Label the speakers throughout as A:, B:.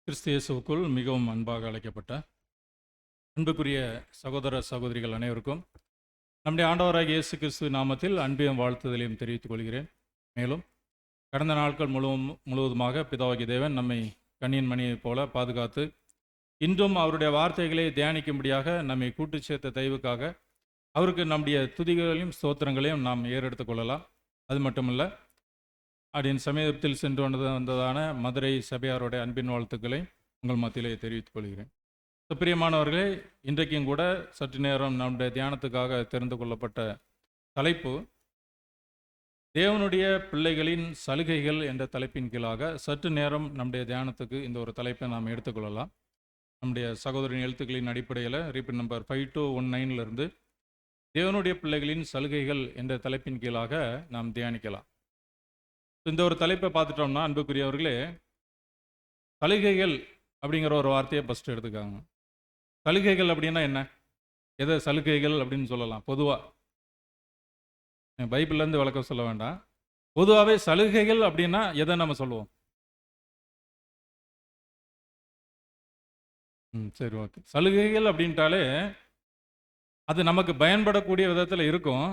A: கிறிஸ்து இயேசுவுக்குள் மிகவும் அன்பாக அழைக்கப்பட்ட அன்புக்குரிய சகோதர சகோதரிகள் அனைவருக்கும் நம்முடைய ஆண்டவராகிய இயேசு கிறிஸ்து நாமத்தில் அன்பையும் வாழ்த்துதலையும் தெரிவித்துக் கொள்கிறேன். மேலும் கடந்த நாட்கள் முழுவதுமாக பிதாவாகிய தேவன் நம்மை கண்ணியின் மணியைப் போல பாதுகாத்து இன்றும் அவருடைய வார்த்தைகளை தியானிக்கும்படியாக நம்மை கூட்டு சேர்த்த தயவுக்காக அவருக்கு நம்முடைய துதிகளையும் ஸ்தோத்திரங்களையும் நாம் ஏறெடுத்துக் கொள்ளலாம். அது மட்டுமல்ல, அப்படின் சமீபத்தில் சென்று வந்ததான மதுரை சபையாருடைய அன்பின் வாழ்த்துக்களை உங்கள் மத்தியிலே தெரிவித்துக் கொள்கிறேன். பிரியமானவர்களே, இன்றைக்கும் கூட சற்று நேரம் நம்முடைய தியானத்துக்காக தெரிந்து கொள்ளப்பட்ட தலைப்பு தேவனுடைய பிள்ளைகளின் சலுகைகள் என்ற தலைப்பின் கீழாக சற்று நேரம் நம்முடைய தியானத்துக்கு இந்த ஒரு தலைப்பை நாம் எடுத்துக்கொள்ளலாம். நம்முடைய சகோதரின் எழுத்துக்களின் அடிப்படையில் ரீபிட் நம்பர் 5219 தேவனுடைய பிள்ளைகளின் சலுகைகள் என்ற தலைப்பின் கீழாக நாம் தியானிக்கலாம். இந்த ஒரு தலைப்பை பார்த்துட்டோம்னா, அன்புக்குரியவர்களே, சலுகைகள் அப்படிங்கிற ஒரு வார்த்தையை ஃபஸ்ட்டு எடுத்துக்காங்க. சலுகைகள் அப்படின்னா என்ன? எதை சலுகைகள் அப்படின்னு சொல்லலாம்? பொதுவாக பைபிள்லேருந்து விளக்கம் சொல்ல வேண்டாம். பொதுவாகவே சலுகைகள் அப்படின்னா எதை நம்ம சொல்லுவோம்? சரி, ஓகே. சலுகைகள் அப்படின்ட்டாலே அது நமக்கு பயன்படக்கூடிய விதத்தில் இருக்கும்.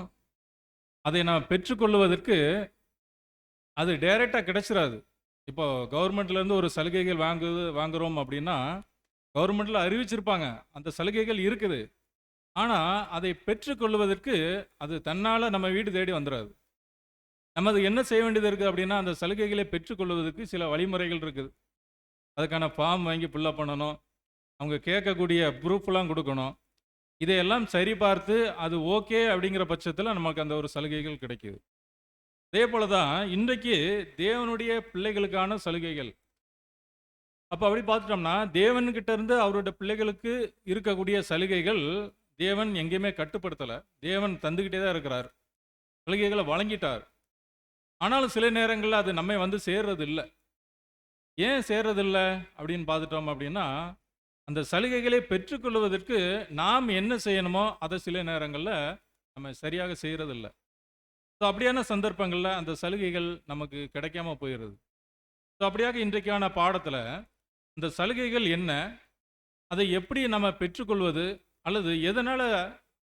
A: அதை நாம் பெற்றுக்கொள்வதற்கு அது டைரெக்டாக கிடைச்சிடாது. இப்போ கவர்மெண்ட்லேருந்து ஒரு சலுகைகள் வாங்குகிறோம் அப்படின்னா கவர்மெண்ட்டில் அறிவிச்சிருப்பாங்க, அந்த சலுகைகள் இருக்குது. ஆனால் அதை பெற்றுக்கொள்வதற்கு அது தன்னால் நம்ம வீடு தேடி வந்துடாது. நம்ம அது என்ன செய்ய வேண்டியது இருக்குது அப்படின்னா, அந்த சலுகைகளை பெற்றுக்கொள்வதற்கு சில வழிமுறைகள் இருக்குது. அதுக்கான ஃபார்ம் வாங்கி ஃபில்லப் பண்ணணும், அவங்க கேட்கக்கூடிய ப்ரூஃப்லாம் கொடுக்கணும். இதையெல்லாம் சரி பார்த்து அது ஓகே அப்படிங்கிற பட்சத்தில் நமக்கு அந்த ஒரு சலுகைகள் கிடைக்கிது. அதே போல தான் இன்றைக்கு தேவனுடைய பிள்ளைகளுக்கான சலுகைகள். அப்போ அப்படி பார்த்துட்டோம்னா, தேவன்கிட்ட இருந்து அவருடைய பிள்ளைகளுக்கு இருக்கக்கூடிய சலுகைகள் தேவன் எங்கேயுமே கட்டுப்படுத்தலை. தேவன் தந்துக்கிட்டே தான் இருக்கிறார், சலுகைகளை வழங்கிட்டார். ஆனாலும் சில நேரங்களில் அது நம்மை வந்து சேர்றது இல்லை. ஏன் சேர்றதில்லை அப்படின்னு பார்த்துட்டோம் அப்படின்னா, அந்த சலுகைகளை பெற்றுக்கொள்வதற்கு நாம் என்ன செய்யணுமோ அதை சில நேரங்களில் நம்ம சரியாக செய்கிறதில்லை. ஸோ அப்படியான சந்தர்ப்பங்களில் அந்த சலுகைகள் நமக்கு கிடைக்காம போயிடுது. ஸோ அப்படியாக இன்றைக்கான பாடத்தில் இந்த சலுகைகள் என்ன, அதை எப்படி நம்ம பெற்றுக்கொள்வது, அல்லது எதனால்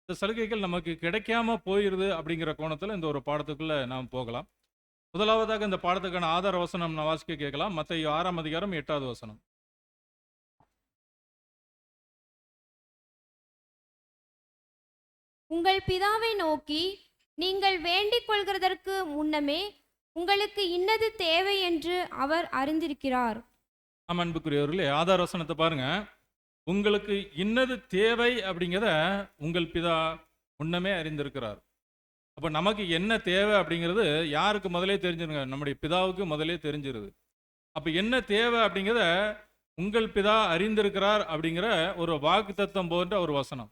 A: இந்த சலுகைகள் நமக்கு கிடைக்காம போயிடுது அப்படிங்கிற கோணத்தில் இந்த ஒரு பாடத்துக்குள்ளே நாம் போகலாம். முதலாவதாக இந்த பாடத்துக்கான ஆதார வசனம் நான் வாசிக்க கேட்கலாம். மத்தேயு 6ஆம் அதிகாரம் 8வது வசனம்.
B: உங்கள் பிதாவை நோக்கி நீங்கள் வேண்டிக் கொள்கிறதற்கு முன்னமே உங்களுக்கு இன்னது தேவை என்று அவர் அறிந்திருக்கிறார்.
A: அன்புக்குரியவர்களே, ஆதார வசனத்தை பாருங்க. உங்களுக்கு இன்னது தேவை அப்படிங்கிறத உங்கள் பிதா முன்னமே அறிந்திருக்கிறார். அப்போ நமக்கு என்ன தேவை அப்படிங்கிறது யாருக்கு முதலே தெரிஞ்சிருங்க? நம்முடைய பிதாவுக்கு முதலே தெரிஞ்சிருது. அப்போ என்ன தேவை அப்படிங்கிறத உங்கள் பிதா அறிந்திருக்கிறார் அப்படிங்கிற ஒரு வாக்குத்தத்தம் போன்ற ஒரு வசனம்.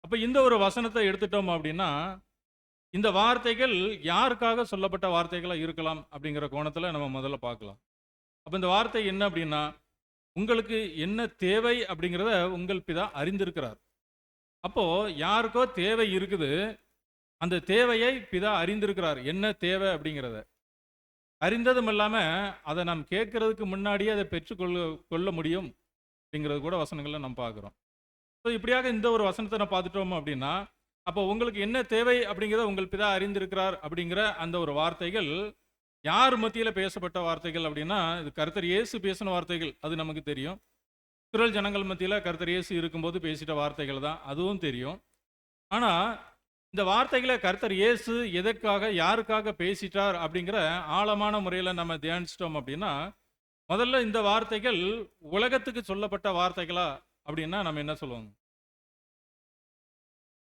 A: அப்போ இந்த ஒரு வசனத்தை எடுத்துட்டோம் அப்படின்னா, இந்த வார்த்தைகள் யாருக்காக சொல்லப்பட்ட வார்த்தைகளாக இருக்கலாம் அப்படிங்கிற கோணத்தில் நம்ம முதல்ல பார்க்கலாம். அப்போ இந்த வார்த்தை என்ன அப்படின்னா, உங்களுக்கு என்ன தேவை அப்படிங்கிறத உங்கள் பிதா அறிந்திருக்கிறார். அப்போது யாருக்கோ தேவை இருக்குது, அந்த தேவையை பிதா அறிந்திருக்கிறார். என்ன தேவை அப்படிங்கிறத அறிந்ததும் இல்லாமல் அதை நாம் கேட்கறதுக்கு முன்னாடியே அதை பெற்றுக்கொள்ள முடியும் அப்படிங்கிறது கூட வசனங்களில் நம்ம பார்க்குறோம். ஸோ இப்படியாக இந்த ஒரு வசனத்தை நான் பார்த்துட்டோம் அப்படின்னா, அப்போ உங்களுக்கு என்ன தேவை அப்படிங்கிறத உங்கள் பிதா அறிந்திருக்கிறார் அப்படிங்கிற அந்த ஒரு வார்த்தைகள் யார் மத்தியில் பேசப்பட்ட வார்த்தைகள் அப்படின்னா, இது கர்த்தர் இயேசு பேசின வார்த்தைகள், அது நமக்கு தெரியும். இஸ்ரவேல் ஜனங்கள் மத்தியில் கர்த்தர் இயேசு இருக்கும்போது பேசிட்ட வார்த்தைகள் தான், அதுவும் தெரியும். ஆனால் இந்த வார்த்தைகளை கர்த்தர் இயேசு எதற்காக யாருக்காக பேசிட்டார் அப்படிங்கிற ஆழமான முறையில் நம்ம தியானிச்சிட்டோம் அப்படின்னா, முதல்ல இந்த வார்த்தைகள் உலகத்துக்கு சொல்லப்பட்ட வார்த்தைகளா அப்படின்னா நம்ம என்ன சொல்லுவோம்?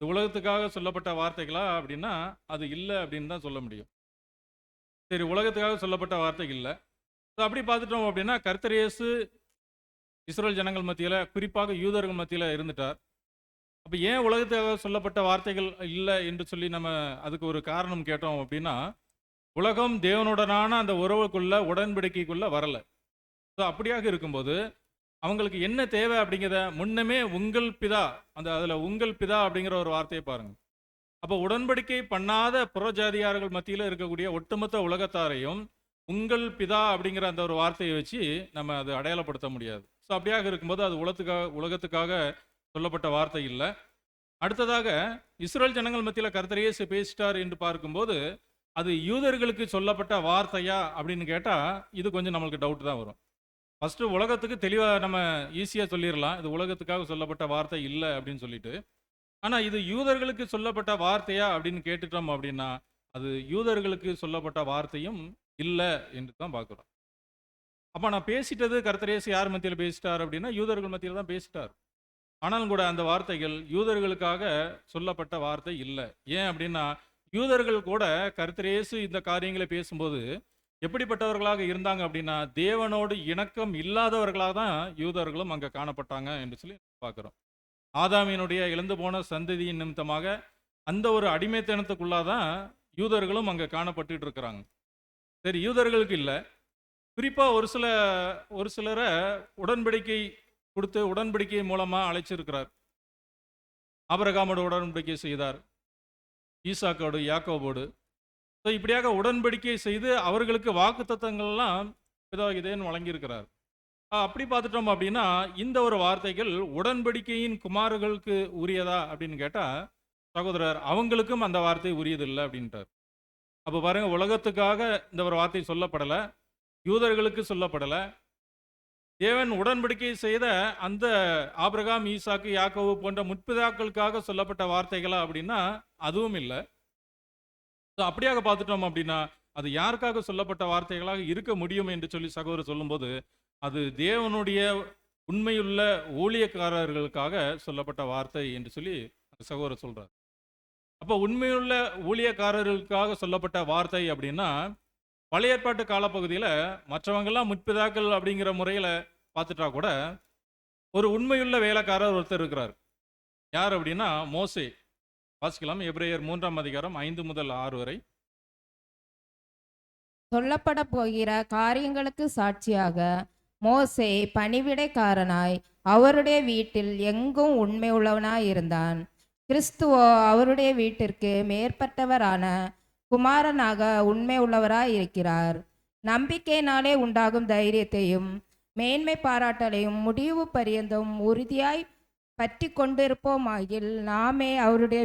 A: உலகத்துக்காக சொல்லப்பட்ட வார்த்தைகளா அப்படின்னா அது இல்லை அப்படின்னு தான் சொல்ல முடியும். சரி, உலகத்துக்காக சொல்லப்பட்ட வார்த்தைகள் இல்லை. ஸோ அப்படி பார்த்துட்டோம் அப்படின்னா, கர்த்தர் இயேசு இஸ்ரவேல் ஜனங்கள் மத்தியில், குறிப்பாக யூதர்கள் மத்தியில் இருந்துட்டார். அப்போ ஏன் உலகத்துக்காக சொல்லப்பட்ட வார்த்தைகள் இல்லை என்று சொல்லி நம்ம அதுக்கு ஒரு காரணம் கேட்டோம் அப்படின்னா, உலகம் தேவனுடனான அந்த உறவுக்குள்ள உடன்படிக்கைக்குள்ள வரலை. ஸோ அப்படியாக இருக்கும்போது அவங்களுக்கு என்ன தேவை அப்படிங்கிறத முன்னமே உங்கள் பிதா, அதில் உங்கள் பிதா அப்படிங்கிற ஒரு வார்த்தையை பாருங்க. அப்போ உடன்படிக்கை பண்ணாத புறஜாதியார்கள் மத்தியில் இருக்கக்கூடிய ஒட்டுமொத்த உலகத்தாரையும் உங்கள் பிதா அப்படிங்கிற அந்த ஒரு வார்த்தையை வச்சு நம்ம அதை அடையாளப்படுத்த முடியாது. ஸோ அப்படியாக இருக்கும்போது அது உலகத்துக்காக சொல்லப்பட்ட வார்த்தை இல்லை. அடுத்ததாக இஸ்ரேல் ஜனங்கள் மத்தியில் கர்த்தர் இயேசு பேசிட்டார் என்று பார்க்கும்போது அது யூதர்களுக்கு சொல்லப்பட்ட வார்த்தையா அப்படின்னு கேட்டால் இது கொஞ்சம் நம்மளுக்கு டவுட் தான் வரும். ஃபஸ்ட்டு உலகத்துக்கு தெளிவாக நம்ம ஈஸியாக சொல்லிடலாம், இது உலகத்துக்காக சொல்லப்பட்ட வார்த்தை இல்லை அப்படின்னு சொல்லிட்டு. ஆனால் இது யூதர்களுக்கு சொல்லப்பட்ட வார்த்தையா அப்படின்னு கேட்டுட்டோம் அப்படின்னா அது யூதர்களுக்கு சொல்லப்பட்ட வார்த்தையும் இல்லை என்று தான் பார்க்குறோம். அப்போ நான் பேசிட்டது கர்த்தர் இயேசு யார் மத்தியில் பேசிட்டார் அப்படின்னா யூதர்கள் மத்தியில் தான் பேசிட்டார். ஆனாலும் கூட அந்த வார்த்தைகள் யூதர்களுக்காக சொல்லப்பட்ட வார்த்தை இல்லை. ஏன் அப்படின்னா யூதர்கள் கூட கர்த்தர் இயேசு இந்த காரியங்களை பேசும்போது எப்படிப்பட்டவர்களாக இருந்தாங்க அப்படின்னா தேவனோடு இணக்கம் இல்லாதவர்களாக தான் யூதர்களும் அங்கே காணப்பட்டாங்க என்று சொல்லி பார்க்குறோம். ஆதாமியினுடைய இழந்து போன சந்ததியின் நிமித்தமாக அந்த ஒரு அடிமைத்தனத்துக்குள்ளாதான் யூதர்களும் அங்கே காணப்பட்டு இருக்கிறாங்க. சரி, யூதர்களுக்கு இல்லை, குறிப்பாக ஒரு சிலரை உடன்படிக்கை கொடுத்து உடன்படிக்கை மூலமாக அழைச்சிருக்கிறார். ஆபிரகாமோடு உடன்படிக்கை செய்தார், ஈசாக்கோடு, யாக்கோபோடு. ஸோ இப்படியாக உடன்படிக்கை செய்து அவர்களுக்கு வாக்குத்தத்தங்கள்லாம் பிதாகிதேன் வழங்கியிருக்கிறார். அப்படி பார்த்துட்டோம் அப்படின்னா இந்த ஒரு வார்த்தைகள் உடன்படிக்கையின் குமாரர்களுக்கு உரியதா அப்படின்னு கேட்டால் சகோதரர் அவங்களுக்கும் அந்த வார்த்தை உரியதில்லை அப்படின்ட்டார். அப்போ பாருங்க, உலகத்துக்காக இந்த ஒரு வார்த்தை சொல்லப்படலை, யூதர்களுக்கு சொல்லப்படலை. தேவன் உடன்படிக்கை செய்த அந்த ஆபிரகாம், ஈசாக்கு, யாக்கோபு போன்ற முற்பிதாக்களுக்காக சொல்லப்பட்ட வார்த்தைகளா அப்படின்னா அதுவும் இல்லை. ஸோ அப்படியாக பார்த்துட்டோம் அப்படின்னா அது யாருக்காக சொல்லப்பட்ட வார்த்தைகளாக இருக்க முடியும் என்று சொல்லி சகோதரர் சொல்லும்போது அது தேவனுடைய உண்மையுள்ள ஊழியக்காரர்களுக்காக சொல்லப்பட்ட வார்த்தை என்று சொல்லி சகோதரர் சொல்றார். அப்போ உண்மையுள்ள ஊழியக்காரர்களுக்காக சொல்லப்பட்ட வார்த்தை அப்படின்னா பழைய ஏற்பாட்டு காலப்பகுதியில் மற்றவங்கெல்லாம் முற்பிதாக்கள் அப்படிங்கிற முறையில் பார்த்துட்டா கூட ஒரு உண்மையுள்ள வேலைக்காரர் ஒருத்தர் இருக்கிறார். யார் அப்படின்னா மோசே. வாசிக்கலாம், எபிரேயர் 3ஆம் அதிகாரம் 5 முதல் 6 வரை.
C: சொல்லப்பட போகிற காரியங்களுக்கு சாட்சியாக மோசே பணிவிடைக்காரனாய் அவருடைய வீட்டில் எங்கும் உண்மை உள்ளவனாய் இருந்தான். கிறிஸ்துவோ அவருடைய வீட்டிற்கு மேற்பட்டவரான குமாரனாக உண்மை உள்ளவராய் இருக்கிறார். நம்பிக்கையினாலே உண்டாகும் தைரியத்தையும் மேன்மை பாராட்டலையும் முடிவு பரியந்தம் உறுதியாய் பற்றி கொண்டிருப்போமாகில் நாமே அவருடைய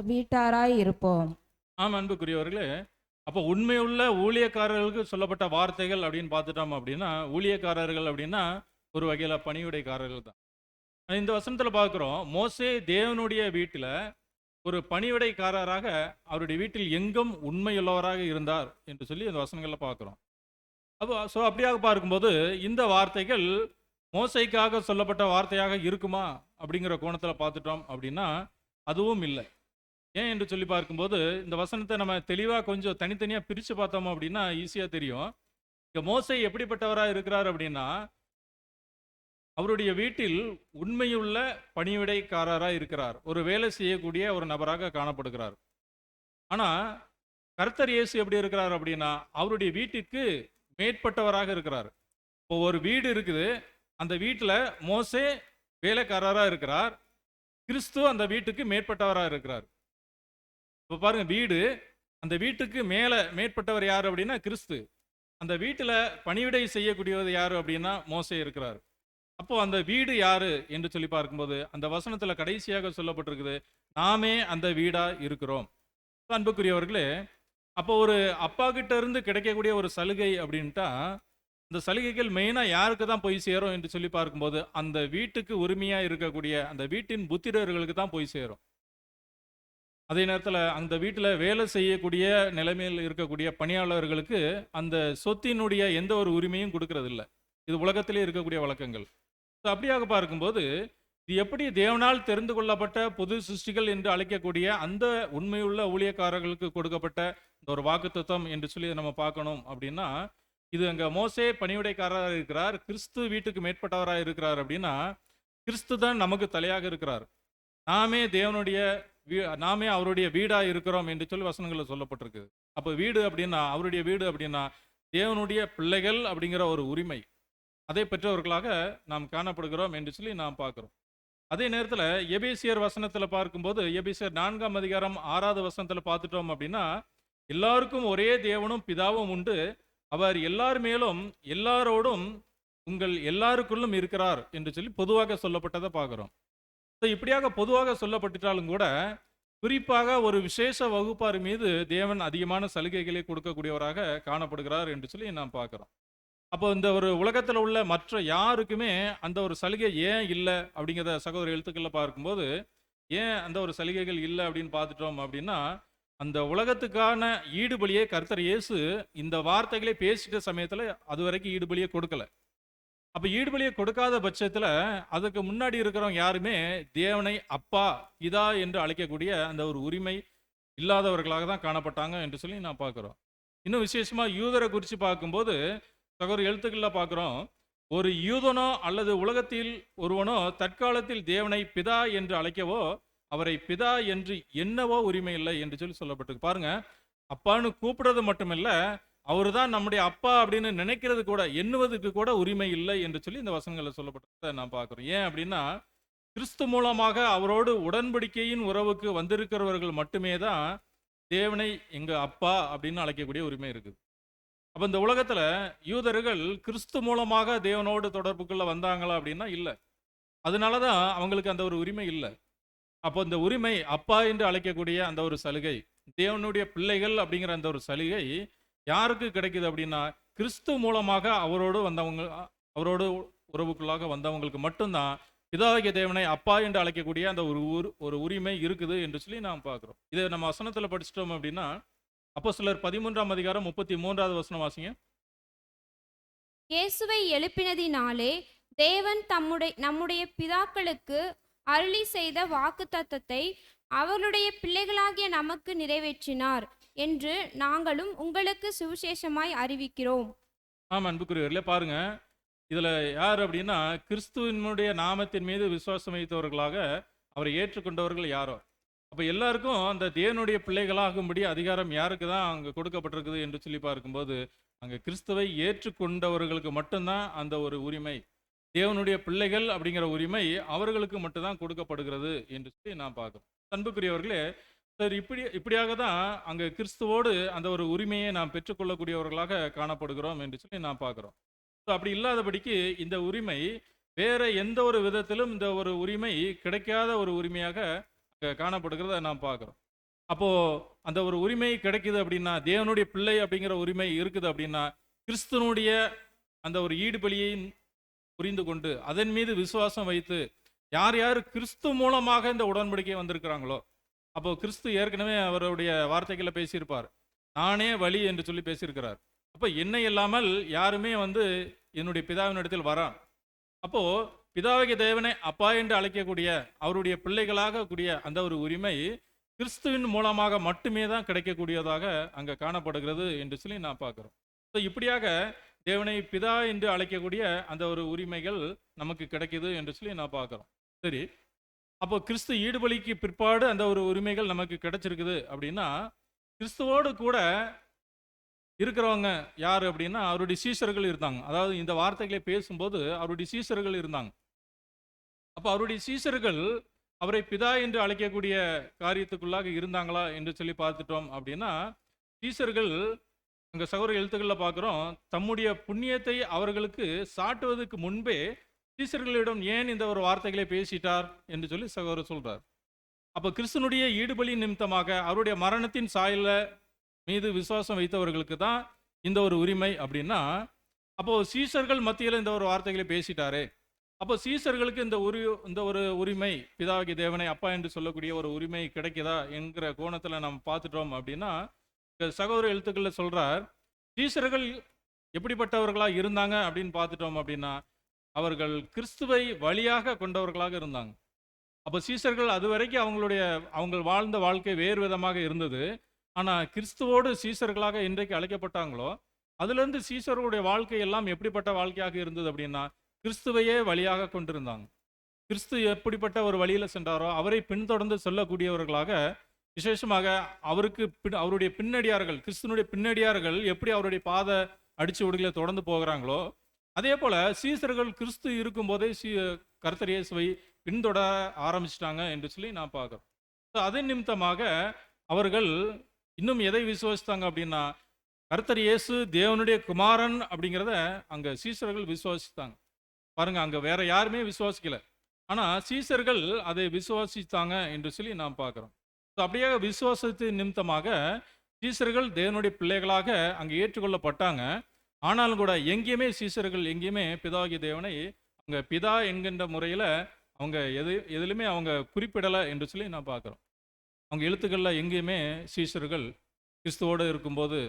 C: வீட்டாராய் இருப்போம்.
A: ஆம், அன்புக்குரியவர்களே, அப்போ உண்மையுள்ள ஊழியக்காரர்களுக்கு சொல்லப்பட்ட வார்த்தைகள் அப்படின்னு பார்த்துட்டோம் அப்படின்னா ஊழியக்காரர்கள் அப்படின்னா ஒரு வகையில் பணிவிடைக்காரர்கள் தான். இந்த வசனத்தில் பார்க்குறோம், மோசே தேவனுடைய வீட்டில் ஒரு பணிவிடைக்காரராக அவருடைய வீட்டில் எங்கும் உண்மையுள்ளவராக இருந்தார் என்று சொல்லி இந்த வசனங்களில் பார்க்குறோம். அப்போ அப்படியாக பார்க்கும்போது இந்த வார்த்தைகள் மோசைக்காக சொல்லப்பட்ட வார்த்தையாக இருக்குமா அப்படிங்கிற கோணத்தில் பார்த்துட்டோம் அப்படின்னா அதுவும் இல்லை. ஏன் என்று சொல்லி பார்க்கும்போது இந்த வசனத்தை நம்ம தெளிவாக கொஞ்சம் தனித்தனியாக பிரித்து பார்த்தோம் அப்படின்னா ஈஸியாக தெரியும். இங்கே மோசை எப்படிப்பட்டவராக இருக்கிறார் அப்படின்னா அவருடைய வீட்டில் உண்மையுள்ள பணிவிடைக்காரராக இருக்கிறார், ஒரு வேலை செய்யக்கூடிய ஒரு நபராக காணப்படுகிறார். ஆனால் கர்த்தர் இயேசு எப்படி இருக்கிறார் அப்படின்னா அவருடைய வீட்டிற்கு மேற்பட்டவராக இருக்கிறார். இப்போ ஒரு வீடு இருக்குது, அந்த வீட்டில் மோசே வேலைக்காரராக இருக்கிறார், கிறிஸ்து அந்த வீட்டுக்கு மேற்பட்டவராக இருக்கிறார். இப்போ பாருங்க, வீடு, அந்த வீட்டுக்கு மேற்பட்டவர் யார் அப்படின்னா கிறிஸ்து. அந்த வீட்டில் பணிவிடை செய்யக்கூடியவர் யார் அப்படின்னா மோசே இருக்கிறார். அப்போ அந்த வீடு யாரு என்று சொல்லி பார்க்கும்போது அந்த வசனத்துல கடைசியாக சொல்லப்பட்டிருக்குது, நாமே அந்த வீடா இருக்கிறோம். அன்புக்குரியவர்களே, அப்போ ஒரு அப்பா கிட்ட இருந்து கிடைக்கக்கூடிய ஒரு சலுகை அப்படின்ட்டா இந்த சலுகைகள் மெயினா யாருக்கு தான் போய் சேரும் என்று சொல்லி பார்க்கும்போது அந்த வீட்டுக்கு உரிமையா இருக்கக்கூடிய அந்த வீட்டின் புத்திரர்களுக்கு தான் போய் சேரும். அதே நேரத்தில் அந்த வீட்டில் வேலை செய்யக்கூடிய நிலைமையில் இருக்கக்கூடிய பணியாளர்களுக்கு அந்த சொத்தினுடைய எந்த ஒரு உரிமையும் கொடுக்கறதில்ல. இது உலகத்திலே இருக்கக்கூடிய வழக்கங்கள். அப்படியாக பார்க்கும்போது இது எப்படி தேவனால் தெரிந்து கொள்ளப்பட்ட புது சிருஷ்டிகள் என்று அழைக்கக்கூடிய அந்த உண்மையுள்ள ஊழியக்காரர்களுக்கு கொடுக்கப்பட்ட இந்த ஒரு வாக்குத்தத்தம் என்று சொல்லி நம்ம பார்க்கணும் அப்படின்னா இது அங்கே மோசே பணிவிடைக்காரராக இருக்கிறார், கிறிஸ்து வீட்டுக்கு மேற்பட்டவராக இருக்கிறார். அப்படின்னா கிறிஸ்து தான் நமக்கு தலையாக இருக்கிறார், நாமே அவருடைய வீடா இருக்கிறோம் என்று சொல்லி வசனங்களில் சொல்லப்பட்டிருக்கு. அப்போ வீடு அப்படின்னா அவருடைய வீடு அப்படின்னா தேவனுடைய பிள்ளைகள் அப்படிங்கிற ஒரு உரிமை, அதை பெற்றவர்களாக நாம் காணப்படுகிறோம் என்று சொல்லி நாம் பார்க்கிறோம். அதே நேரத்தில் எபேசியர் வசனத்தில் பார்க்கும்போது எபேசியர் 4ஆம் அதிகாரம் 6வது வசனத்தில் பார்த்துட்டோம் அப்படின்னா எல்லாருக்கும் ஒரே தேவனும் பிதாவும் உண்டு, அவர் எல்லார் மேலும் எல்லாரோடும் உங்கள் எல்லாருக்குள்ளும் இருக்கிறார் என்று சொல்லி பொதுவாக சொல்லப்பட்டதை பார்க்குறோம். ஸோ இப்படியாக பொதுவாக சொல்லப்பட்டாலும் கூட குறிப்பாக ஒரு விசேஷ வகுப்பார் மீது தேவன் அதிகமான சலுகைகளை கொடுக்கக்கூடியவராக காணப்படுகிறார் என்று சொல்லி நாம் பார்க்குறோம். அப்போ இந்த ஒரு உலகத்தில் உள்ள மற்ற யாருக்குமே அந்த ஒரு சலுகை ஏன் இல்லை அப்படிங்கிறத சகோதர எழுத்துக்களில் பார்க்கும்போது, ஏன் அந்த ஒரு சலுகைகள் இல்லை அப்படின்னு பார்த்துட்டோம் அப்படின்னா, அந்த உலகத்துக்கான ஈடுபலியை கர்த்தர் இயேசு இந்த வார்த்தைகளை பேசிட்ட சமயத்தில் அது வரைக்கும் ஈடுபலியை கொடுக்கல. அப்போ ஈடுபலியை கொடுக்காத பட்சத்தில் அதுக்கு முன்னாடி இருக்கிறவங்க யாருமே தேவனை அப்பா பிதா என்று அழைக்கக்கூடிய அந்த ஒரு உரிமை இல்லாதவர்களாக தான் காணப்பட்டாங்க என்று சொல்லி நான் பார்க்குறோம். இன்னும் விசேஷமாக யூதரை குறித்து பார்க்கும்போது சகோதர எழுத்துக்களில் பார்க்குறோம், ஒரு யூதனோ அல்லது உலகத்தில் ஒருவனோ தற்காலத்தில் தேவனை பிதா என்று அழைக்கவோ அவரை பிதா என்று எண்ணவோ உரிமை இல்லை என்று சொல்லி சொல்லப்பட்டிருக்கு. பாருங்க, அப்பான்னு கூப்பிடுறது மட்டுமில்ல, அவர் தான் நம்முடைய அப்பா அப்படின்னு நினைக்கிறது கூட, எண்ணுவதற்கு கூட உரிமை இல்லை என்று சொல்லி இந்த வசனங்களில் சொல்லப்பட்டதை நான் பார்க்குறோம். ஏன் அப்படின்னா, கிறிஸ்து மூலமாக அவரோடு உடன்படிக்கையின் உறவுக்கு வந்திருக்கிறவர்கள் மட்டுமே தான் தேவனை எங்க அப்பா அப்படின்னு அழைக்கக்கூடிய உரிமை இருக்குது. அப்போ இந்த உலகத்தில் யூதர்கள் கிறிஸ்து மூலமாக தேவனோடு தொடர்புக்குள்ள வந்தாங்களா அப்படின்னா இல்லை. அதனால தான் அவங்களுக்கு அந்த ஒரு உரிமை இல்லை. அப்போ இந்த உரிமை அப்பா என்று அழைக்கக்கூடிய அந்த ஒரு சலுகை, தேவனுடைய பிள்ளைகள் அப்படிங்கிற அந்த ஒரு சலுகை யாருக்கு கிடைக்குது அப்படின்னா, கிறிஸ்து மூலமாக அவரோடு உறவுக்குள்ளாக வந்தவங்களுக்கு மட்டும்தான் பிதாகிய தேவனை அப்பா என்று அழைக்கக்கூடிய அந்த ஒரு உரிமை இருக்குது என்று சொல்லி நாம் பார்க்குறோம். இதை நம்ம வசனத்தில் படிச்சிட்டோம் அப்படின்னா, அப்போஸ்தலர் 13ஆம் அதிகாரம் 33வது வசனம் வாசிங்க.
B: இயேசுவை எழுப்பினதினாலே தேவன் நம்முடைய பிதாக்களுக்கு அருளி செய்த வாக்குத்தத்தத்தை அவருடைய பிள்ளைகளாகிய நமக்கு நிறைவேற்றினார் என்று நாங்களும் உங்களுக்கு சுவிசேஷமாய் அறிவிக்கிறோம்.
A: ஆமாம் அன்புக்குரியவர்களே, பாருங்க, இதில் யார் அப்படின்னா, கிறிஸ்துவினுடைய நாமத்தின் மீது விசுவாசம் வைத்தவர்களாக அவரை ஏற்றுக்கொண்டவர்கள் யாரோ. அப்போ எல்லாருக்கும் அந்த தேவனுடைய பிள்ளைகளாகும்படி அதிகாரம் யாருக்கு தான் அங்கே கொடுக்கப்பட்டிருக்குது என்று சொல்லி பார்க்கும்போது, அங்கே கிறிஸ்துவை ஏற்றுக்கொண்டவர்களுக்கு மட்டும்தான் அந்த ஒரு உரிமை, தேவனுடைய பிள்ளைகள் அப்படிங்கிற உரிமை அவர்களுக்கு மட்டும்தான் கொடுக்கப்படுகிறது என்று சொல்லி நான் பார்க்குறோம். அன்புக்குரியவர்களே, சார் இப்படியாக தான் அங்கே கிறிஸ்துவோடு அந்த ஒரு உரிமையை நாம் பெற்றுக்கொள்ளக்கூடியவர்களாக காணப்படுகிறோம் என்று சொல்லி நான் பார்க்குறோம். ஸோ அப்படி இல்லாதபடிக்கு இந்த உரிமை வேற எந்த ஒரு விதத்திலும் இந்த ஒரு உரிமை கிடைக்காத ஒரு உரிமையாக காணப்படுகிறத நாம் பார்க்குறோம். அப்போது அந்த ஒரு உரிமை கிடைக்குது அப்படின்னா, தேவனுடைய பிள்ளை அப்படிங்கிற உரிமை இருக்குது அப்படின்னா, கிறிஸ்துவனுடைய அந்த ஒரு ஈடுபலியை புரிந்து கொண்டு அதன் மீது விசுவாசம் வைத்து யார் யார் கிறிஸ்து மூலமாக இந்த உடன்படிக்கை வந்திருக்கிறாங்களோ, அப்போ கிறிஸ்து ஏற்கனவே அவருடைய வார்த்தைகளை பேசியிருப்பார், நானே வழி என்று சொல்லி பேசியிருக்கிறார். அப்போ என்னை இல்லாமல் யாருமே என்னுடைய பிதாவின் இடத்தில் வரான். அப்போ பிதாவிக தேவனை அப்பா என்று அழைக்கக்கூடிய அவருடைய பிள்ளைகளாக கூடிய அந்த ஒரு உரிமை கிறிஸ்துவின் மூலமாக மட்டுமே தான் கிடைக்கக்கூடியதாக அங்கே காணப்படுகிறது என்று சொல்லி நான் பார்க்குறோம். ஸோ இப்படியாக தேவனை பிதா என்று அழைக்கக்கூடிய அந்த ஒரு உரிமைகள் நமக்கு கிடைக்குது என்று சொல்லி நான் பார்க்குறோம். சரி, அப்போ கிறிஸ்து ஈடுபலிக்கு பிற்பாடு அந்த ஒரு உரிமைகள் நமக்கு கிடைச்சிருக்குது அப்படின்னா, கிறிஸ்துவோடு கூட இருக்கிறவங்க யார் அப்படின்னா அவருடைய சீஷர்கள் இருந்தாங்க. அதாவது இந்த வார்த்தைகளை பேசும்போது அவருடைய சீஷர்கள் இருந்தாங்க. அப்போ அவருடைய சீஷர்கள் அவரை பிதா என்று அழைக்கக்கூடிய காரியத்துக்குள்ளாக இருந்தாங்களா என்று சொல்லி பார்த்துட்டோம் அப்படின்னா, சீஷர்கள் அங்கே சகோதர எழுத்துக்களில் பார்க்குறோம், தம்முடைய புண்ணியத்தை அவர்களுக்கு சாட்டுவதற்கு முன்பே சீஷர்களிடம் ஏன் இந்த ஒரு வார்த்தைகளை பேசிட்டார் என்று சொல்லி சகோதரர் சொல்றார். அப்போ கிறிஸ்துனுடைய ஈடுபலி நிமித்தமாக அவருடைய மரணத்தின் சாயல மீது விசுவாசம் வைத்தவர்களுக்கு தான் இந்த ஒரு உரிமை அப்படின்னா, அப்போ சீஷர்கள் மத்தியில் இந்த ஒரு வார்த்தைகளை பேசிட்டாரே, அப்போ சீஷர்களுக்கு இந்த ஒரு உரிமை பிதாகிய தேவனை அப்பா என்று சொல்லக்கூடிய ஒரு உரிமை கிடைக்குதா என்கிற கோணத்தில் நம்ம பார்த்துட்டோம் அப்படின்னா, சகோதர எழுத்துக்களில் சொல்றார், சீஷர்கள் எப்படிப்பட்டவர்களாக இருந்தாங்க அப்படின்னு பார்த்துட்டோம் அப்படின்னா, அவர்கள் கிறிஸ்துவை வழியாக கொண்டவர்களாக இருந்தாங்க. அப்போ சீஷர்கள் அது வரைக்கும் அவங்க வாழ்ந்த வாழ்க்கை வேறு விதமாக இருந்தது. ஆனால் கிறிஸ்துவோடு சீஷர்களாக இன்றைக்கு அழைக்கப்பட்டாங்களோ, அதுலேருந்து சீஷர்களுடைய வாழ்க்கை எல்லாம் எப்படிப்பட்ட வாழ்க்கையாக இருந்தது அப்படின்னா, கிறிஸ்துவையே வழியாக கொண்டிருந்தாங்க. கிறிஸ்து எப்படிப்பட்ட ஒரு வழியில் சென்றாரோ அவரை பின்தொடர்ந்து சொல்லக்கூடியவர்களாக, விசேஷமாக அவருடைய பின்னடியார்கள், கிறிஸ்துவனுடைய பின்னடியார்கள் எப்படி அவருடைய பாத அடிச்சு விடுகளை தொடர்ந்து போகிறாங்களோ, அதே போல சீசர்கள் கிறிஸ்து இருக்கும்போதே கர்த்தர் இயேசுவை பின்தொடர ஆரம்பிச்சிட்டாங்க என்று சொல்லி நான் பார்க்குறோம். அதன் நிமித்தமாக அவர்கள் இன்னும் எதை விசுவாசித்தாங்க அப்படின்னா, கர்த்தர் இயேசு தேவனுடைய குமாரன் அப்படிங்கிறத அங்க சீசர்கள் விசுவாசித்தாங்க. பாருங்க, அங்க வேற யாருமே விசுவாசிக்கல. ஆனா சீசர்கள் அதை விசுவாசித்தாங்க என்று சொல்லி நாம் பார்க்கிறோம். அப்படியே விசுவாசத்தின் நிமித்தமாக சீசர்கள் தேவனுடைய பிள்ளைகளாக அங்கே ஏற்றுக்கொள்ளப்பட்டாங்க. ஆனாலும் கூட எங்கேயுமே சீசர்கள் எங்கேயுமே பிதாகிய தேவனை அவங்க பிதா என்கின்ற முறையில் அவங்க எதிலுமே அவங்க குறிப்பிடலை என்று சொல்லி நான் பார்க்குறோம். அவங்க எழுத்துக்களில் எங்கேயுமே சீசர்கள் கிறிஸ்துவோடு இருக்கும்போது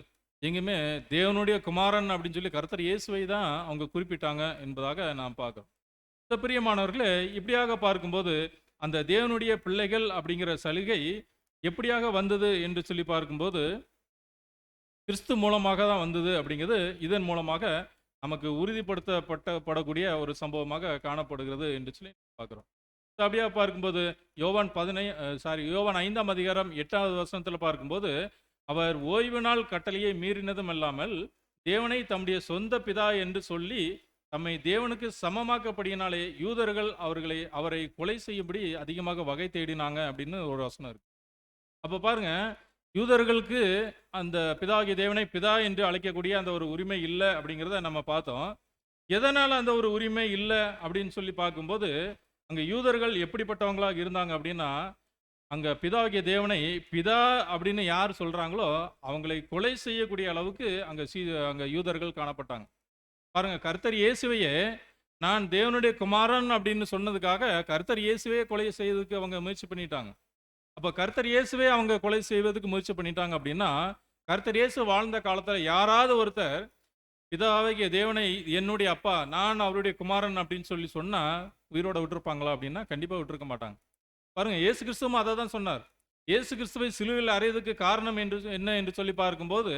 A: எங்கேயுமே தேவனுடைய குமாரன் அப்படின்னு சொல்லி கர்த்தர் இயேசுவை தான் அவங்க குறிப்பிட்டாங்க என்பதாக நாம் பார்க்குறோம். பிரியமானவர்களே, இப்படியாக பார்க்கும்போது அந்த தேவனுடைய பிள்ளைகள் அப்படிங்கிற சலுகை எப்படியாக வந்தது என்று சொல்லி பார்க்கும்போது கிறிஸ்து மூலமாக தான் வந்தது அப்படிங்கிறது இதன் மூலமாக நமக்கு உறுதிப்படுத்தப்படக்கூடிய ஒரு சம்பவமாக காணப்படுகிறது என்று சொல்லி பார்க்குறோம். அப்படியா பார்க்கும்போது யோவான் 5ஆம் அதிகாரம் 8வது வசனத்தில் பார்க்கும்போது, அவர் ஓய்வு நாள் கட்டளையை மீறினதும் இல்லாமல் தேவனை தம்முடைய சொந்த பிதா என்று சொல்லி தம்மை தேவனுக்கு சமமாக்கப்படியினாலே யூதர்கள் அவரை கொலை செய்யும்படி அதிகமாக வகை தேடினாங்க அப்படின்னு ஒரு வசனம் இருக்கு. அப்போ பாருங்க, யூதர்களுக்கு அந்த பிதாகிய தேவனை பிதா என்று அழைக்கக்கூடிய அந்த ஒரு உரிமை இல்லை அப்படிங்கிறத நம்ம பார்த்தோம். எதனால் அந்த ஒரு உரிமை இல்லை அப்படின்னு சொல்லி பார்க்கும்போது, அங்கே யூதர்கள் எப்படிப்பட்டவங்களாக இருந்தாங்க அப்படின்னா, அங்கே பிதாகிய தேவனை பிதா அப்படின்னு யார் சொல்கிறாங்களோ அவங்களை கொலை செய்யக்கூடிய அளவுக்கு அங்கே யூதர்கள் காணப்பட்டாங்க. பாருங்க, கர்த்தர் இயேசுவையே நான் தேவனுடைய குமாரன் அப்படின்னு சொன்னதுக்காக கர்த்தர் இயேசுவே கொலை செய்வதற்கு அவங்க முயற்சி பண்ணிட்டாங்க. அப்போ கர்த்தர் இயேசுவே அவங்க கொலை செய்வதற்கு முயற்சி பண்ணிட்டாங்க அப்படின்னா, கர்த்தர் இயேசு வாழ்ந்த காலத்தில் யாராவது ஒருத்தர் பிதாவாகிய தேவனை என்னுடைய அப்பா, நான் அவருடைய குமாரன் அப்படின்னு சொல்லி சொன்னால் உயிரோட விட்டுருப்பாங்களா அப்படின்னா கண்டிப்பாக விட்டுருக்க மாட்டாங்க. பாருங்க, இயேசு கிறிஸ்துவும் அதை தான் சொன்னார். இயேசு கிறிஸ்துவை சிலுவையில் அறையதுக்கு காரணம் என்ன என்று சொல்லி பார்க்கும்போது,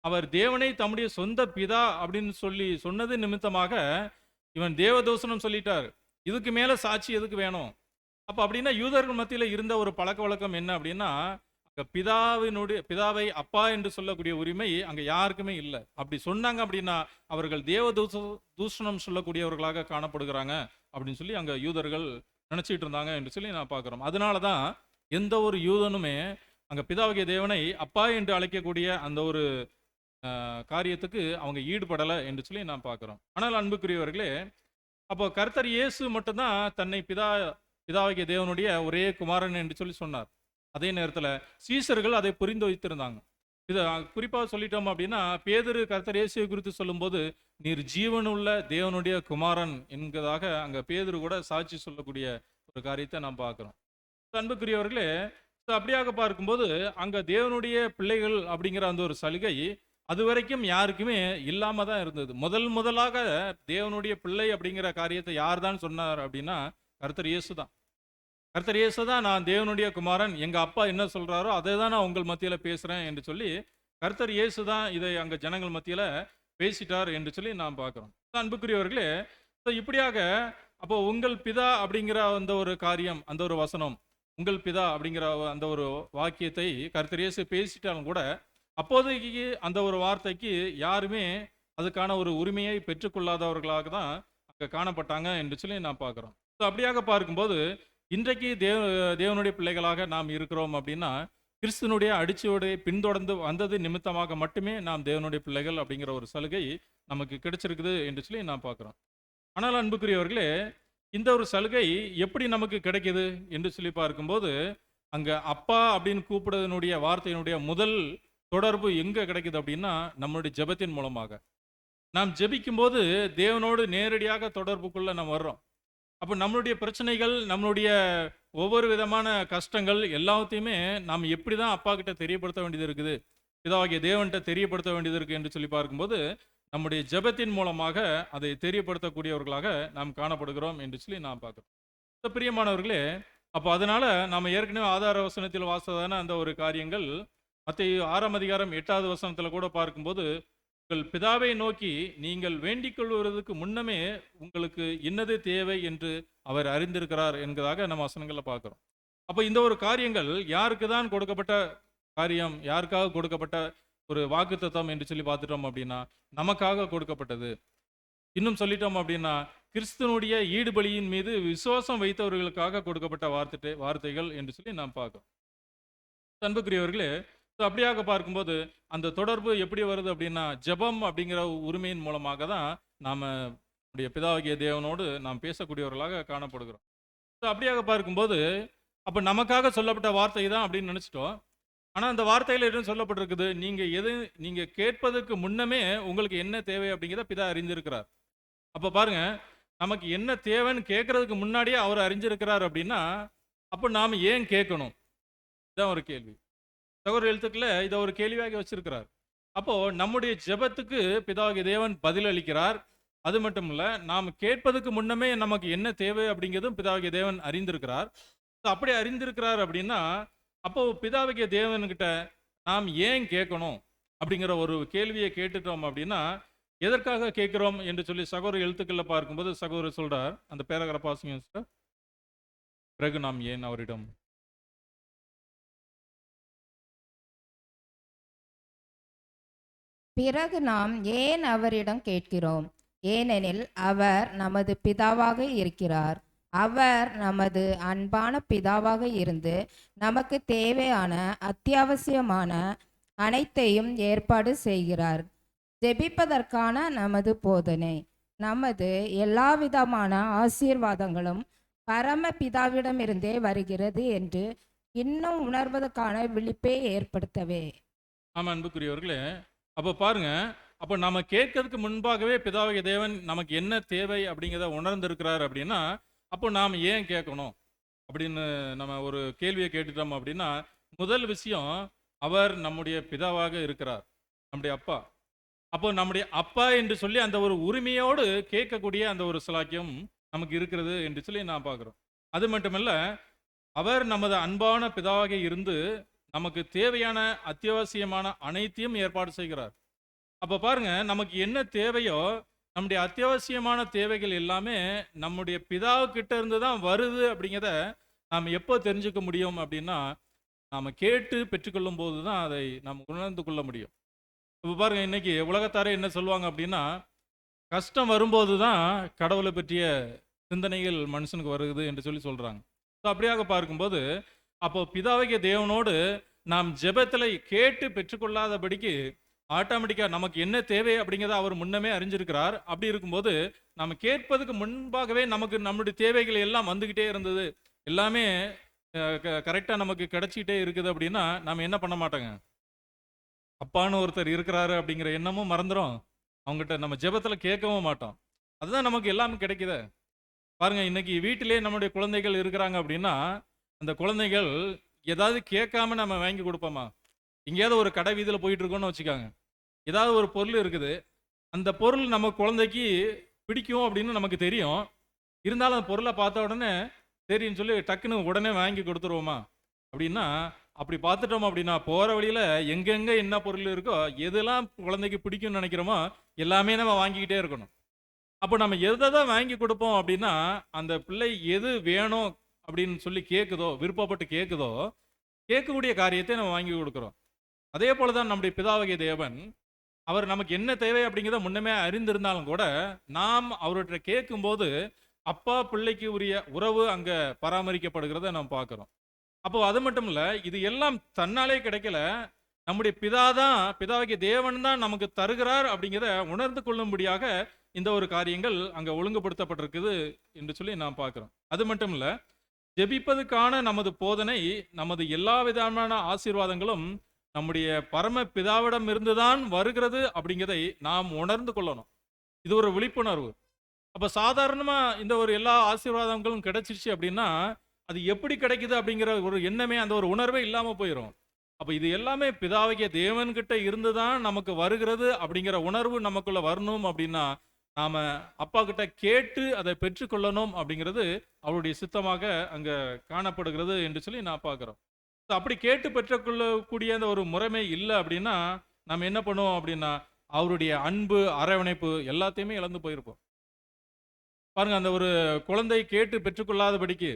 A: அவர் தேவனை தம்முடைய சொந்த பிதா அப்படின்னு சொல்லி சொன்னது நிமித்தமாக இவன் தேவதூஷணம் சொல்லிட்டார். இதுக்கு மேலே சாட்சி எதுக்கு வேணும்? அப்போ அப்படின்னா யூதர்கள் மத்தியில் இருந்த ஒரு பழக்க வழக்கம் என்ன அப்படின்னா, அங்கே பிதாவை அப்பா என்று சொல்லக்கூடிய உரிமை அங்கே யாருக்குமே இல்லை. அப்படி சொன்னாங்க அப்படின்னா அவர்கள் தூஷணம் சொல்லக்கூடியவர்களாக காணப்படுகிறாங்க அப்படின்னு சொல்லி அங்கே யூதர்கள் நினச்சிட்டு இருந்தாங்க என்று சொல்லி நான் பார்க்குறோம். அதனால தான் எந்த ஒரு யூதனுமே அங்கே பிதாவாகிய தேவனை அப்பா என்று அழைக்கக்கூடிய அந்த ஒரு காரியத்துக்கு அவங்க ஈடுபடலை என்று சொல்லி நான் பார்க்குறோம். ஆனால் அன்புக்குரியவர்களே, அப்போ கர்த்தர் இயேசு மட்டும்தான் தன்னை பிதாவாகிய தேவனுடைய ஒரே குமாரன் என்று சொல்லி சொன்னார். அதே நேரத்தில் சீசர்கள் அதை புரிந்து வைத்திருந்தாங்க. இதை குறிப்பாக சொல்லிட்டோம் அப்படின்னா, பேதுரு கர்த்தர் இயேசுவை குறித்து சொல்லும்போது நீர் ஜீவனுள்ள தேவனுடைய குமாரன் என்கிறதாக அங்கே பேதுரு கூட சாட்சி சொல்லக்கூடிய ஒரு காரியத்தை நாம் பார்க்குறோம். அன்புக்குரியவர்களே, அப்படியாக பார்க்கும்போது அங்கே தேவனுடைய பிள்ளைகள் அப்படிங்கிற அந்த ஒரு சலுகை அது வரைக்கும் யாருக்குமே இல்லாமல் தான் இருந்தது. முதலாக தேவனுடைய பிள்ளை அப்படிங்கிற காரியத்தை யார் தான் சொன்னார் அப்படின்னா கர்த்தர் இயேசு தான். கர்த்தர் இயேசு தான் நான் தேவனுடைய குமாரன், எங்கள் அப்பா என்ன சொல்கிறாரோ அதை தான் நான் உங்கள் மத்தியில் பேசுகிறேன் என்று சொல்லி கர்த்தர் இயேசு தான் இதை அங்கே ஜனங்கள் மத்தியில் பேசிட்டார் என்று சொல்லி நாம் பார்க்குறோம். அன்புக்குரியவர்களே, இப்படியாக அப்போ உங்கள் பிதா அப்படிங்கிற அந்த ஒரு காரியம், அந்த ஒரு வசனம், உங்கள் பிதா அப்படிங்கிற அந்த ஒரு வாக்கியத்தை கர்த்தர் இயேசு பேசிட்டாலும் கூட அப்போதைக்கு அந்த ஒரு வார்த்தைக்கு யாருமே அதுக்கான ஒரு உரிமையை பெற்றுக்கொள்ளாதவர்களாக தான் அங்கே காணப்பட்டாங்க என்று சொல்லி நான் பார்க்குறோம். அப்படியாக பார்க்கும்போது இன்றைக்கு தேவனுடைய பிள்ளைகளாக நாம் இருக்கிறோம் அப்படின்னா கிறிஸ்துவனுடைய அடிச்சுவடை பின்தொடர்ந்து வந்தது நிமித்தமாக மட்டுமே நாம் தேவனுடைய பிள்ளைகள் அப்படிங்கிற ஒரு சலுகை நமக்கு கிடைச்சிருக்குது என்று சொல்லி நான் பார்க்குறோம். ஆனால் அன்புக்குரியவர்களே, இந்த ஒரு சலுகை எப்படி நமக்கு கிடைக்கிது என்று சொல்லி பார்க்கும்போது அங்கே அப்பா அப்படின்னு கூப்பிடுறதனுடைய வார்த்தையினுடைய முதல் தொடர்பு எங்கே கிடைக்குது அப்படின்னா நம்மளுடைய ஜெபத்தின் மூலமாக. நாம் ஜெபிக்கும் போது தேவனோடு நேரடியாக தொடர்புக்குள்ளே நாம் வர்றோம். அப்போ நம்மளுடைய பிரச்சனைகள், நம்மளுடைய ஒவ்வொரு விதமான கஷ்டங்கள் எல்லாத்தையுமே நாம் எப்படி தான் அப்பா கிட்ட தெரியப்படுத்த வேண்டியது இருக்குது, பிதாவாகிய தேவன்கிட்ட தெரியப்படுத்த வேண்டியது இருக்குது என்று சொல்லி பார்க்கும்போது நம்முடைய ஜெபத்தின் மூலமாக அதை தெரியப்படுத்தக்கூடியவர்களாக நாம் காணப்படுகிறோம் என்று சொல்லி நான் பார்க்குறோம். பிரியமானவர்களே, அப்போ அதனால் நாம் ஏற்கனவே ஆதார வசனத்தில் வாசதான அந்த ஒரு காரியங்கள் மத்தேயு 6ஆம் அதிகாரம் 8வது வசனத்தில் கூட பார்க்கும்போது, உங்கள் பிதாவை நோக்கி நீங்கள் வேண்டிக் கொள்வதற்கு முன்னமே உங்களுக்கு இன்னது தேவை என்று அவர் அறிந்திருக்கிறார் என்கிறதாக நம்ம வசனங்களில் பார்க்குறோம். அப்போ இந்த ஒரு காரியங்கள் யாருக்கு தான் கொடுக்கப்பட்ட காரியம், யாருக்காக கொடுக்கப்பட்ட ஒரு வாக்குத்தத்தம் என்று சொல்லி பார்த்துட்டோம் அப்படின்னா நமக்காக கொடுக்கப்பட்டது. இன்னும் சொல்லிட்டோம் அப்படின்னா கிறிஸ்துவனுடைய ஈடுபலியின் மீது விசுவாசம் வைத்தவர்களுக்காக கொடுக்கப்பட்ட வார்த்தைகள் என்று சொல்லி நாம் பார்க்கிறோம். அன்புக்குரியவர்களே, ஸோ அப்படியாக பார்க்கும்போது அந்த தொடர்பு எப்படி வருது அப்படின்னா, ஜெபம் அப்படிங்கிற உரிமையின் மூலமாக தான் நாம நம்முடைய பிதாவாகிய தேவனோடு நாம் பேசக்கூடியவர்களாக காணப்படுகிறோம். ஸோ அப்படியாக பார்க்கும்போது, அப்ப நமக்காக சொல்லப்பட்ட வார்த்தை தான் அப்படின்னு நினைச்சிட்டோம். ஆனா அந்த வார்த்தையில என்ன சொல்லப்பட்டிருக்குது? நீங்க கேட்பதற்கு முன்னமே உங்களுக்கு என்ன தேவை அப்படிங்கிறத பிதா அறிந்திருக்கிறார். அப்ப பாருங்க, நமக்கு என்ன தேவைன்னு கேட்கறதுக்கு முன்னாடியே அவர் அறிஞ்சிருக்கிறார் அப்படின்னா, அப்ப நாம ஏன் கேட்கணும்? இதான் ஒரு கேள்வி. சகோதர எழுத்துக்கள இத ஒரு கேள்வியாக வச்சிருக்கிறார். அப்போ நம்முடைய ஜெபத்துக்கு பிதாவாகிய தேவன் பதில் அளிக்கிறார். அது மட்டும் இல்ல, நாம் கேட்பதற்கு முன்னமே நமக்கு என்ன தேவை அப்படிங்கிறதும் பிதாவாகிய தேவன் அறிந்திருக்கிறார். அப்படி அறிந்திருக்கிறார் அப்படின்னா, அப்போ பிதாவாகிய தேவன்கிட்ட நாம் ஏன் கேட்கணும் அப்படிங்கிற ஒரு கேள்வியை கேட்டுட்டோம் அப்படின்னா, எதற்காக கேட்கிறோம் என்று சொல்லி சகோதர எழுத்துக்கள்ல பார்க்கும்போது சகோதரர் சொல்றார். அந்த பேராகிராஃப் வாசிங்க சிஸ்டர். பிறகு நாம் ஏன் அவரிடம்
C: பிறகு நாம் ஏன் அவரிடம் கேட்கிறோம்? ஏனெனில் அவர் நமது பிதாவாக இருக்கிறார். அவர் நமது அன்பான பிதாவாக இருந்து நமக்கு தேவையான அத்தியாவசியமான அனைத்தையும் ஏற்பாடு செய்கிறார். ஜெபிப்பதற்கான நமது போதனை, நமது எல்லாவிதமான ஆசீர்வாதங்களும் பரம பிதாவிடமிருந்தே வருகிறது என்று இன்னும் உணர்வதற்கான விழிப்பை ஏற்படுத்தவே.
A: ஆமா அன்புக்குரியவர்களே, அப்ப பாருங்க, அப்ப நாம கேட்கறதுக்கு முன்பாகவே பிதாவாகிய தேவன் நமக்கு என்ன தேவை அப்படிங்கிறத உணர்ந்திருக்கிறார் அப்படின்னா, அப்போ நாம் ஏன் கேட்கணும் அப்படின்னு நம்ம ஒரு கேள்வியை கேட்டுட்டோம் அப்படின்னா, முதல் விஷயம், அவர் நம்முடைய பிதாவாக இருக்கிறார், நம்முடைய அப்பா. அப்போ நம்முடைய அப்பா என்று சொல்லி அந்த ஒரு உரிமையோடு கேட்கக்கூடிய அந்த ஒரு சிலாக்கியம் நமக்கு இருக்கிறது என்று சொல்லி நான் பார்க்கிறோம். அது மட்டுமல்ல, அவர் நமது அன்பான பிதாவாக இருந்து நமக்கு தேவையான அத்தியாவசியமான அனைத்தையும் ஏற்பாடு செய்கிறார். அப்ப பாருங்க, நமக்கு என்ன தேவையோ நம்முடைய அத்தியாவசியமான தேவைகள் எல்லாமே நம்முடைய பிதாவுக்கிட்ட இருந்து தான் வருது அப்படிங்கிறத நாம் எப்போ தெரிஞ்சுக்க முடியும் அப்படின்னா, நாம கேட்டு பெற்றுக்கொள்ளும் போது தான் அதை நாம் உணர்ந்து கொள்ள முடியும். இப்போ பாருங்க, இன்னைக்கு உலகத்தாரே என்ன சொல்லுவாங்க அப்படின்னா, கஷ்டம் வரும்போது தான் கடவுளை பற்றிய சிந்தனைகள் மனுஷனுக்கு வருது என்று சொல்லி சொல்றாங்க. ஸோ அப்படியாக பார்க்கும்போது, அப்போ பிதாவாகிய தேவனோடு நாம் ஜெபத்தில் கேட்டு பெற்றுக்கொள்ளாதபடிக்கு ஆட்டோமேட்டிக்கா நமக்கு என்ன தேவை அப்படிங்கிறத அவர் முன்னமே அறிஞ்சிருக்கிறார். அப்படி இருக்கும்போது நம்ம கேட்பதுக்கு முன்பாகவே நமக்கு நம்முடைய தேவைகள் எல்லாம் வந்துகிட்டே இருந்தது, எல்லாமே கரெக்டா நமக்கு கிடைச்சிக்கிட்டே இருக்குது அப்படின்னா நம்ம என்ன பண்ண மாட்டோங்க, அப்பான்னு ஒருத்தர் இருக்கிறாரு அப்படிங்கிற எண்ணமும் மறந்துடும். அவங்ககிட்ட நம்ம ஜெபத்துல கேட்கவும் மாட்டோம். அதுதான் நமக்கு எல்லாமே கிடைக்குது. பாருங்க, இன்னைக்கு வீட்டிலே நம்முடைய குழந்தைகள் இருக்கிறாங்க அப்படின்னா, அந்த குழந்தைகள் ஏதாவது கேட்காம நம்ம வாங்கி கொடுப்போமா? எங்கேயாவது ஒரு கடை வீதியில் போயிட்டு இருக்கோம்னு வச்சுக்காங்க, ஏதாவது ஒரு பொருள் இருக்குது, அந்த பொருள் நம்ம குழந்தைக்கு பிடிக்கும் அப்படின்னு நமக்கு தெரியும். இருந்தாலும் அந்த பொருளை பார்த்த உடனே சரின்னு சொல்லி டக்குன்னு உடனே வாங்கி கொடுத்துருவோமா? அப்படின்னா அப்படி பார்த்துட்டோம் அப்படின்னா போகிற வழியில் எங்கெங்கே என்ன பொருள் இருக்கோ, எதெல்லாம் குழந்தைக்கு பிடிக்கும்னு நினைக்கிறோமோ எல்லாமே நம்ம வாங்கிக்கிட்டே இருக்கணும். அப்போ நம்ம எதை தான் வாங்கி கொடுப்போம் அப்படின்னா, அந்த பிள்ளை எது வேணும் அப்படின்னு சொல்லி கேட்குதோ, விருப்பப்பட்டு கேட்குதோ, கேட்கக்கூடிய காரியத்தை நம்ம வாங்கி கொடுக்குறோம். அதே போல தான் நம்முடைய பிதாவாகிய தேவன், அவர் நமக்கு என்ன தேவை அப்படிங்கிறத முன்னமே அறிந்திருந்தாலும் கூட, நாம் அவர்கிட்ட கேட்கும்போது அப்பா பிள்ளைக்கு உரிய உறவு அங்க பராமரிக்கப்படுகிறத நாம் பார்க்கிறோம். அப்போ அது மட்டும் இல்ல, இது எல்லாம் தன்னாலே கிடைக்கல, நம்முடைய பிதாவாகிய தேவன் தான் நமக்கு தருகிறார் அப்படிங்கிறத உணர்ந்து கொள்ளும்படியாக இந்த ஒரு காரியங்கள் அங்க ஒழுங்குபடுத்தப்பட்டிருக்குது என்று சொல்லி நாம் பார்க்கிறோம். அது மட்டும் இல்ல, ஜெபிப்பதற்கான நமது போதனை, நமது எல்லா விதமான ஆசீர்வாதங்களும் நம்முடைய பரம பிதாவிடம் இருந்துதான் வருகிறது அப்படிங்கிறதை நாம் உணர்ந்து கொள்ளணும். இது ஒரு விழிப்புணர்வு. அப்ப சாதாரணமா இந்த ஒரு எல்லா ஆசீர்வாதங்களும் கிடைச்சிருச்சு அப்படின்னா, அது எப்படி கிடைக்குது அப்படிங்கிற ஒரு எண்ணமே, அந்த ஒரு உணர்வே இல்லாம போயிடும். அப்ப இது எல்லாமே பிதாவாகிய தேவன்கிட்ட இருந்துதான் நமக்கு வருகிறது அப்படிங்கிற உணர்வு நமக்குள்ள வரணும் அப்படின்னா, நாம அப்பா கிட்ட கேட்டு அதை பெற்றுக்கொள்ளணும் அப்படிங்கிறது அவருடைய சித்தமாக அங்க காணப்படுகிறது என்று சொல்லி நான் பார்க்கிறோம். அப்படி கேட்டு பெற்றுக்கொள்ளக்கூடிய அந்த ஒரு முறைமை இல்லை அப்படின்னா, நம்ம என்ன பண்ணுவோம் அப்படின்னா, அவருடைய அன்பு அரவணைப்பு எல்லாத்தையுமே இழந்து போயிருப்போம். பாருங்க, அந்த ஒரு குழந்தை கேட்டு பெற்றுக்கொள்ளாதபடிக்கு,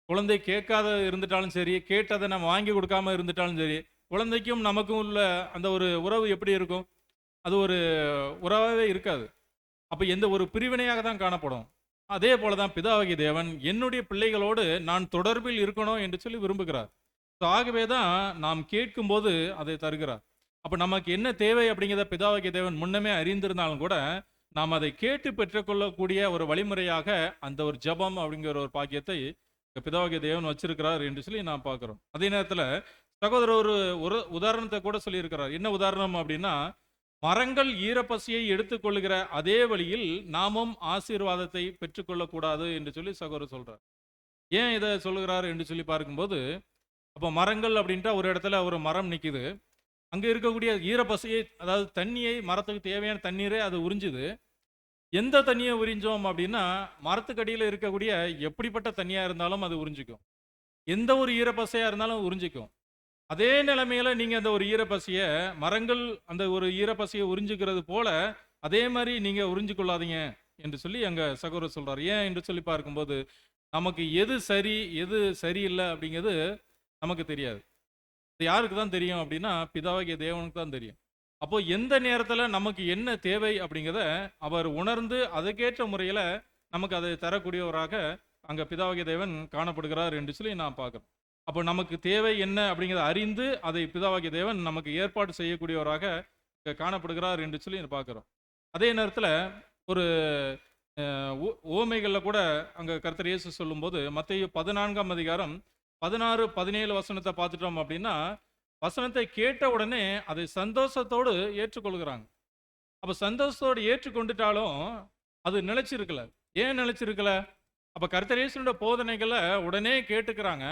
A: குழந்தை கேட்காத இருந்துட்டாலும் சரி, கேட்டதை நம்ம வாங்கி கொடுக்காம இருந்துட்டாலும் சரி, குழந்தைக்கும் நமக்கும் உள்ள அந்த ஒரு உறவு எப்படி இருக்கும்? அது ஒரு உறவாகவே இருக்காது. அப்ப எந்த ஒரு பிரிவினையாக தான் காணப்படும். அதே போல தான் பிதாவாகிய தேவன் என்னுடைய பிள்ளைகளோடு நான் தொடர்பில் இருக்கணும் என்று சொல்லி விரும்புகிறார். ஸோ ஆகவே தான் நாம் கேட்கும்போது அதை தருகிறார். அப்போ நமக்கு என்ன தேவை அப்படிங்கிறத பிதாவாகிய தேவன் முன்னமே அறிந்திருந்தாலும் கூட நாம் அதை கேட்டு பெற்றுக்கொள்ளக்கூடிய ஒரு வழிமுறையாக அந்த ஒரு ஜெபம் அப்படிங்கிற ஒரு பாக்கியத்தை பிதாவாகிய தேவன் வச்சிருக்கிறார் என்று சொல்லி நாம் பார்க்கிறோம். அதே நேரத்தில் சகோதரர் ஒரு உதாரணத்தை கூட சொல்லியிருக்கிறார். என்ன உதாரணம் அப்படின்னா, மரங்கள் ஈரப்பசியை எடுத்துக்கொள்ளுகிற அதே வழியில் நாமும் ஆசீர்வாதத்தை பெற்றுக்கொள்ளக்கூடாது என்று சொல்லி சகோதரர் சொல்றார். ஏன் இதை சொல்லுகிறார் என்று சொல்லி பார்க்கும்போது, அப்போ மரங்கள் அப்படின்ட்டா ஒரு இடத்துல ஒரு மரம் நிற்குது. அங்கே இருக்கக்கூடிய ஈரப்பசையை, அதாவது தண்ணியை, மரத்துக்கு தேவையான தண்ணீரை அது உறிஞ்சுது. எந்த தண்ணியை உறிஞ்சோம் அப்படின்னா, மரத்துக்கடியில் இருக்கக்கூடிய எப்படிப்பட்ட தண்ணியாக இருந்தாலும் அது உறிஞ்சிக்கும். எந்த ஒரு ஈரப்பசையாக இருந்தாலும் உறிஞ்சிக்கும். அதே நிலைமையில நீங்க அந்த ஒரு ஈரப்பசியை, மரங்கள் அந்த ஒரு ஈரப்பசியை உறிஞ்சிக்கிறது போல அதே மாதிரி நீங்க உறிஞ்சு கொள்ளாதீங்க என்று சொல்லி அங்க சகோதரர் சொல்றார். ஏன் என்று சொல்லி பார்க்கும்போது, நமக்கு எது சரி எது சரியில்லை அப்படிங்கிறது நமக்கு தெரியாது. இது யாருக்கு தான் தெரியும் அப்படின்னா, பிதாவாகிய தேவனுக்கு தான் தெரியும். அப்போ எந்த நேரத்தில் நமக்கு என்ன தேவை அப்படிங்கிறத அவர் உணர்ந்து அதுக்கேற்ற முறையில் நமக்கு அதை தரக்கூடியவராக அங்கே பிதாவாகிய தேவன் காணப்படுகிறார் என்று சொல்லி நான் பார்க்குறேன். அப்போ நமக்கு தேவை என்ன அப்படிங்கிறத அறிந்து அதை பிதாவாகிய தேவன் நமக்கு ஏற்பாடு செய்யக்கூடியவராக காணப்படுகிறார் என்று சொல்லி பார்க்குறோம். அதே நேரத்தில் ஒரு ஓமைகளில் கூட அங்கே கர்த்தர் இயேசு சொல்லும்போது, மத்தேயு 14ஆம் அதிகாரம் 16, 17 வசனத்தை பார்த்துட்டோம் அப்படின்னா, வசனத்தை கேட்ட உடனே அதை சந்தோஷத்தோடு ஏற்றுக்கொள்கிறாங்க. அப்போ சந்தோஷத்தோடு ஏற்றுக்கொண்டுட்டாலும் அது நிலைச்சிருக்கல. ஏன் நிலைச்சிருக்கல? அப்போ கர்த்தர் இயேசுவோட போதனைகளை உடனே கேட்டுக்கிறாங்க.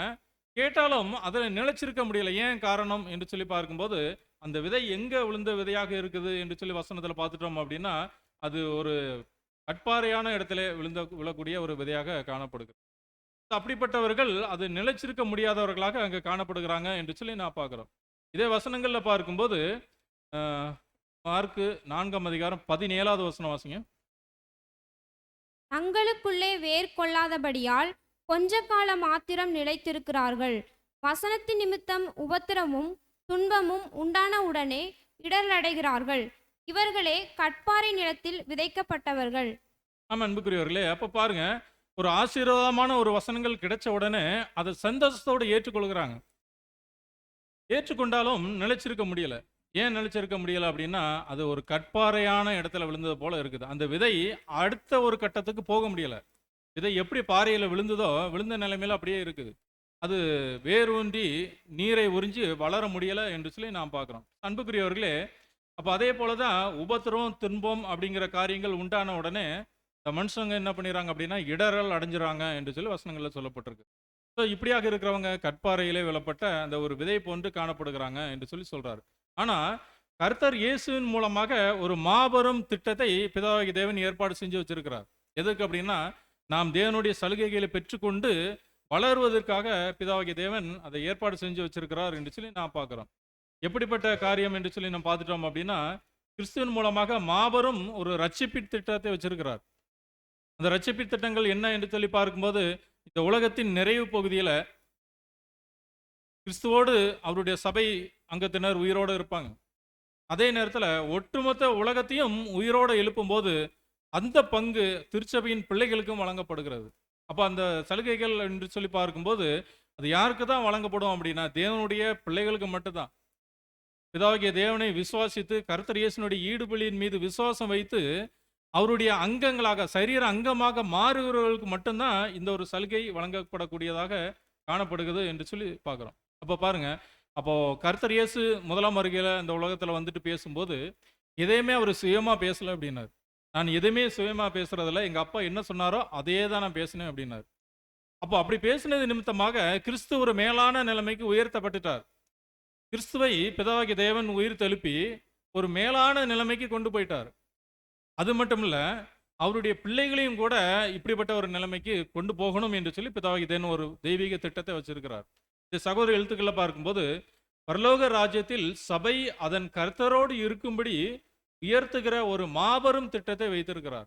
A: கேட்டாலும் அதில் நிலைச்சிருக்க முடியல. ஏன் காரணம் என்று சொல்லி பார்க்கும்போது, அந்த விதை எங்கே விழுந்த விதையாக இருக்குது என்று சொல்லி வசனத்தில் பார்த்துட்டோம் அப்படின்னா, அது ஒரு கட்பாறையான இடத்துல விழக்கூடிய ஒரு விதையாக காணப்படுகிறது. அப்படிப்பட்டவர்கள் அது நிலைச்சிருக்க முடியாதவர்களாக அங்கே காணப்படுகிறாங்க என்று சொல்லி நான் பார்க்குறோம். இதே வசனங்களில் பார்க்கும்போது மார்க்கு 4ஆம் அதிகாரம் 17வது வசனம் வாசிங்க.
B: தங்களுக்குள்ளே வேர் கொள்ளாதபடியால் கொஞ்ச காலம் மாத்திரம் நிலைத்திருக்கிறார்கள். வசனத்தின் நிமித்தம் உபத்திரமும் துன்பமும் உண்டான உடனே இடரடைகிறார்கள். இவர்களே கட்பாறை நிலத்தில் விதைக்கப்பட்டவர்கள்.
A: ஆமாம் அன்புக்குரியவர்களே, அப்போ பாருங்க, ஒரு ஆசீர்வாதமான ஒரு வசனங்கள் கிடைச்ச உடனே அதை சந்தோஷத்தோடு ஏற்றுக்கொள்கிறாங்க. ஏற்றுக்கொண்டாலும் நிலைச்சிருக்க முடியல. ஏன் நிலைச்சிருக்க முடியல அப்படின்னா, அது ஒரு கட்பாறையான இடத்துல விழுந்தது போல இருக்குது. அந்த விதை அடுத்த ஒரு கட்டத்துக்கு போக முடியல. விதை எப்படி பாறையில் விழுந்ததோ விழுந்த நிலைமையில அப்படியே இருக்குது. அது வேரூன்றி நீரை உறிஞ்சி வளர முடியலை என்று சொல்லி நாம் பார்க்குறோம். அன்புக்குரியவர்களே, அப்போ அதே போல தான் உபத்திரம் துன்பம் அப்படிங்கிற காரியங்கள் உண்டான உடனே இந்த மனுஷங்க என்ன பண்ணிடுறாங்க அப்படின்னா, இடரல் அடைஞ்சிடறாங்க என்று சொல்லி வசனங்களில் சொல்லப்பட்டிருக்கு. ஸோ இப்படியாக இருக்கிறவங்க கட்பாறையிலே விழப்பட்ட அந்த ஒரு விதை போன்று காணப்படுகிறாங்க என்று சொல்லி சொல்றாரு. ஆனால் கர்த்தர் இயேசுவின் மூலமாக ஒரு மாபெரும் திட்டத்தை பிதாவாகிய தேவன் ஏற்பாடு செஞ்சு வச்சிருக்கிறார். எதுக்கு அப்படின்னா, நாம் தேவனுடைய சலுகைகளை பெற்றுக்கொண்டு வளருவதற்காக பிதாவாகிய தேவன் அதை ஏற்பாடு செஞ்சு வச்சிருக்கிறார் என்று சொல்லி நான் பார்க்குறோம். எப்படிப்பட்ட காரியம் என்று சொல்லி நம்ம பார்த்துட்டோம் அப்படின்னா, கிறிஸ்துவின் மூலமாக மாபெரும் ஒரு ரட்சிப்பின் திட்டத்தை வச்சிருக்கிறார். அந்த ரட்சிப்பின் திட்டங்கள் என்ன என்று சொல்லி பார்க்கும்போது, இந்த உலகத்தின் நிறைவு பகுதியில் கிறிஸ்துவோடு அவருடைய சபை அங்கத்தினர் உயிரோடு இருப்பாங்க. அதே நேரத்தில் ஒட்டுமொத்த உலகத்தையும் உயிரோடு எழுப்பும்போது அந்த பங்கு திருச்சபையின் பிள்ளைகளுக்கும் வழங்கப்படுகிறது. அப்போ அந்த சலுகைகள் என்று சொல்லி பார்க்கும்போது அது யாருக்கு தான் வழங்கப்படும் அப்படின்னா, தேவனுடைய பிள்ளைகளுக்கு மட்டும்தான். பிதாவாகிய தேவனை விசுவாசித்து கர்த்தர் இயேசுனுடைய ஈடுபலியின் மீது விசுவாசம் வைத்து அவருடைய அங்கங்களாக, சரீர அங்கமாக மாறுகிறவர்களுக்கு மட்டும்தான் இந்த ஒரு சலுகை வழங்கப்படக்கூடியதாக காணப்படுகிறது என்று சொல்லி பார்க்குறோம். அப்போ பாருங்க, அப்போ கர்த்தர் இயேசு முதலாம் வருகையில் இந்த உலகத்தில் வந்துட்டு பேசும்போது எதையுமே அவர் சுயமாக பேசலை அப்படின்னார். நான் எதுவுமே சுயமாக பேசுறதில்ல, எங்கள் அப்பா என்ன சொன்னாரோ அதே தான் நான் பேசினேன் அப்படின்னார். அப்போ அப்படி பேசினது நிமித்தமாக கிறிஸ்து ஒரு மேலான நிலைமைக்கு உயர்த்தப்பட்டுட்டார். கிறிஸ்துவை பிதாவாகிய தேவன் உயிர் தெழுப்பி ஒரு மேலான நிலைமைக்கு கொண்டு போயிட்டார். அது மட்டும் இல்லை, அவருடைய பிள்ளைகளையும் கூட இப்படிப்பட்ட ஒரு நிலைமைக்கு கொண்டு போகணும் என்று சொல்லி பிதாவாகிய தேவன் ஒரு தெய்வீக திட்டத்தை வச்சிருக்கிறார். இந்த சகோதர எழுத்துக்களை பார்க்கும்போது, பரலோக ராஜ்யத்தில் சபை அதன் கர்த்தரோடு இருக்கும்படி உயர்த்துகிற ஒரு மாபெரும் திட்டத்தை வைத்திருக்கிறார்.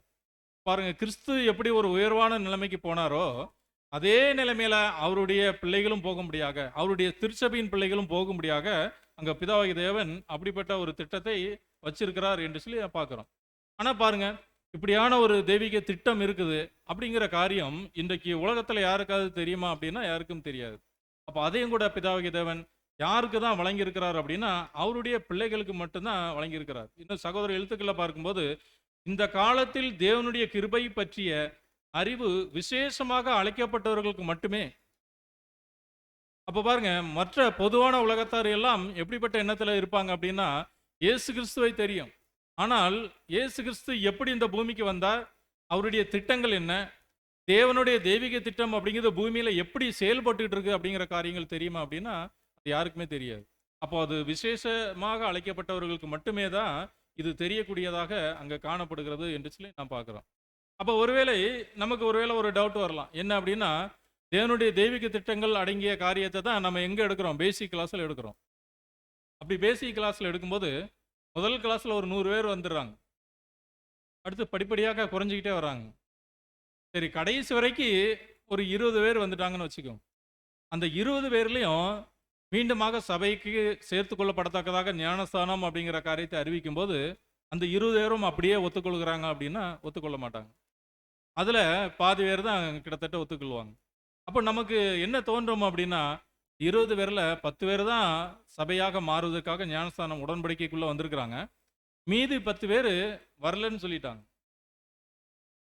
A: பாருங்க, கிறிஸ்து எப்படி ஒரு உயர்வான நிலைமைக்கு போனாரோ அதே நிலைமையில அவருடைய பிள்ளைகளும் போகும்படியாக, அவருடைய திருச்சபையின் பிள்ளைகளும் போகும்படியாக அங்க பிதாவாகிய தேவன் அப்படிப்பட்ட ஒரு திட்டத்தை வச்சிருக்கிறார் என்று சொல்லி பார்க்கிறோம். ஆனா பாருங்க, இப்படியான ஒரு தெய்வீக திட்டம் இருக்குது அப்படிங்கிற காரியம் இன்றைக்கு உலகத்துல யாருக்காவது தெரியுமா அப்படின்னா யாருக்கும் தெரியாது. அப்போ அதையும் கூட பிதாவாகிய தேவன் யாருக்கு தான் வழங்கியிருக்கிறார் அப்படின்னா அவருடைய பிள்ளைகளுக்கு மட்டும்தான் வழங்கியிருக்கிறார். இன்னும் சகோதர எழுத்துக்களை பார்க்கும்போது இந்த காலத்தில் தேவனுடைய கிருபை பற்றிய அறிவு விசேஷமாக அழைக்கப்பட்டவர்களுக்கு மட்டுமே. அப்போ பாருங்க, மற்ற பொதுவான உலகத்தார் எல்லாம் எப்படிப்பட்ட எண்ணத்தில் இருப்பாங்க அப்படின்னா இயேசு கிறிஸ்துவை தெரியும். ஆனால் இயேசு கிறிஸ்து எப்படி இந்த பூமிக்கு வந்தார், அவருடைய திட்டங்கள் என்ன, தேவனுடைய தெய்வீக திட்டம் அப்படிங்கிறது பூமியில எப்படி செயல்பட்டுட்டு இருக்கு அப்படிங்கிற காரியங்கள் தெரியுமா அப்படின்னா அது யாருக்குமே தெரியாது. அப்போ அது விசேஷமாக அழைக்கப்பட்டவர்களுக்கு மட்டுமே தான் இது தெரியக்கூடியதாக அங்கே காணப்படுகிறது என்று சொல்லி நான் பார்க்குறோம். அப்போ ஒருவேளை நமக்கு ஒருவேளை ஒரு டவுட் வரலாம், என்ன அப்படின்னா தேவனுடைய தெய்வீக திட்டங்கள் அடங்கிய காரியத்தை தான் நம்ம எங்கே எடுக்கிறோம், பேசிக் கிளாஸில் எடுக்கிறோம். அப்படி பேசிக் கிளாஸில் எடுக்கும்போது முதல் கிளாஸில் ஒரு 100 பேர் வந்துடுறாங்க, அடுத்து படிப்படியாக குறைஞ்சிக்கிட்டே வராங்க. சரி, கடைசி வரைக்கும் ஒரு 20 பேர் வந்துட்டாங்கன்னு வச்சுக்கோங்க. அந்த 20 பேர்லையும் மீண்டுமாக சபைக்கு சேர்த்து கொள்ளப்படத்தக்கதாக ஞானஸ்தானம் அப்படிங்கிற காரியத்தை அறிவிக்கும் போது அந்த 20 பேரும் அப்படியே ஒத்துக்கொள்கிறாங்க அப்படின்னா ஒத்துக்கொள்ள மாட்டாங்க. அதில் பாதி பேர் தான் கிட்டத்தட்ட ஒத்துக்கொள்வாங்க. அப்போ நமக்கு என்ன தோன்றும் அப்படின்னா 20 பேரில் 10 பேர் தான் சபையாக மாறுவதற்காக ஞானஸ்தானம் உடன்படிக்கைக்குள்ளே வந்திருக்கிறாங்க, மீதி 10 பேர் வரலன்னு சொல்லிட்டாங்க.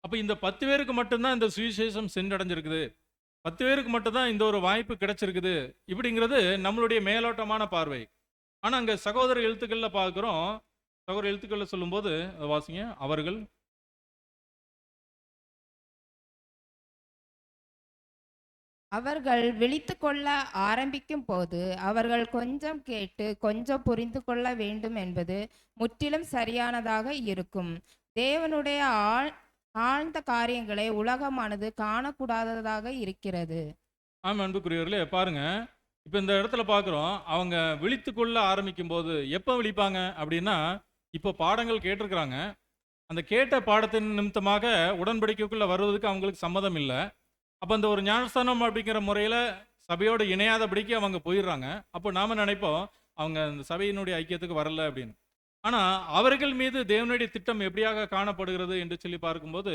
A: அப்போ இந்த 10 பேருக்கு மட்டும்தான் இந்த சுவிசேஷம் சென்றடைஞ்சிருக்குது, 10 பேருக்கு மட்டும்தான் இந்த ஒரு வாய்ப்பு கிடைச்சிருக்குது இப்படிங்கிறது நம்மளுடைய மேலோட்டமான பார்வை. ஆனால் அங்கே சகோதர எழுத்துக்களில் பார்க்குறோம், சகோதர எழுத்துக்களில் சொல்லும்போது அதை வாசிங்க.
C: அவர்கள் விழித்து கொள்ள ஆரம்பிக்கும் போது அவர்கள் கொஞ்சம் கேட்டு கொஞ்சம் புரிந்து கொள்ள வேண்டும் என்பது முற்றிலும் சரியானதாக இருக்கும். தேவனுடைய ஆழ்ந்த காரியங்களை உலகமானது காணக்கூடாததாக இருக்கிறது.
A: ஆமாம் அன்புக்குரியவர்களே, பாருங்க, இப்போ இந்த இடத்துல பார்க்குறோம், அவங்க விழித்து கொள்ள ஆரம்பிக்கும் போது எப்போ விழிப்பாங்க அப்படின்னா இப்போ பாடங்கள் கேட்டிருக்கிறாங்க, அந்த கேட்ட பாடத்தின் நிமித்தமாக உடன்படிக்கைக்குள்ளே வருவதற்கு அவங்களுக்கு சம்மதம் இல்லை. அப்போ அந்த ஒரு ஞானஸ்தானம் அப்படிங்கிற முறையில் சபையோடு இணையாதபடிக்கு அவங்க போயிடுறாங்க. அப்போ நாம் நினைப்போம் அவங்க அந்த சபையினுடைய ஐக்கியத்துக்கு வரல அப்படின்னு. ஆனால் அவர்கள் மீது தேவனுடைய திட்டம் எப்படியாக காணப்படுகிறது என்று சொல்லி பார்க்கும்போது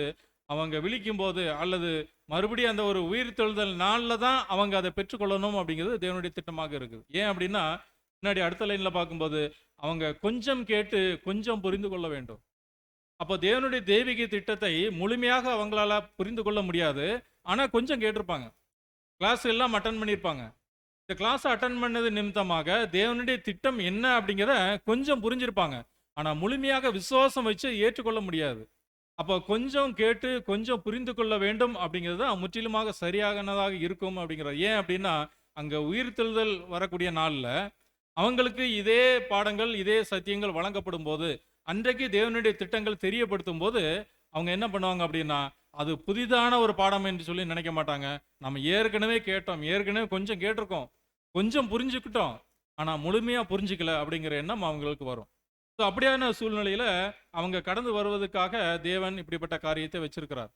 A: அவங்க விழிக்கும் போது அல்லது மறுபடியும் அந்த ஒரு உயிர்த்தெழுதல் நாளில் தான் அவங்க அதை பெற்றுக்கொள்ளணும் அப்படிங்கிறது தேவனுடைய திட்டமாக இருக்குது. ஏன் அப்படின்னா முன்னாடி அடுத்த லைனில் பார்க்கும்போது அவங்க கொஞ்சம் கேட்டு கொஞ்சம் புரிந்து கொள்ள வேண்டும். அப்போ தேவனுடைய தெய்வீக திட்டத்தை முழுமையாக அவங்களால புரிந்து கொள்ள முடியாது, ஆனால் கொஞ்சம் கேட்டிருப்பாங்க, கிளாஸ் எல்லாம் அட்டன் பண்ணியிருப்பாங்க. இந்த கிளாஸை அட்டன் பண்ணது நிமித்தமாக தேவனுடைய திட்டம் என்ன அப்படிங்கிறத கொஞ்சம் புரிஞ்சிருப்பாங்க, ஆனால் முழுமையாக விசுவாசம் வச்சு ஏற்றுக்கொள்ள முடியாது. அப்போ கொஞ்சம் கேட்டு கொஞ்சம் புரிந்து கொள்ள வேண்டும் அப்படிங்கிறது தான் முற்றிலுமாக சரியானதாக இருக்கும் அப்படிங்கிறது. ஏன் அப்படின்னா அங்கே உயிர்த்தெழுதல் வரக்கூடிய நாளில் அவங்களுக்கு இதே பாடங்கள் இதே சத்தியங்கள் வழங்கப்படும் போது அன்றைக்கு தேவனுடைய திட்டங்கள் தெரியப்படுத்தும் போது அவங்க என்ன பண்ணுவாங்க அப்படின்னா அது புதிதான ஒரு பாடம் என்று சொல்லி நினைக்க மாட்டாங்க. நம்ம ஏற்கனவே கேட்டோம், ஏற்கனவே கொஞ்சம் கேட்டிருக்கோம், கொஞ்சம் புரிஞ்சுக்கிட்டோம், ஆனால் முழுமையாக புரிஞ்சுக்கல அப்படிங்கிற எண்ணம் அவங்களுக்கு வரும். ஸோ அப்படியான சூழ்நிலையில் அவங்க கடந்து வருவதற்காக தேவன் இப்படிப்பட்ட காரியத்தை வச்சிருக்கிறார்.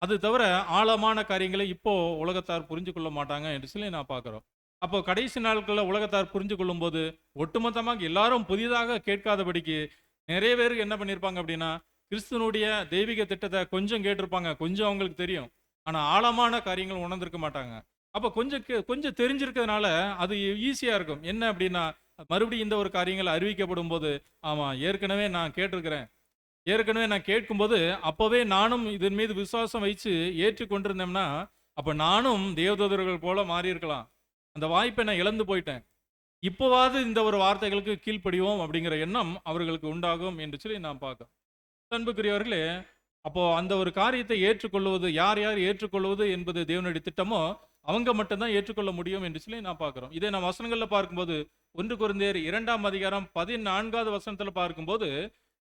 A: அது தவிர ஆழமான காரியங்களை இப்போ உலகத்தார் புரிஞ்சு கொள்ள மாட்டாங்க என்று சொல்லி நான் பார்க்குறோம். அப்போ கடைசி நாட்களில் உலகத்தார் புரிஞ்சு கொள்ளும் போது ஒட்டுமொத்தமாக எல்லாரும் புதிதாக கேட்காதபடிக்கு நிறைய பேருக்கு என்ன பண்ணியிருப்பாங்க அப்படின்னா கிறிஸ்துவனுடைய தெய்வீக திட்டத்தை கொஞ்சம் கேட்டிருப்பாங்க, கொஞ்சம் அவங்களுக்கு தெரியும், ஆனால் ஆழமான காரியங்கள் உணர்ந்திருக்க மாட்டாங்க. அப்போ கொஞ்சம் தெரிஞ்சிருக்கிறதுனால அது ஈஸியாக இருக்கும். என்ன அப்படின்னா மறுபடியும் இந்த ஒரு காரியங்கள் அறிவிக்கப்படும் போது ஆமாம் ஏற்கனவே நான் கேட்டிருக்கிறேன், ஏற்கனவே நான் கேட்கும்போது அப்போவே நானும் இதன் மீது விசுவாசம் வைத்து ஏற்றுக்கொண்டிருந்தேன்னா அப்போ நானும் தேவதூதர்கள் போல மாறியிருக்கலாம், அந்த வாய்ப்பை நான் இழந்து போயிட்டேன், இப்போவாது இந்த ஒரு வார்த்தைகளுக்கு கீழ்ப்படிவோம் அப்படிங்கிற எண்ணம் அவர்களுக்கு உண்டாகும் என்று சொல்லி நான் பார்க்கிறேன். அன்புக்குரியவர்களே, அப்போ அந்த ஒரு காரியத்தை ஏற்றுக்கொள்வது, யார் யார் ஏற்றுக்கொள்வது என்பது தேவனுடைய திட்டமோ அவங்க மட்டும்தான் ஏற்றுக்கொள்ள முடியும் என்று சொல்லி நான் பார்க்கிறோம். இதை நான் வசனங்களில் பார்க்கும்போது 1 கொரிந்தியர் 2ஆம் அதிகாரம் 14வது வசனத்தில் பார்க்கும்போது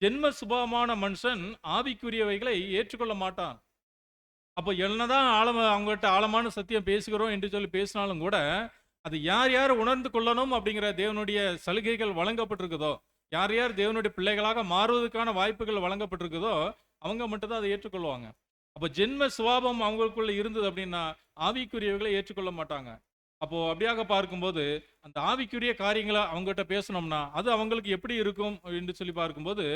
A: ஜென்ம சுபாவமான மனுஷன் ஆவிக்குரியவைகளை ஏற்றுக்கொள்ள மாட்டான். அப்போ என்னதான் அவங்ககிட்ட ஆழமான சத்தியம் பேசுகிறோம் என்று சொல்லி பேசினாலும் கூட அது யார் யார் உணர்ந்து கொள்ளணும் அப்படிங்கிற தேவனுடைய சலுகைகள் வழங்கப்பட்டிருக்குதோ, யார் யார் தேவனுடைய பிள்ளைகளாக மாறுவதற்கான வாய்ப்புகள் வழங்கப்பட்டிருக்குதோ அவங்க மட்டும்தான் அதை ஏற்றுக்கொள்வாங்க. அப்போ ஜென்ம சுபாவம் அவங்களுக்குள்ள இருந்தது அப்படின்னா ஆவிக்குரியவைகளை ஏற்றுக்கொள்ள மாட்டாங்க. அப்போ அப்படியாக பார்க்கும்போது அந்த ஆவிக்குரிய காரியங்களை அவங்ககிட்ட பேசணும்னா அது அவங்களுக்கு எப்படி இருக்கும் என்று சொல்லி பார்க்கும்போது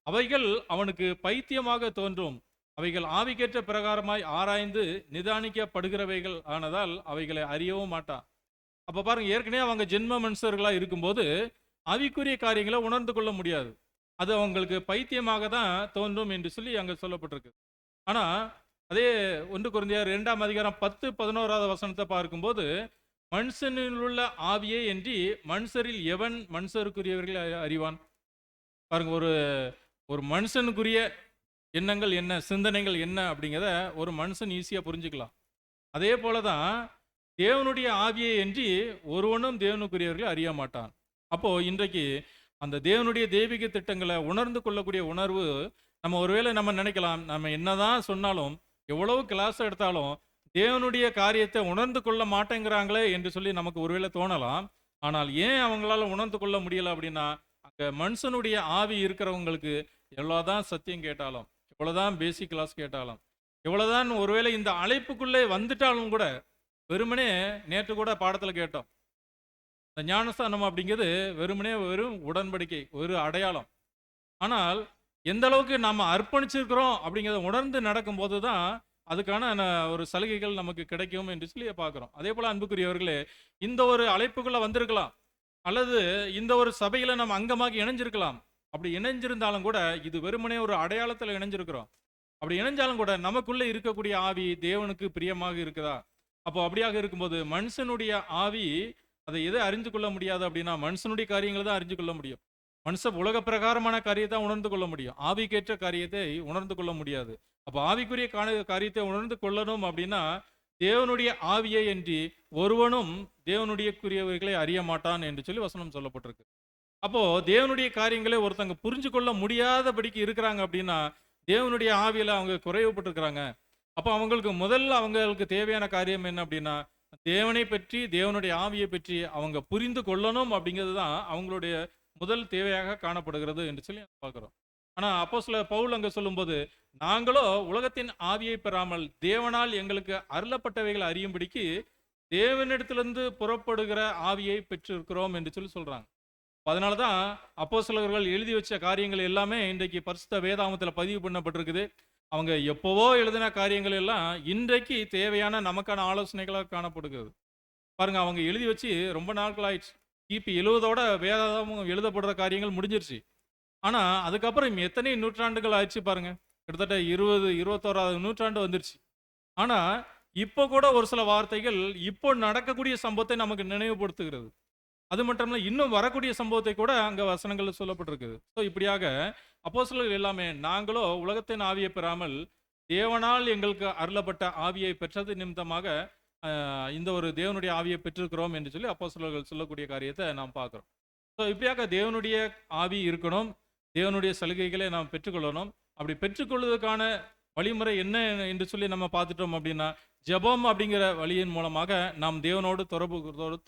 A: அவைகள் அவனுக்கு பைத்தியமாக தோன்றும், அவைகள் ஆவிக்கேற்ற பிரகாரமாய் ஆராய்ந்து நிதானிக்கப்படுகிறவைகள் ஆனதால் அவைகளை அறியவும் மாட்டான். அப்போ பாருங்க, ஏற்கனவே அவங்க ஜென்ம மனுஷர்களாக இருக்கும்போது ஆவிக்குரிய காரியங்களை உணர்ந்து கொள்ள முடியாது. அது அவங்களுக்கு பைத்தியமாக தான் தோன்றும் என்று சொல்லி அங்கே சொல்லப்பட்டிருக்கு. ஆனால் அதே 1 கொரிந்தியர் 2ஆம் அதிகாரம் 10-11வது வசனத்தை பார்க்கும்போது, மனுஷனில் உள்ள ஆவியே என்று மனுஷரில் எவன் மனுஷருக்குரியவர்களை அறிவான். பாருங்க, ஒரு ஒரு மனுஷனுக்குரிய எண்ணங்கள் என்ன, சிந்தனைகள் என்ன அப்படிங்கிறத ஒரு மனுஷன் ஈஸியாக புரிஞ்சுக்கலாம். அதே போல தான் தேவனுடைய ஆவியை என்று ஒருவனும் தேவனுக்குரியவர்களை அறிய மாட்டான். அப்போ இன்றைக்கு அந்த தேவனுடைய தெய்வீக திட்டங்களை உணர்ந்து கொள்ளக்கூடிய உணர்வு நம்ம ஒருவேளை நம்ம நினைக்கலாம், நம்ம என்னதான் சொன்னாலும் எவ்வளவு கிளாஸ் எடுத்தாலும் தேவனுடைய காரியத்தை உணர்ந்து கொள்ள மாட்டேங்கிறாங்களே என்று சொல்லி நமக்கு ஒருவேளை தோணலாம். ஆனால் ஏன் அவங்களால உணர்ந்து கொள்ள முடியல அப்படின்னா, அங்கே மனுஷனுடைய ஆவி இருக்கிறவங்களுக்கு எவ்வளோதான் சத்தியம் கேட்டாலும், எவ்வளோதான் பேசிக் கிளாஸ் கேட்டாலும், எவ்வளோதான் ஒருவேளை இந்த அழைப்புக்குள்ளே வந்துட்டாலும் கூட, வெறுமனே நேற்று கூட பாடத்தில் கேட்டோம், இந்த ஞானஸ்தானம் அப்படிங்கிறது வெறுமனே வெறும் உடன்படிக்கை, ஒரு அடையாளம். ஆனால் எந்த அளவுக்கு நம்ம அர்ப்பணிச்சிருக்கிறோம் அப்படிங்கிறத உணர்ந்து நடக்கும்போது தான் அதுக்கான ஒரு சலுகைகள் நமக்கு கிடைக்கும் என்று சொல்லி பார்க்குறோம். அதே போல் அன்புக்குரியவர்களே, இந்த ஒரு அழைப்புக்குள்ளே வந்திருக்கலாம், அல்லது இந்த ஒரு சபையில் நம்ம அங்கமாக இணைஞ்சிருக்கலாம். அப்படி இணைஞ்சிருந்தாலும் கூட இது வெறுமனே ஒரு அடையாளத்தில் இணைஞ்சிருக்கிறோம். அப்படி இணைஞ்சாலும் கூட நமக்குள்ளே இருக்கக்கூடிய ஆவி தேவனுக்கு பிரியமாக இருக்குதா? அப்போ அப்படியாக இருக்கும்போது மனுஷனுடைய ஆவி அதை எதை அறிந்து கொள்ள முடியாது அப்படின்னா, மனுஷனுடைய காரியங்களை தான் அறிந்து கொள்ள முடியும். மனுஷன் உலக பிரகாரமான காரியத்தை உணர்ந்து கொள்ள முடியும், ஆவிக்கேற்ற காரியத்தை உணர்ந்து கொள்ள முடியாது. அப்போ ஆவிக்குரிய காரியத்தை உணர்ந்து கொள்ளணும் அப்படின்னா, தேவனுடைய ஆவியை என்று ஒருவனும் தேவனுடையக்குரியவர்களை அறிய மாட்டான் என்று சொல்லி வசனம் சொல்லப்பட்டிருக்கு. அப்போ தேவனுடைய காரியங்களை ஒருத்தங்க புரிஞ்சு கொள்ள முடியாதபடிக்கு இருக்கிறாங்க அப்படின்னா, தேவனுடைய ஆவியில அவங்க குறைவுபட்டிருக்கிறாங்க. அப்போ அவங்களுக்கு தேவையான காரியம் என்ன அப்படின்னா, தேவனை பற்றி, தேவனுடைய ஆவியை பற்றி அவங்க புரிந்து கொள்ளணும் அப்படிங்கிறது தான் அவங்களுடைய முதல் தேவையாக காணப்படுகிறது என்று சொல்லி பார்க்குறோம். ஆனால் அப்போஸ்தலர் பவுல் அங்கே சொல்லும்போது, நாங்களோ உலகத்தின் ஆவியை பெறாமல் தேவனால் எங்களுக்கு அருளப்பட்டவைகளை அறியும்படிக்கு தேவனிடத்திலிருந்து புறப்படுகிற ஆவியை பெற்றிருக்கிறோம் என்று சொல்லி சொல்றாங்க. அதனால தான் அப்போஸ்தலர்கள் எழுதி வச்ச காரியங்கள் எல்லாமே இன்றைக்கு பரிசுத்த வேதாகமத்தில் பதிவு பண்ணப்பட்டிருக்குது. அவங்க எப்போவோ எழுதின காரியங்கள் எல்லாம் இன்றைக்கு தேவையான நமக்கான ஆலோசனைகளாக காணப்படுகிறது. பாருங்க, அவங்க எழுதி வச்சு ரொம்ப நாட்கள் ஆயிடுச்சு. கிபி 70ஓட வேதாகமம் எழுதப்படுற காரியங்கள் முடிஞ்சிருச்சு. ஆனால் அதுக்கப்புறம் எத்தனை நூற்றாண்டுகள் ஆயிடுச்சு பாருங்க, கிட்டத்தட்ட 21வது நூற்றாண்டு வந்துருச்சு. ஆனால் இப்போ கூட ஒரு சில வார்த்தைகள் இப்போ நடக்கக்கூடிய சம்பவத்தை நமக்கு நினைவுபடுத்துகிறது. அது மட்டும் இல்லை, இன்னும் வரக்கூடிய சம்பவத்தை கூட அங்கே வசனங்கள் சொல்லப்பட்டிருக்குது. ஸோ இப்படியாக அப்போஸ்தலர்கள் எல்லாமே, நாங்களோ உலகத்தின் ஆவியை பெறாமல் தேவனால் எங்களுக்கு அருளப்பட்ட ஆவியை பெற்றது நிமித்தமாக இந்த ஒரு தேவனுடைய ஆவியை பெற்றிருக்கிறோம் என்று சொல்லி அப்போஸ்தலர்கள் சொல்லக்கூடிய காரியத்தை நாம் பார்க்குறோம். ஸோ இப்படியாக தேவனுடைய ஆவி இருக்கணும், தேவனுடைய சலுகைகளை நாம் பெற்றுக்கொள்ளணும். அப்படி பெற்றுக்கொள்வதற்கான வழிமுறை என்ன என்று சொல்லி நம்ம பார்த்துட்டோம் அப்படின்னா, ஜெபம் அப்படிங்கிற வழியின் மூலமாக நாம் தேவனோடு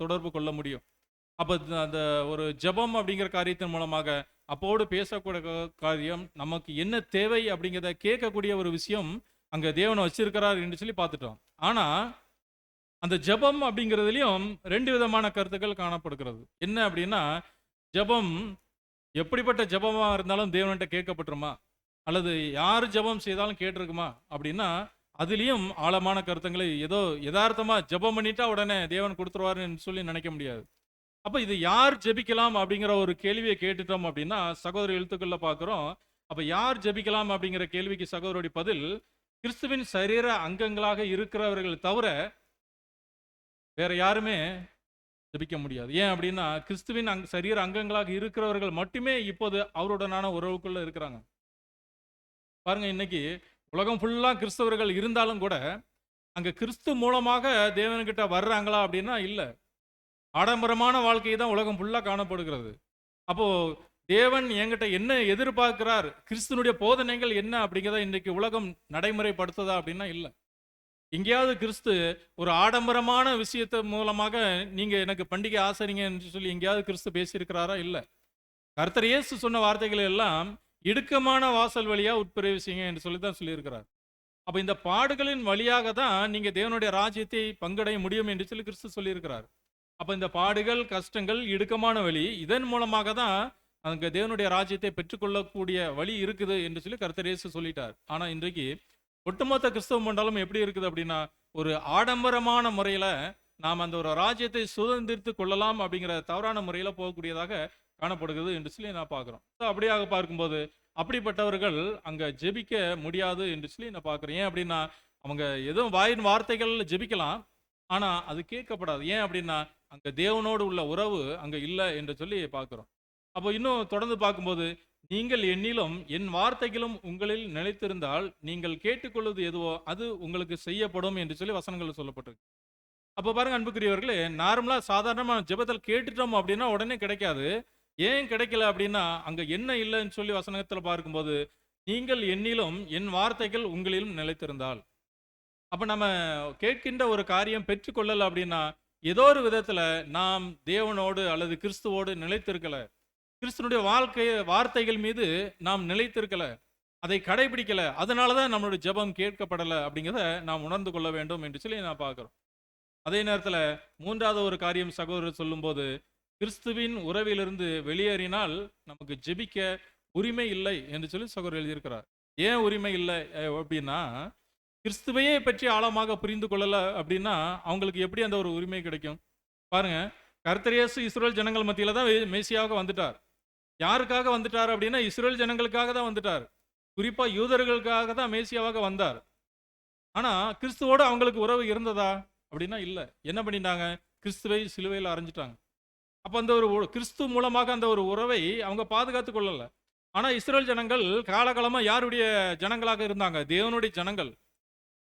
A: தொடர்பு கொள்ள முடியும். அப்போ அந்த ஒரு ஜெபம் அப்படிங்கிற காரியத்தின் மூலமாக அப்போடு பேசக்கூடிய காரியம், நமக்கு என்ன தேவை அப்படிங்கிறத கேட்கக்கூடிய ஒரு விஷயம் அங்கே தேவனை வச்சிருக்கிறார் என்று சொல்லி பார்த்துட்டோம். ஆனால் அந்த ஜெபம் அப்படிங்கிறதுலையும் 2 விதமான கருத்துக்கள் காணப்படுகிறது. என்ன அப்படின்னா, ஜெபம் எப்படிப்பட்ட ஜெபமாக இருந்தாலும் தேவன்கிட்ட கேட்கப்பட்டுருமா, அல்லது யார் ஜெபம் செய்தாலும் கேட்டிருக்குமா அப்படின்னா, அதுலேயும் ஆழமான கருத்துக்களை ஏதோ யதார்த்தமாக ஜெபம் பண்ணிட்டா உடனே தேவன் கொடுத்துருவாருன்னு சொல்லி நினைக்க முடியாது. அப்போ இது யார் ஜெபிக்கலாம் அப்படிங்கிற ஒரு கேள்வியை கேட்டுட்டோம் அப்படின்னா, சகோதர எழுத்துக்கள்ல பார்க்குறோம். அப்போ யார் ஜெபிக்கலாம் அப்படிங்கிற கேள்விக்கு சகோதரருடைய பதில், கிறிஸ்துவின் சரீர அங்கங்களாக இருக்கிறவர்கள் தவிர வேற யாருமே ஜெபிக்க முடியாது. ஏன் அப்படின்னா, கிறிஸ்துவின் சரீர அங்கங்களாக இருக்கிறவர்கள் மட்டுமே இப்போது அவருடனான உறவுக்குள்ள இருக்கிறாங்க. பாருங்க, இன்னைக்கு உலகம் ஃபுல்லா கிறிஸ்தவர்கள் இருந்தாலும் கூட அங்க கிறிஸ்து மூலமாக தேவன்கிட்ட வர்றாங்களா அப்படின்னா இல்லை. ஆடம்பரமான வாழ்க்கை தான் உலகம் ஃபுல்லாக காணப்படுகிறது. அப்போ தேவன் என்கிட்ட என்ன எதிர்பார்க்கிறார், கிறிஸ்துனுடைய போதனைகள் என்ன அப்படிங்கிறத இன்றைக்கு உலகம் நடைமுறைப்படுத்துதா அப்படின்னா இல்லை. எங்கேயாவது கிறிஸ்து ஒரு ஆடம்பரமான விஷயத்த மூலமாக நீங்க எனக்கு பண்டிகை ஆசரிங்க என்று சொல்லி எங்கேயாவது கிறிஸ்து பேசியிருக்கிறாரா? இல்லை. கர்த்தர் இயேசு சொன்ன வார்த்தைகள் எல்லாம் இடுக்கமான வாசல் வழியா உட்பிரவேசிங்க என்று சொல்லி தான் சொல்லியிருக்கிறார். அப்போ இந்த பாடுகளின் வழியாக தான் நீங்க தேவனுடைய ராஜ்யத்தை பங்கடைய முடியும் என்று சொல்லி கிறிஸ்து சொல்லியிருக்கிறார். அப்போ இந்த பாடுகள், கஷ்டங்கள், இடுக்கமான வழி, இதன் மூலமாக தான் அங்கே தேவனுடைய ராஜ்யத்தை பெற்றுக்கொள்ளக்கூடிய வழி இருக்குது என்று சொல்லி கர்த்தர் இயேசு சொல்லிட்டார். ஆனால் இன்றைக்கு ஒட்டுமொத்த கிறிஸ்தவ மண்டலம் எப்படி இருக்குது அப்படின்னா, ஒரு ஆடம்பரமான முறையில் நாம் அந்த ஒரு ராஜ்யத்தை சுதந்திரித்து கொள்ளலாம் அப்படிங்கிற தவறான முறையில் போகக்கூடியதாக காணப்படுகிறது என்று சொல்லி நான் பார்க்குறோம். அப்படியாக பார்க்கும்போது அப்படிப்பட்டவர்கள் அங்கே ஜெபிக்க முடியாது என்று சொல்லி நான் பார்க்குறேன். ஏன் அப்படின்னா அவங்க எதுவும் வாயின் வார்த்தைகள் ஜெபிக்கலாம், ஆனால் அது கேட்கப்படாது. ஏன் அப்படின்னா அங்கே தேவனோடு உள்ள உறவு அங்கே இல்லை என்று சொல்லி பார்க்குறோம். அப்போ இன்னும் தொடர்ந்து பார்க்கும்போது நீங்கள் என்னிலும் என் வார்த்தைகளும் உங்களில் நிலைத்திருந்தால் நீங்கள் கேட்டுக்கொள்வது எதுவோ அது உங்களுக்கு செய்யப்படும் என்று சொல்லி வசனங்கள் சொல்லப்பட்டிருக்கு. அப்போ பாருங்க அன்புக்குரியவர்களே, நார்மலாக சாதாரணமாக ஜெபத்தில் கேட்டுட்டோம் அப்படின்னா உடனே கிடைக்காது. ஏன் கிடைக்கல அப்படின்னா அங்கே என்ன இல்லைன்னு சொல்லி வசனத்தில் பார்க்கும்போது நீங்கள் என்னிலும் என் வார்த்தைகள் உங்களிலும் நிலைத்திருந்தால். அப்போ நம்ம கேட்கின்ற ஒரு காரியம் பெற்றுக்கொள்ளலை அப்படின்னா ஏதோ ஒரு விதத்தில் நாம் தேவனோடு அல்லது கிறிஸ்துவோடு நிலைத்திருக்கல, கிறிஸ்துனுடைய வார்த்தைகள் மீது நாம் நிலைத்திருக்கல, அதை கடைபிடிக்கல, அதனால தான் நம்மளுடைய ஜெபம் கேட்கப்படலை அப்படிங்கிறத நாம் உணர்ந்து கொள்ள வேண்டும் என்று சொல்லி நான் பார்க்குறோம். அதே நேரத்தில் மூன்றாவது ஒரு காரியம் சகோதரர் சொல்லும்போது கிறிஸ்துவின் உறவிலிருந்து வெளியேறினால் நமக்கு ஜெபிக்க உரிமை இல்லை என்று சொல்லி சகோதரர் எழுதியிருக்கிறார். ஏன் உரிமை இல்லை அப்படின்னா கிறிஸ்துவையே பற்றி ஆழமாக புரிந்து கொள்ளல அப்படின்னா அவங்களுக்கு எப்படி அந்த ஒரு உரிமை கிடைக்கும்? பாருங்க, கர்த்தர் இயேசு இஸ்ரவேல் ஜனங்கள் மத்தியில தான் மேசியாக வந்துட்டார். யாருக்காக வந்துட்டார் அப்படின்னா இஸ்ரவேல் ஜனங்களுக்காக தான் வந்துட்டார். குறிப்பா யூதர்களுக்காக தான் மேசியாவாக வந்தார். ஆனா கிறிஸ்துவோடு அவங்களுக்கு உறவு இருந்ததா அப்படின்னா இல்லை. என்ன பண்ணிட்டாங்க? கிறிஸ்துவை சிலுவையில் அறைஞ்சிட்டாங்க. அப்போ அந்த ஒரு கிறிஸ்து மூலமாக அந்த ஒரு உறவை அவங்க பாதுகாத்து கொள்ளல. ஆனா இஸ்ரவேல் ஜனங்கள் காலகாலமா யாருடைய ஜனங்களாக இருந்தாங்க? தேவனுடைய ஜனங்கள்.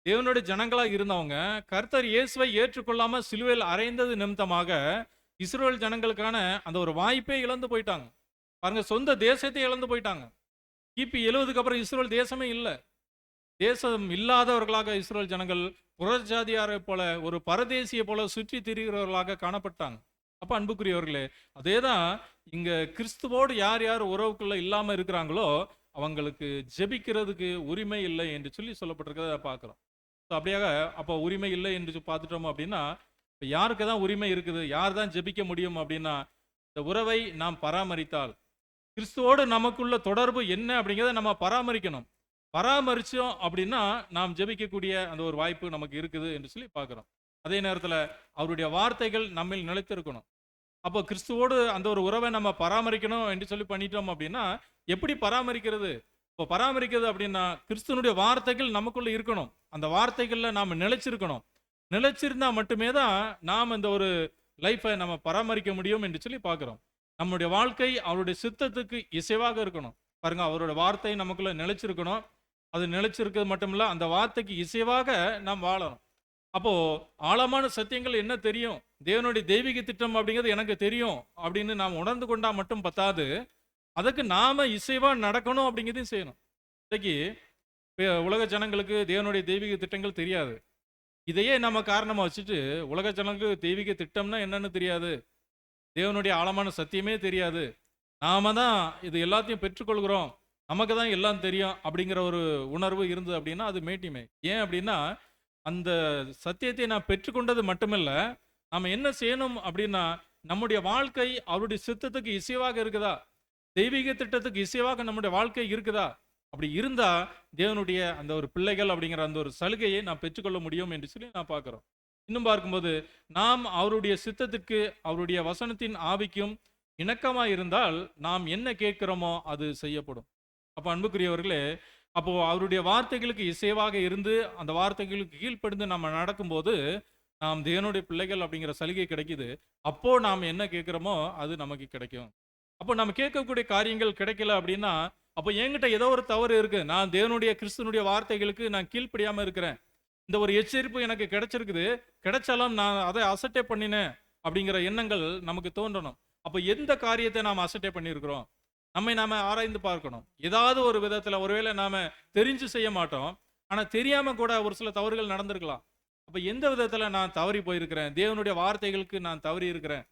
A: தேவனுடைய ஜனங்களாக இருந்தவங்க கர்த்தர் இயேசுவை ஏற்றுக்கொள்ளாம சிலுவையில் அறைந்தது நிமித்தமாக இஸ்ரவேல் ஜனங்களுக்கான அந்த ஒரு வாய்ப்பே இழந்து போயிட்டாங்க. பாருங்க, சொந்த தேசத்தை இழந்து போயிட்டாங்க. கிபி 70க்கு அப்புறம் இஸ்ரவேல் தேசமே இல்லை. தேசம் இல்லாதவர்களாக இஸ்ரவேல் ஜனங்கள் புறஜாதியாரை போல ஒரு பரதேசியை போல சுற்றி திரிகிறவர்களாக காணப்பட்டாங்க. அப்ப அன்புக்குரியவர்களே, அதே தான் இங்க கிறிஸ்துவோடு யார் யார் உறவுக்குள்ள இல்லாம இருக்கிறாங்களோ அவங்களுக்கு ஜெபிக்கிறதுக்கு உரிமை இல்லை என்று சொல்லி சொல்லப்பட்டிருக்கிறத பார்க்குறோம். ஸோ அப்படியாக அப்போ உரிமை இல்லை என்று பார்த்துட்டோம் அப்படின்னா இப்போ யாருக்கு தான் உரிமை இருக்குது, யார் தான் ஜெபிக்க முடியும் அப்படின்னா இந்த உறவை நாம் பராமரித்தால், கிறிஸ்துவோடு நமக்குள்ள தொடர்பு என்ன அப்படிங்கிறத நம்ம பராமரிக்கணும். பராமரித்தோம் அப்படின்னா நாம் ஜெபிக்கக்கூடிய அந்த ஒரு வாய்ப்பு நமக்கு இருக்குது என்று சொல்லி பார்க்குறோம். அதே நேரத்தில் அவருடைய வார்த்தைகள் நம்மில் நிலைத்திருக்கணும். அப்போ கிறிஸ்துவோடு அந்த ஒரு உறவை நம்ம பராமரிக்கணும் என்று சொல்லி பண்ணிட்டோம் அப்படின்னா எப்படி பராமரிக்கிறது? இப்போ பராமரிக்கிறது அப்படின்னா கிறிஸ்துவனுடைய வார்த்தைகள் நமக்குள்ள இருக்கணும். அந்த வார்த்தைகளில் நாம் நிலைச்சிருக்கணும். நிலைச்சிருந்தா மட்டுமே தான் நாம் இந்த ஒரு லைஃப்பை நம்ம பராமரிக்க முடியும் என்று சொல்லி பார்க்குறோம். நம்முடைய வாழ்க்கை அவருடைய சித்தத்துக்கு இசைவாக இருக்கணும். பாருங்க, அவரோட வார்த்தை நமக்குள்ள நிலைச்சிருக்கணும். அது நிலைச்சிருக்கிறது மட்டும் இல்லை, அந்த வார்த்தைக்கு இசைவாக நாம் வாழணும். அப்போ ஆழமான சத்தியங்கள் என்ன தெரியும், தேவனுடைய தெய்வீக திட்டம் அப்படிங்கிறது எனக்கு தெரியும் அப்படின்னு நாம் உணர்ந்து கொண்டா மட்டும் பத்தாது, அதுக்கு நாம இசைவா நடக்கணும் அப்படிங்கிறதையும் செய்யணும். இன்னைக்கு உலக ஜனங்களுக்கு தேவனுடைய தெய்வீக திட்டங்கள் தெரியாது. இதையே நம்ம காரணமா வச்சுட்டு உலக ஜனங்களுக்கு தெய்வீக திட்டம்னா என்னன்னு தெரியாது, தேவனுடைய ஆழமான சத்தியமே தெரியாது, நாம தான் இது எல்லாத்தையும் பெற்றுக்கொள்கிறோம், நமக்கு தான் எல்லாம் தெரியும் அப்படிங்கிற ஒரு உணர்வு இருந்தது அப்படின்னா அது மேட்டிமை. ஏன் அப்படின்னா அந்த சத்தியத்தை நான் பெற்றுக்கொண்டது மட்டுமில்ல, நாம் என்ன செய்யணும் அப்படின்னா நம்முடைய வாழ்க்கை அவருடைய சித்தத்துக்கு இசைவாக இருக்குதா, தெய்வீக திட்டத்துக்கு இசைவாக நம்முடைய வாழ்க்கை இருக்குதா? அப்படி இருந்தா தேவனுடைய அந்த ஒரு பிள்ளைகள் அப்படிங்கிற அந்த ஒரு சலுகையை நாம் பெற்றுக்கொள்ள முடியும் என்று சொல்லி நான் பார்க்குறோம். இன்னும் பார்க்கும்போது நாம் அவருடைய சித்தத்துக்கு அவருடைய வசனத்தின் ஆவிக்கும் இணக்கமாக இருந்தால் நாம் என்ன கேட்கிறோமோ அது செய்யப்படும். அப்போ அன்புக்குரியவர்களே, அப்போ அவருடைய வார்த்தைகளுக்கு இசைவாக இருந்து அந்த வார்த்தைகளுக்கு கீழ்ப்படிந்து நம்ம நடக்கும்போது நாம் தேவனுடைய பிள்ளைகள் அப்படிங்கிற சலுகை கிடைக்குது. அப்போ நாம் என்ன கேட்குறோமோ அது நமக்கு கிடைக்கும். அப்போ நம்ம கேட்கக்கூடிய காரியங்கள் கிடைக்கல அப்படின்னா அப்போ என்கிட்ட ஏதோ ஒரு தவறு இருக்கு, நான் தேவனுடைய கிறிஸ்துவனுடைய வார்த்தைகளுக்கு நான் கீழ்ப்படியாம இருக்கிறேன், இந்த ஒரு எச்சரிப்பு எனக்கு கிடைச்சிருக்குது, கிடைச்சாலும் நான் அதை அசட்டை பண்ணினேன் அப்படிங்கிற எண்ணங்கள் நமக்கு தோன்றணும். அப்போ எந்த காரியத்தை நாம் அசட்டை பண்ணியிருக்கிறோம், நம்மை நாம ஆராய்ந்து பார்க்கணும். ஏதாவது ஒரு விதத்தில் ஒருவேளை நாம தெரிஞ்சு செய்ய மாட்டோம், ஆனால் தெரியாம கூட ஒரு சில தவறுகள் நடந்திருக்கலாம். அப்போ எந்த விதத்தில் நான் தவறி போயிருக்கிறேன், தேவனுடைய வார்த்தைகளுக்கு நான் தவறி இருக்கிறேன்,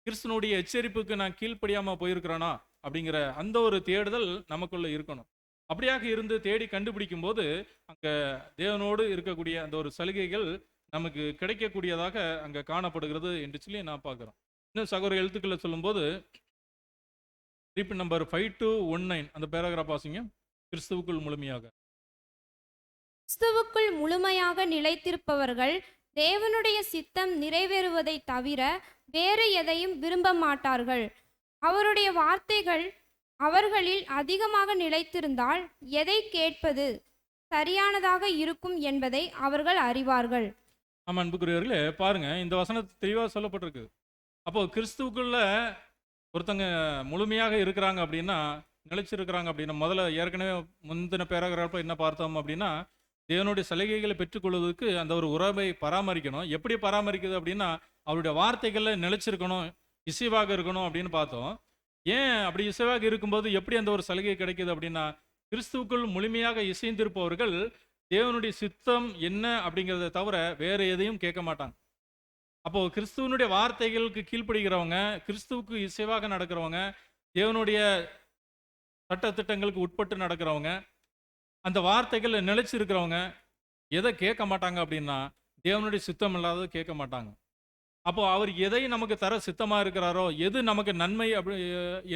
A: கிறிஸ்துவனுடைய எச்சரிப்புக்கு நான் கீழ்ப்படியாம போயிருக்கிறேனா அப்படிங்கிற அந்த ஒரு தேடுதல் நமக்குள்ள இருக்கணும். அப்படியாக இருந்து தேடி கண்டுபிடிக்கும் போது அங்க தேவனோடு இருக்கக்கூடிய அந்த ஒரு சலுகைகள் நமக்கு கிடைக்கக்கூடியதாக அங்க காணப்படுகிறது என்று சொல்லி நான் பார்க்கிறோம். இன்னும் சகோதர எழுத்துக்களை சொல்லும்போது குறிப்பு நம்பர் 5219 அந்த பேராகிராஃப் வாசிங்க. கிறிஸ்துவுக்குள் முழுமையாக
B: கிறிஸ்துவுக்குள் முழுமையாக நிலைத்திருப்பவர்கள் தேவனுடைய சித்தம் நிறைவேறுவதை தவிர வேறு எதையும் விரும்ப மாட்டார்கள். அவருடைய வார்த்தைகள் அவர்களில் அதிகமாக நிலைத்திருந்தால் எதை கேட்பது சரியானதாக இருக்கும் என்பதை அவர்கள் அறிவார்கள்.
A: ஆமா அன்புக்குரியவர்களே, பாருங்க இந்த வசனத்தை தெளிவாக சொல்லப்பட்டிருக்கு. அப்போ கிறிஸ்துவுக்குள்ள ஒருத்தங்க முழுமையாக இருக்கிறாங்க அப்படின்னா, நிலைச்சிருக்கிறாங்க அப்படின்னா, முதல்ல ஏற்கனவே முந்தின பேராகிராஃபில் என்ன பார்த்தோம் அப்படின்னா, தேவனுடைய சலுகைகளை பெற்றுக்கொள்வதற்கு அந்த ஒரு உறவை பராமரிக்கணும். எப்படி பராமரிக்குது அப்படின்னா, அவருடைய வார்த்தைகளில் நிலைச்சிருக்கணும், இசைவாக இருக்கணும் அப்படின்னு பார்த்தோம். ஏன் அப்படி இசைவாக இருக்கும்போது எப்படி அந்த ஒரு சலுகை கிடைக்குது அப்படின்னா, கிறிஸ்துவுக்குள் முழுமையாக இசைந்திருப்பவர்கள் தேவனுடைய சித்தம் என்ன அப்படிங்கிறத தவிர வேறு எதையும் கேட்க மாட்டாங்க. அப்போ கிறிஸ்துவனுடைய வார்த்தைகளுக்கு கீழ்ப்படுகிறவங்க, கிறிஸ்துவுக்கு இசைவாக நடக்கிறவங்க, தேவனுடைய சட்டத்திட்டங்களுக்கு உட்பட்டு நடக்கிறவங்க, அந்த வார்த்தைகளில் நிலைச்சு இருக்கிறவங்க எதை கேட்க மாட்டாங்க அப்படின்னா, தேவனுடைய சித்தம் இல்லாதது கேட்க மாட்டாங்க. அப்போ அவர் எதை நமக்கு தர சித்தமா இருக்கிறாரோ, எது நமக்கு நன்மை அப்படி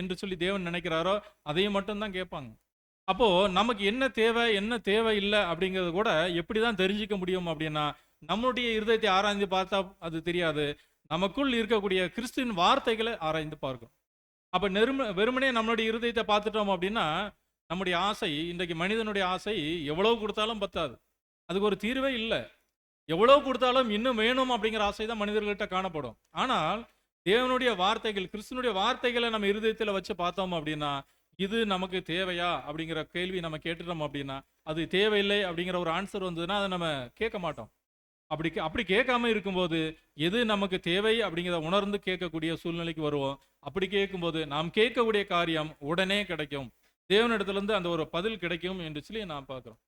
A: என்று சொல்லி தேவன் நினைக்கிறாரோ அதையும் மட்டும்தான் கேட்பாங்க. அப்போ நமக்கு என்ன தேவை, என்ன தேவை இல்லை அப்படிங்கிறது கூட எப்படி தான் தெரிஞ்சுக்க முடியும் அப்படின்னா, நம்முடைய இருதயத்தை ஆராய்ந்து பார்த்தா அது தெரியாது. நமக்குள் இருக்கக்கூடிய கிறிஸ்துவின் வார்த்தைகளை ஆராய்ந்து பார்க்கும். அப்போ வெறுமனே நம்மளுடைய இருதயத்தை பார்த்துட்டோம் அப்படின்னா, நம்முடைய ஆசை, இன்றைக்கு மனிதனுடைய ஆசை எவ்வளவு கொடுத்தாலும் பத்தாது. அதுக்கு ஒரு தீர்வே இல்லை. எவ்வளவு கொடுத்தாலும் இன்னும் வேணும் அப்படிங்கிற ஆசை தான் மனிதர்கள்ட்ட காணப்படும். ஆனால் தேவனுடைய வார்த்தைகள், கிறிஸ்துவனுடைய வார்த்தைகளை நம்ம இருதயத்தில் வச்சு பார்த்தோம் அப்படின்னா, இது நமக்கு தேவையா அப்படிங்கிற கேள்வி நம்ம கேட்டுட்டோம் அப்படின்னா, அது தேவையில்லை அப்படிங்கிற ஒரு ஆன்சர் வந்ததுன்னா அதை நம்ம கேட்க மாட்டோம். அப்படி கேட்காம இருக்கும்போது எது நமக்கு தேவை அப்படிங்கிறத உணர்ந்து கேட்கக்கூடிய சூழ்நிலைக்கு வருவோம். அப்படி கேட்கும்போது நாம் கேட்கக்கூடிய காரியம் உடனே கிடைக்கும், தேவனிடத்திலிருந்து அந்த ஒரு பதில் கிடைக்கும் என்று சொல்லி நான் பார்க்குறோம்.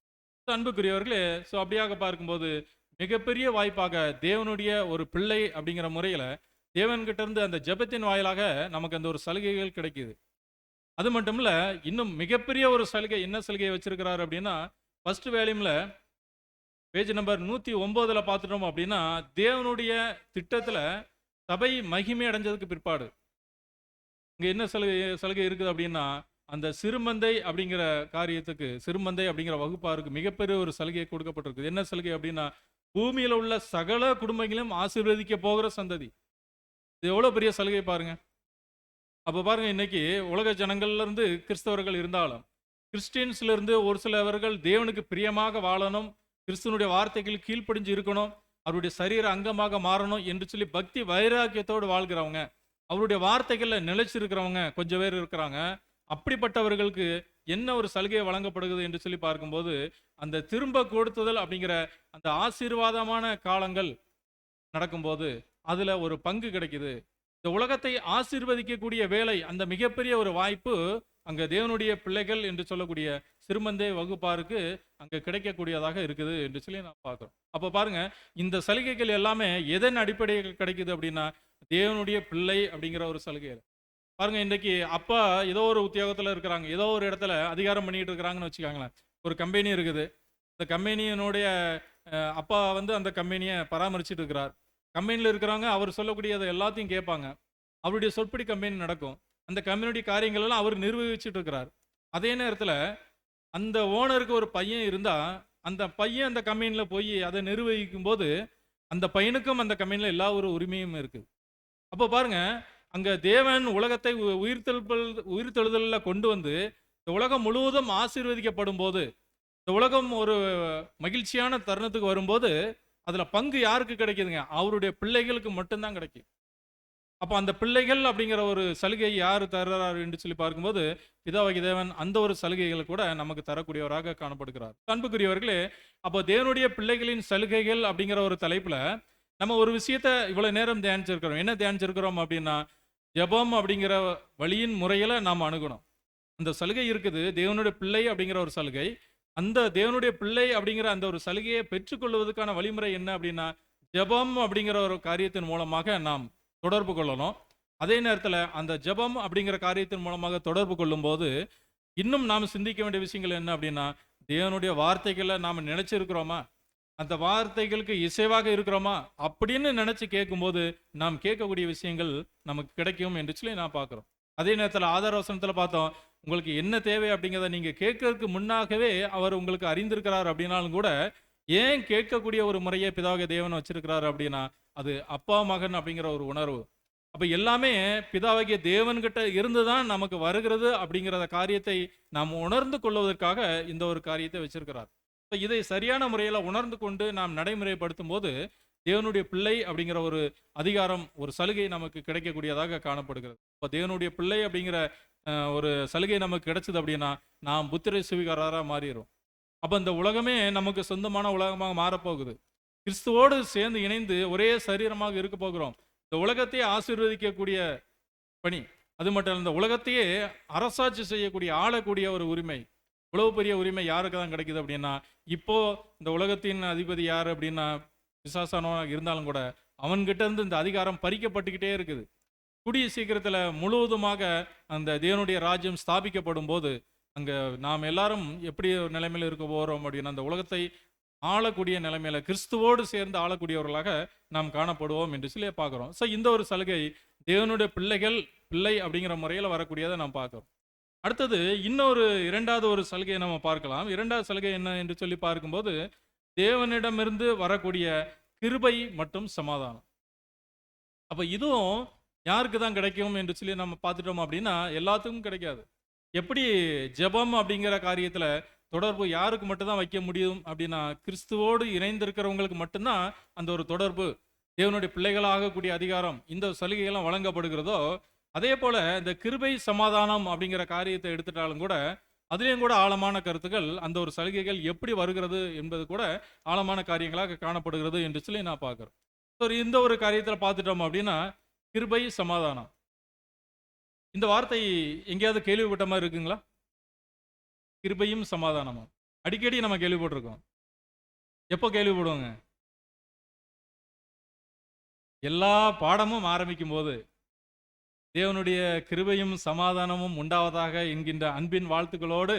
A: அன்புக்குரியவர்களே, ஸோ அப்படியாக பார்க்கும்போது மிகப்பெரிய வாய்ப்பாக தேவனுடைய ஒரு பிள்ளை அப்படிங்கிற முறையில் தேவன்கிட்ட இருந்து அந்த ஜெபத்தின் வாயிலாக நமக்கு அந்த ஒரு சலுகைகள் கிடைக்குது. அது மட்டும் இல்லை, இன்னும் மிகப்பெரிய ஒரு சலுகை, என்ன சலுகையை வச்சிருக்கிறாரு அப்படின்னா, ஃபர்ஸ்ட் வேல்யூமில் பேஜ் நம்பர் 109 பார்த்துட்டோம் அப்படின்னா, தேவனுடைய திட்டத்தில் சபை மகிமை அடைஞ்சதுக்கு பிற்பாடு இங்கே என்ன சலுகை இருக்குது அப்படின்னா, அந்த சிறுமந்தை அப்படிங்கிற காரியத்துக்கு, சிறுமந்தை அப்படிங்கிற வகுப்பாருக்கு மிகப்பெரிய ஒரு சலுகை கொடுக்கப்பட்டிருக்குது. என்ன சலுகை அப்படின்னா, பூமியில் உள்ள சகல குடும்பங்களையும் ஆசீர்வதிக்க போகிற சந்ததி. இது எவ்வளோ பெரிய சலுகை பாருங்க. அப்போ பாருங்க, இன்னைக்கு உலக ஜனங்கள்ல இருந்து கிறிஸ்தவர்கள் இருந்தாலும், கிறிஸ்டியன்ஸ்ல இருந்து ஒரு சிலவர்கள் தேவனுக்கு பிரியமாக வாழணும், கிறிஸ்துவனுடைய வார்த்தைகள் கீழ்ப்படிஞ்சு இருக்கணும், அவருடைய சரீர அங்கமாக மாறணும் என்று சொல்லி பக்தி வைராக்கியத்தோடு வாழ்கிறவங்க, அவருடைய வார்த்தைகளில் நிலைச்சிருக்கிறவங்க கொஞ்சம் பேர் இருக்கிறாங்க. அப்படிப்பட்டவர்களுக்கு என்ன ஒரு சலுகை வழங்கப்படுகிறது என்று சொல்லி பார்க்கும்போது, அந்த திரும்ப கொடுத்துதல் அப்படிங்கிற அந்த ஆசீர்வாதமான காலங்கள் நடக்கும்போது அதுல ஒரு பங்கு கிடைக்குது. இந்த உலகத்தை ஆசீர்வதிக்கக்கூடிய வேலை, அந்த மிகப்பெரிய ஒரு வாய்ப்பு அங்க தேவனுடைய பிள்ளைகள் என்று சொல்லக்கூடிய சிறுமந்தை வகுப்பாருக்கு அங்க கிடைக்கக்கூடியதாக இருக்குது என்று சொல்லி நான் பார்க்கிறோம். அப்போ பாருங்க, இந்த சலுகைகள் எல்லாமே எதன் அடிப்படையில் கிடைக்குது அப்படின்னா, தேவனுடைய பிள்ளை அப்படிங்கிற ஒரு சலுகை. பாருங்க, இன்றைக்கு அப்பா ஏதோ ஒரு உத்தியோகத்தில் இருக்கிறாங்க, ஏதோ ஒரு இடத்துல அதிகாரம் பண்ணிட்டு இருக்கிறாங்கன்னு வச்சுக்காங்களேன். ஒரு கம்பெனி இருக்குது, இந்த கம்பெனியினுடைய அப்பா வந்து அந்த கம்பெனியை பராமரிச்சுட்டு இருக்கிறார். கம்பெனியில் இருக்கிறவங்க அவர் சொல்லக்கூடியதை எல்லாத்தையும் கேட்பாங்க. அவருடைய சொற்படி கம்பெனி நடக்கும். அந்த கம்பெனியுடைய காரியங்கள் எல்லாம் அவர் நிர்வகிச்சுட்டு இருக்கிறார். அதே நேரத்தில் அந்த ஓனருக்கு ஒரு பையன் இருந்தால், அந்த பையன் அந்த கம்பெனியில் போய் அதை நிர்வகிக்கும் போது அந்த பையனுக்கும் அந்த கம்பெனியில் எல்லா ஒரு உரிமையும் இருக்குது. அப்போ பாருங்க, அங்கே தேவன் உலகத்தை உயிர்த்தெழுதலில் கொண்டு வந்து இந்த உலகம் முழுவதும் ஆசீர்வதிக்கப்படும் போது, இந்த உலகம் ஒரு மகிழ்ச்சியான தருணத்துக்கு வரும்போது அதில் பங்கு யாருக்கு கிடைக்குதுங்க? அவருடைய பிள்ளைகளுக்கு மட்டும்தான் கிடைக்கும். அப்போ அந்த பிள்ளைகள் அப்படிங்கிற ஒரு சலுகை யார் தர்றாரு என்று சொல்லி பார்க்கும்போது, பிதாவாகிய தேவன் அந்த ஒரு சலுகைகளை கூட நமக்கு தரக்கூடியவராக காணப்படுகிறார். அன்புக்குரியவர்களே, அப்போ தேவனுடைய பிள்ளைகளின் சலுகைகள் அப்படிங்கிற ஒரு தலைப்பில் நம்ம ஒரு விஷயத்தை இவ்வளோ நேரம் தியானிச்சிருக்கிறோம். என்ன தியானிச்சிருக்கிறோம் அப்படின்னா, ஜெபம் அப்படிங்கிற வழியின் முறையில் நாம் அணுகணும். அந்த சலுகை இருக்குது, தேவனுடைய பிள்ளை அப்படிங்கிற ஒரு சலுகை. அந்த தேவனுடைய பிள்ளை அப்படிங்கிற அந்த ஒரு சலுகையை பெற்றுக்கொள்வதற்கான வழிமுறை என்ன அப்படின்னா, ஜெபம் அப்படிங்கிற ஒரு காரியத்தின் மூலமாக நாம் தொடர்பு கொள்ளணும். அதே நேரத்தில் அந்த ஜெபம் அப்படிங்கிற காரியத்தின் மூலமாக தொடர்பு கொள்ளும்போது இன்னும் நாம் சிந்திக்க வேண்டிய விஷயங்கள் என்ன அப்படின்னா, தேவனுடைய வார்த்தைகளை நாம் நினைச்சிருக்கிறோமா, அந்த வார்த்தைகளுக்கு இசைவாக இருக்கிறோமா அப்படின்னு நினைச்சு கேட்கும்போது நாம் கேட்கக்கூடிய விஷயங்கள் நமக்கு கிடைக்கும் என்று சொல்லி நான் பார்க்குறோம். அதே நேரத்தில் ஆதார வசனத்தில் பார்த்தோம், உங்களுக்கு என்ன தேவை அப்படிங்கிறத நீங்கள் கேட்கறதுக்கு முன்னாகவே அவர் உங்களுக்கு அறிந்திருக்கிறார் அப்படின்னாலும் கூட ஏன் கேட்கக்கூடிய ஒரு முறையை பிதாவாகிய தேவன் வச்சிருக்கிறாரு அப்படின்னா, அது அப்பா மகன் அப்படிங்கிற ஒரு உணர்வு. அப்ப எல்லாமே பிதாவாகிய தேவன்கிட்ட இருந்து தான் நமக்கு வருகிறது அப்படிங்கிற காரியத்தை நாம் உணர்ந்து கொள்வதற்காக இந்த ஒரு காரியத்தை வச்சிருக்கிறார். இப்ப இதை சரியான முறையில உணர்ந்து கொண்டு நாம் நடைமுறைப்படுத்தும் போது, தேவனுடைய பிள்ளை அப்படிங்கிற ஒரு அதிகாரம், ஒரு சலுகை நமக்கு கிடைக்கக்கூடியதாக காணப்படுகிறது. இப்ப தேவனுடைய பிள்ளை அப்படிங்கிற ஒரு சலுகை நமக்கு கிடைச்சது அப்படின்னா, நாம் புத்திர சுவிகாரரா மாறிரும். அப்ப இந்த உலகமே நமக்கு சொந்தமான உலகமாக மாறப்போகுது. கிறிஸ்துவோடு சேர்ந்து இணைந்து ஒரே சரீரமாக இருக்க போகிறோம். இந்த உலகத்தையே ஆசீர்வதிக்கக்கூடிய பணி, அது மட்டும் இல்ல, இந்த உலகத்தையே அரசாட்சி செய்யக்கூடிய, ஆளக்கூடிய ஒரு உரிமை, இவ்வளவு பெரிய உரிமை யாருக்கு தான் கிடைக்குது அப்படின்னா, இப்போ இந்த உலகத்தின் அதிபதி யார் அப்படின்னா பிசாசானவனாக இருந்தாலும் கூட அவன்கிட்ட இருந்து இந்த அதிகாரம் பறிக்கப்பட்டுக்கிட்டே இருக்குது. கூடிய சீக்கிரத்தில் முழுவதுமாக அந்த தேவனுடைய ராஜ்யம் ஸ்தாபிக்கப்படும் போது அங்கே நாம் எல்லாரும் எப்படி ஒரு நிலைமையில் இருக்க போகிறோம் அப்படின்னா, அந்த உலகத்தை ஆளக்கூடிய நிலைமையில கிறிஸ்துவோடு சேர்ந்து ஆளக்கூடியவர்களாக நாம் காணப்படுவோம் என்று சொல்லி பார்க்குறோம். ஸோ இந்த ஒரு சலுகை தேவனுடைய பிள்ளை அப்படிங்கிற முறையில் வரக்கூடியதை நாம் பார்க்குறோம். அடுத்தது இன்னொரு இரண்டாவது ஒரு சலுகையை நம்ம பார்க்கலாம். இரண்டாவது சலுகை என்ன என்று சொல்லி பார்க்கும்போது, தேவனிடமிருந்து வரக்கூடிய கிருபை மற்றும் சமாதானம். அப்ப இதுவும் யாருக்கு தான் கிடைக்கும் என்று சொல்லி நம்ம பார்த்துட்டோம் அப்படின்னா, எல்லாத்துக்கும் கிடைக்காது. எப்படி ஜெபம் அப்படிங்கிற காரியத்துல தொடர்பு யாருக்கு மட்டும்தான் வைக்க முடியும் அப்படின்னா, கிறிஸ்துவோடு இணைந்திருக்கிறவங்களுக்கு மட்டும்தான் அந்த ஒரு தொடர்பு, தேவனுடைய பிள்ளைகளாகக்கூடிய அதிகாரம், இந்த சலுகைகள்லாம் வழங்கப்படுகிறதோ, அதே போல இந்த கிருபை சமாதானம் அப்படிங்கிற காரியத்தை எடுத்துட்டாலும் கூட அதுலேயும் கூட ஆழமான கருத்துக்கள், அந்த ஒரு சலுகைகள் எப்படி வருகிறது என்பது கூட ஆழமான காரியங்களாக காணப்படுகிறது என்று சொல்லி நான் பார்க்குறேன். ஸோ இந்த ஒரு காரியத்தில் பார்த்துட்டோம் அப்படின்னா, கிருபை சமாதானம், இந்த வார்த்தை எங்கேயாவது கேள்விப்பட்ட மாதிரி இருக்குங்களா? கிருபையும் சமாதானமும் அடிக்கடி நம்ம கேள்விப்பட்டிருக்கோம். எப்போ கேள்விப்படுவோங்க? எல்லா பாடமும் ஆரம்பிக்கும் போது தேவனுடைய கிருபையும் சமாதானமும் உண்டாவதாக என்கின்ற அன்பின் வாழ்த்துக்களோடு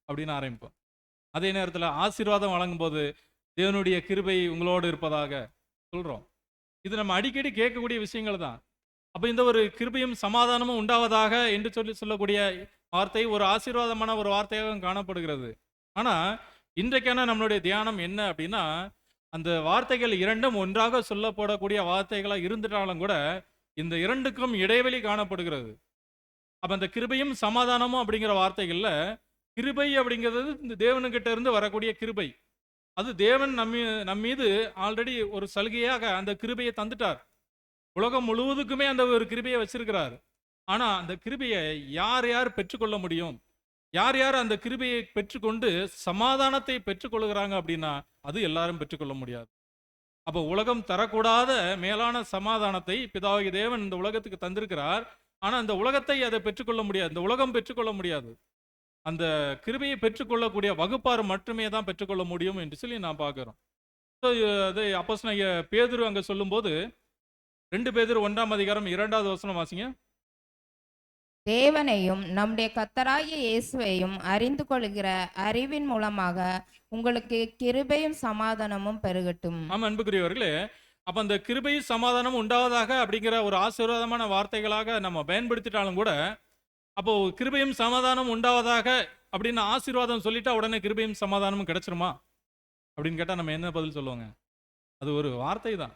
A: அப்படின்னு ஆரம்பிப்போம். அதே நேரத்தில் ஆசீர்வாதம் வழங்கும் போது தேவனுடைய கிருபை உங்களோடு இருப்பதாக சொல்றோம். இது நம்ம அடிக்கடி கேட்கக்கூடிய விஷயங்கள் தான். அப்ப இந்த ஒரு கிருபையும் சமாதானமும் உண்டாவதாக என்று சொல்லக்கூடிய வார்த்தை ஒரு ஆசீர்வாதமான ஒரு வார்த்தையாக காணப்படுகிறது. ஆனா இன்றைக்கான நம்மளுடைய தியானம் என்ன அப்படின்னா, அந்த வார்த்தைகள் இரண்டும் ஒன்றாக சொல்லப்படக்கூடிய வார்த்தைகளாக இருந்துட்டாலும் கூட இந்த இரண்டுக்கும் இடைவெளி காணப்படுகிறது. அப்ப அந்த கிருபையும் சமாதானமும் அப்படிங்கிற வார்த்தைகள்ல, கிருபை அப்படிங்கிறது இந்த தேவனுக்கிட்ட இருந்து வரக்கூடிய கிருபை. அது தேவன் நம்மீது ஆல்ரெடி ஒரு சலுகையாக அந்த கிருபையை தந்துட்டார். உலகம் முழுவதுக்குமே அந்த ஒரு கிருபையை வச்சிருக்கிறார். ஆனா அந்த கிருபையை யார் யார் பெற்றுக்கொள்ள முடியும், யார் யார் அந்த கிருபையை பெற்றுக்கொண்டு சமாதானத்தை பெற்றுக்கொள்கிறாங்க அப்படின்னா, அது எல்லாரும் பெற்றுக்கொள்ள முடியாது. அப்ப உலகம் தரக்கூடாத மேலான சமாதானத்தை பிதாவாகிய தேவன் இந்த உலகத்துக்கு தந்திருக்கிறார். ஆனா அந்த உலகத்தை அதை பெற்றுக்கொள்ள முடியாது, இந்த உலகம் பெற்றுக்கொள்ள முடியாது. அந்த கிருபையை பெற்றுக்கொள்ளக்கூடிய வகுப்பார் மட்டுமே தான் பெற்றுக்கொள்ள முடியும் என்று சொல்லி நான் பார்க்கிறோம். அது அப்போஸ்தலனாகிய பேதுரு அங்க சொல்லும்போது, 2 பேதுரு 1ஆம் அதிகாரம் 2வது வசனம் வாசிங்க.
C: தேவனையும் நம்முடைய கர்த்தராகிய இயேசுவையும் அறிந்து கொள்கிற அறிவின் மூலமாக உங்களுக்கு கிருபையும் சமாதானமும் பெருகட்டும்.
A: ஆமா அன்புக்குரியவர்களே, அப்ப அந்த கிருபை சமாதானம் உண்டாவதாக அப்படிங்கிற ஒரு ஆசீர்வாதமான வார்த்தைகளாக நம்ம பயன்படுத்திட்டாலும் கூட, அப்போ கிருபையும் சமாதானம் உண்டாவதாக அப்படின்னு ஆசீர்வாதம் சொல்லிட்டா உடனே கிருபையும் சமாதானமும் கிடைச்சிருமா அப்படின்னு கேட்டா நம்ம என்ன பதில் சொல்லுவோங்க? அது ஒரு வார்த்தை தான்.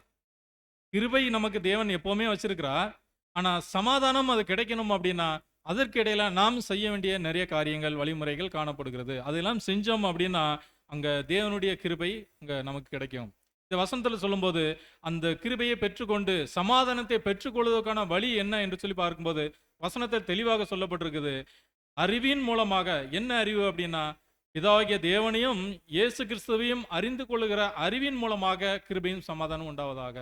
A: கிருபை நமக்கு தேவன் எப்பவுமே வச்சிருக்கிறார். ஆனா சமாதானம் அது கிடைக்கணும் அப்படின்னா அதற்கு இடையில நாம் செய்ய வேண்டிய நிறைய காரியங்கள், வழிமுறைகள் காணப்படுகிறது. அதெல்லாம் செஞ்சோம் அப்படின்னா அங்க தேவனுடைய கிருபை அங்க நமக்கு கிடைக்கும். இந்த வசனத்துல சொல்லும்போது அந்த கிருபையை பெற்றுக்கொண்டு சமாதானத்தை பெற்றுக்கொள்வதற்கான வழி என்ன என்று சொல்லி பார்க்கும்போது வசனத்தில் தெளிவாக சொல்லப்பட்டிருக்குது. அறிவின் மூலமாக, என்ன அறிவு அப்படின்னா, பிதாவாகிய தேவனையும் இயேசு கிறிஸ்துவையும் அறிந்து கொள்ளுகிற அறிவின் மூலமாக கிருபையும் சமாதானம் உண்டாவதாக.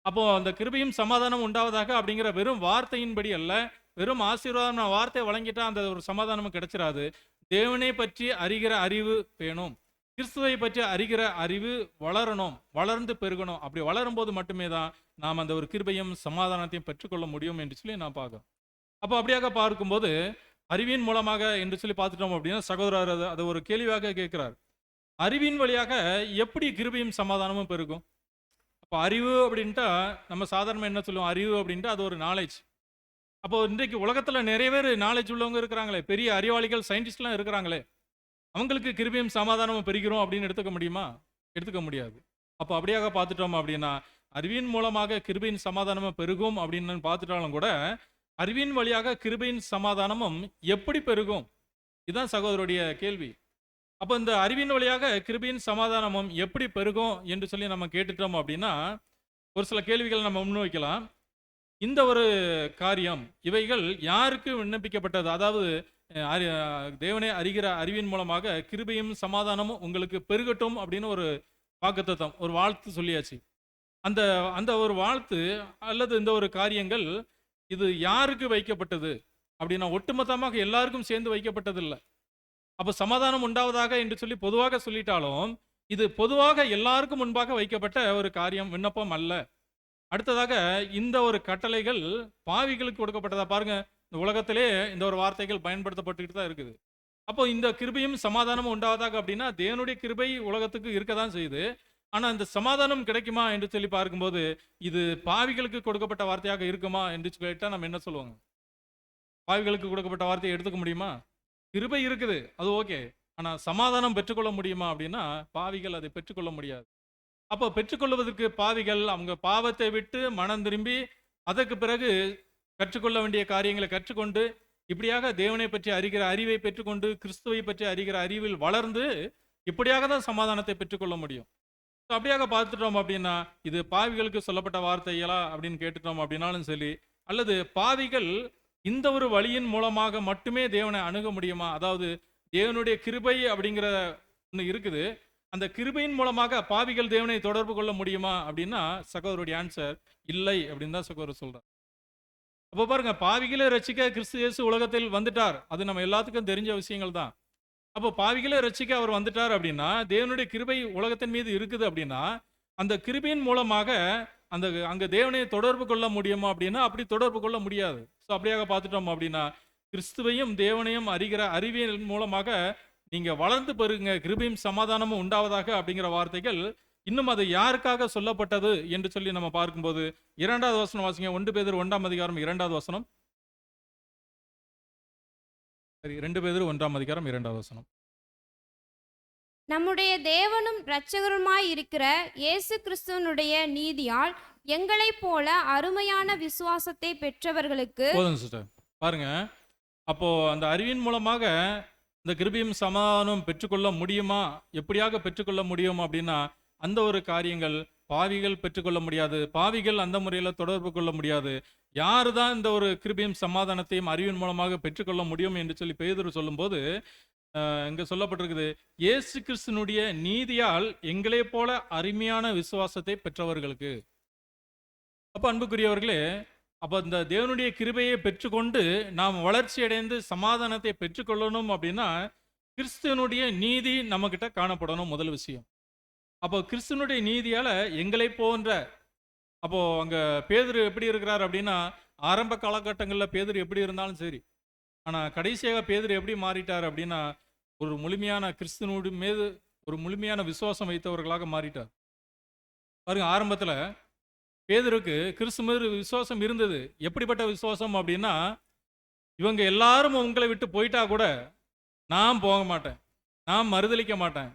A: அப்போ அந்த கிருபையும் சமாதானம் உண்டாவதாக அப்படிங்கிற வெறும் வார்த்தையின்படி அல்ல, வெறும் ஆசீர்வாதம் வார்த்தை வழங்கிட்டா அந்த ஒரு சமாதானமும் கிடைச்சிடாது. தேவனை பற்றி அறிகிற அறிவு வேணும், கிறிஸ்துவை பற்றி அறிகிற அறிவு வளரணும், வளர்ந்து பெருகணும். அப்படி வளரும் போது மட்டுமே தான் நாம் அந்த ஒரு கிருபையும் சமாதானத்தையும் பெற்றுக்கொள்ள முடியும் என்று சொல்லி நான் பார்க்கிறோம். அப்போ அப்படியாக பார்க்கும்போது அறிவின் மூலமாக என்று சொல்லி பார்த்துட்டோம் அப்படின்னா, சகோதரர் அது ஒரு கேள்வியாக கேட்கிறார். அறிவின் வழியாக எப்படி கிருபையும் சமாதானமும் பெருகும்? அப்போ அறிவு அப்படின்ட்டா நம்ம சாதாரண என்ன சொல்லுவோம்? அறிவு அப்படின்ட்டு அது ஒரு நாலேஜ். அப்போ இன்றைக்கு உலகத்துல நிறைய பேர் நாலேஜ் உள்ளவங்க இருக்கிறாங்களே, பெரிய அறிவாளிகள், சயின்டிஸ்ட்லாம் இருக்கிறாங்களே, அவங்களுக்கு கிருபையும் சமாதானமும் பெருகிறோம் அப்படின்னு எடுத்துக்க முடியுமா? எடுத்துக்க முடியாது. அப்போ அப்படியாக பார்த்துட்டோம் அப்படின்னா, அறிவின் மூலமாக கிருபையின் சமாதானமும் பெருகும் அப்படின்னு பார்த்துட்டாலும் கூட, அறிவின் வழியாக கிருபையின் சமாதானமும் எப்படி பெருகும்? இதுதான் சகோதரருடைய கேள்வி. அப்போ இந்த அறிவின் வழியாக கிருபையின் சமாதானமும் எப்படி பெருகும் என்று சொல்லி நம்ம கேட்டுட்டோம் அப்படின்னா, ஒரு சில கேள்விகளை நம்ம முன்வைக்கலாம். இந்த ஒரு காரியம் இவைகள் யாருக்கு விண்ணப்பிக்கப்பட்டது? அதாவது தேவனை அறிகிற அறிவின் மூலமாக கிருபையும் சமாதானமும் உங்களுக்கு பெருகட்டும் அப்படின்னு ஒரு வாக்குத்தத்தம், ஒரு வாழ்த்து சொல்லியாச்சு. அந்த அந்த ஒரு வாழ்த்து அல்லது இந்த ஒரு காரியங்கள் இது யாருக்கு வைக்கப்பட்டது அப்படின்னா, ஒட்டுமொத்தமாக எல்லாருக்கும் சேர்ந்து வைக்கப்பட்டது இல்லை. அப்போ சமாதானம் உண்டாவதாக என்று சொல்லி பொதுவாக சொல்லிட்டாலும், இது பொதுவாக எல்லாருக்கும் முன்பாக வைக்கப்பட்ட ஒரு காரியம், விண்ணப்பம் அல்ல. அடுத்ததாக இந்த ஒரு கட்டளைகள் பாவிகளுக்கு கொடுக்கப்பட்டதா பாருங்க. இந்த உலகத்திலே இந்த ஒரு வார்த்தைகள் பயன்படுத்தப்பட்டுக்கிட்டு தான் இருக்குது. அப்போ இந்த கிருபையும் சமாதானமும் உண்டாவதாக அப்படின்னா, தேவனுடைய கிருபை உலகத்துக்கு இருக்க தான் செய்யுது. ஆனால் இந்த சமாதானம் கிடைக்குமா என்று சொல்லி பார்க்கும்போது, இது பாவிகளுக்கு கொடுக்கப்பட்ட வார்த்தையாக இருக்குமா என்று கேட்டால் நம்ம என்ன சொல்லுவாங்க? பாவிகளுக்கு கொடுக்கப்பட்ட வார்த்தையை எடுத்துக்க முடியுமா? கிருபை இருக்குது, அது ஓகே. ஆனால் சமாதானம் பெற்றுக்கொள்ள முடியுமா அப்படின்னா, பாவிகள் அதை பெற்றுக்கொள்ள முடியாது. அப்போ பெற்றுக்கொள்வதற்கு பாவிகள் அவங்க பாவத்தை விட்டு மனம் திரும்பி அதற்கு பிறகு கற்றுக்கொள்ள வேண்டிய காரியங்களை கற்றுக்கொண்டு, இப்படியாக தேவனை பற்றி அறிகிற அறிவை பெற்றுக்கொண்டு, கிறிஸ்துவை பற்றி அறிகிற அறிவில் வளர்ந்து, இப்படியாக தான் சமாதானத்தை பெற்றுக்கொள்ள முடியும். ஸோ அப்படியாக பார்த்துட்டோம் அப்படின்னா, இது பாவிகளுக்கு சொல்லப்பட்ட வார்த்தைகளா அப்படின்னு கேட்டுட்டோம் அப்படின்னாலும் சரி, அல்லது பாவிகள் இந்த ஒரு வழியின் மூலமாக மட்டுமே தேவனை அணுக முடியுமா? அதாவது தேவனுடைய கிருபை அப்படிங்கிற ஒன்று இருக்குது. அந்த கிருபையின் மூலமாக பாவிகள் தேவனை தொடர்பு கொள்ள முடியுமா அப்படின்னா, சகோதரருடைய ஆன்சர் இல்லை அப்படின்னு தான் சகோதரர் சொல்றார். அப்போ பாருங்க, பாவிகளை ரட்சிக்க கிறிஸ்து இயேசு உலகத்தில் வந்துட்டார். அது நம்ம எல்லாத்துக்கும் தெரிஞ்ச விஷயங்கள் தான். அப்போ பாவிகளை ரட்சிக்க அவர் வந்துட்டார் அப்படின்னா, தேவனுடைய கிருபை உலகத்தின் மீது இருக்குது அப்படின்னா, அந்த கிருபையின் மூலமாக அந்த அங்க தேவனை தொடர்பு கொள்ள முடியுமா அப்படின்னா, அப்படி தொடர்பு கொள்ள முடியாது. ஸோ அப்படியாக பார்த்துட்டோம் அப்படின்னா, கிறிஸ்துவையும் தேவனையும் அறிகிற அறிவியல் மூலமாக நீங்க வளர்ந்து பெறுங்க, கிருபையும் சமாதானமும் உண்டாவதாக அப்படிங்கிற வார்த்தைகள் இன்னும் அது யாருக்காக சொல்லப்பட்டது என்று சொல்லி நம்ம பார்க்கும்போது, 2வது வசனம் வாசிங்க. 1 பேதுரு 1ஆம் அதிகாரம் 2வது வசனம். சரி, 2 பேதுரு 1ஆம் அதிகாரம் 2வது வசனம்.
B: நம்முடைய தேவனும் இரட்சகருமாய் இருக்கிற இயேசு கிறிஸ்துவனுடைய நீதியால் எங்களைப் போல அருமையான விசுவாசத்தை பெற்றவர்களுக்கு.
A: போதும் சிஸ்டர். பாருங்க, அப்போ அந்த அறிவின் மூலமாக இந்த கிருபையும் சமாதானம் பெற்றுக்கொள்ள முடியுமா? எப்படியாக பெற்றுக்கொள்ள முடியும் அப்படின்னா, அந்த ஒரு காரியங்கள் பாவிகள் பெற்றுக்கொள்ள முடியாது. பாவிகள் அந்த முறையில் தொடர்பு கொள்ள முடியாது. யாரு தான் இந்த ஒரு கிருபையும் சமாதானத்தையும் அறிவின் மூலமாக பெற்றுக்கொள்ள முடியும் என்று சொல்லி பேதுரு சொல்லும்போது, இங்க சொல்லப்பட்டிருக்குது, இயேசு கிறிஸ்துனுடைய நீதியால் எங்களை போல அருமையான விசுவாசத்தை பெற்றவர்களுக்கு. அப்ப அன்புக்குரியவர்களே, அப்போ இந்த தேவனுடைய கிருபையை பெற்றுக்கொண்டு நாம் வளர்ச்சி அடைந்து சமாதானத்தை பெற்றுக்கொள்ளணும் அப்படின்னா, கிறிஸ்துவனுடைய நீதி நம்மக்கிட்ட காணப்படணும் முதல் விஷயம். அப்போ கிறிஸ்துவனுடைய நீதியால எங்களை போன்ற, அப்போ அங்க பேதுரு எப்படி இருக்கிறார் அப்படின்னா, ஆரம்ப காலகட்டங்களில் பேதுரு எப்படி இருந்தாலும் சரி, ஆனால் கடைசியாக பேதுரு எப்படி மாறிட்டார் அப்படின்னா, ஒரு முழுமையான கிறிஸ்துவனுடைய மீது ஒரு முழுமையான விசுவாசம் வைத்தவர்களாக மாறிட்டார். பாருங்க, ஆரம்பத்தில் பேதுருக்கு கிறிஸ்து மீது விசுவாசம் இருந்தது. எப்படிப்பட்ட விசுவாசம் அப்படின்னா, இவங்க எல்லாரும் உங்களை விட்டு போயிட்டா கூட நான் போக மாட்டேன், நான் மறுதளிக்க மாட்டேன்.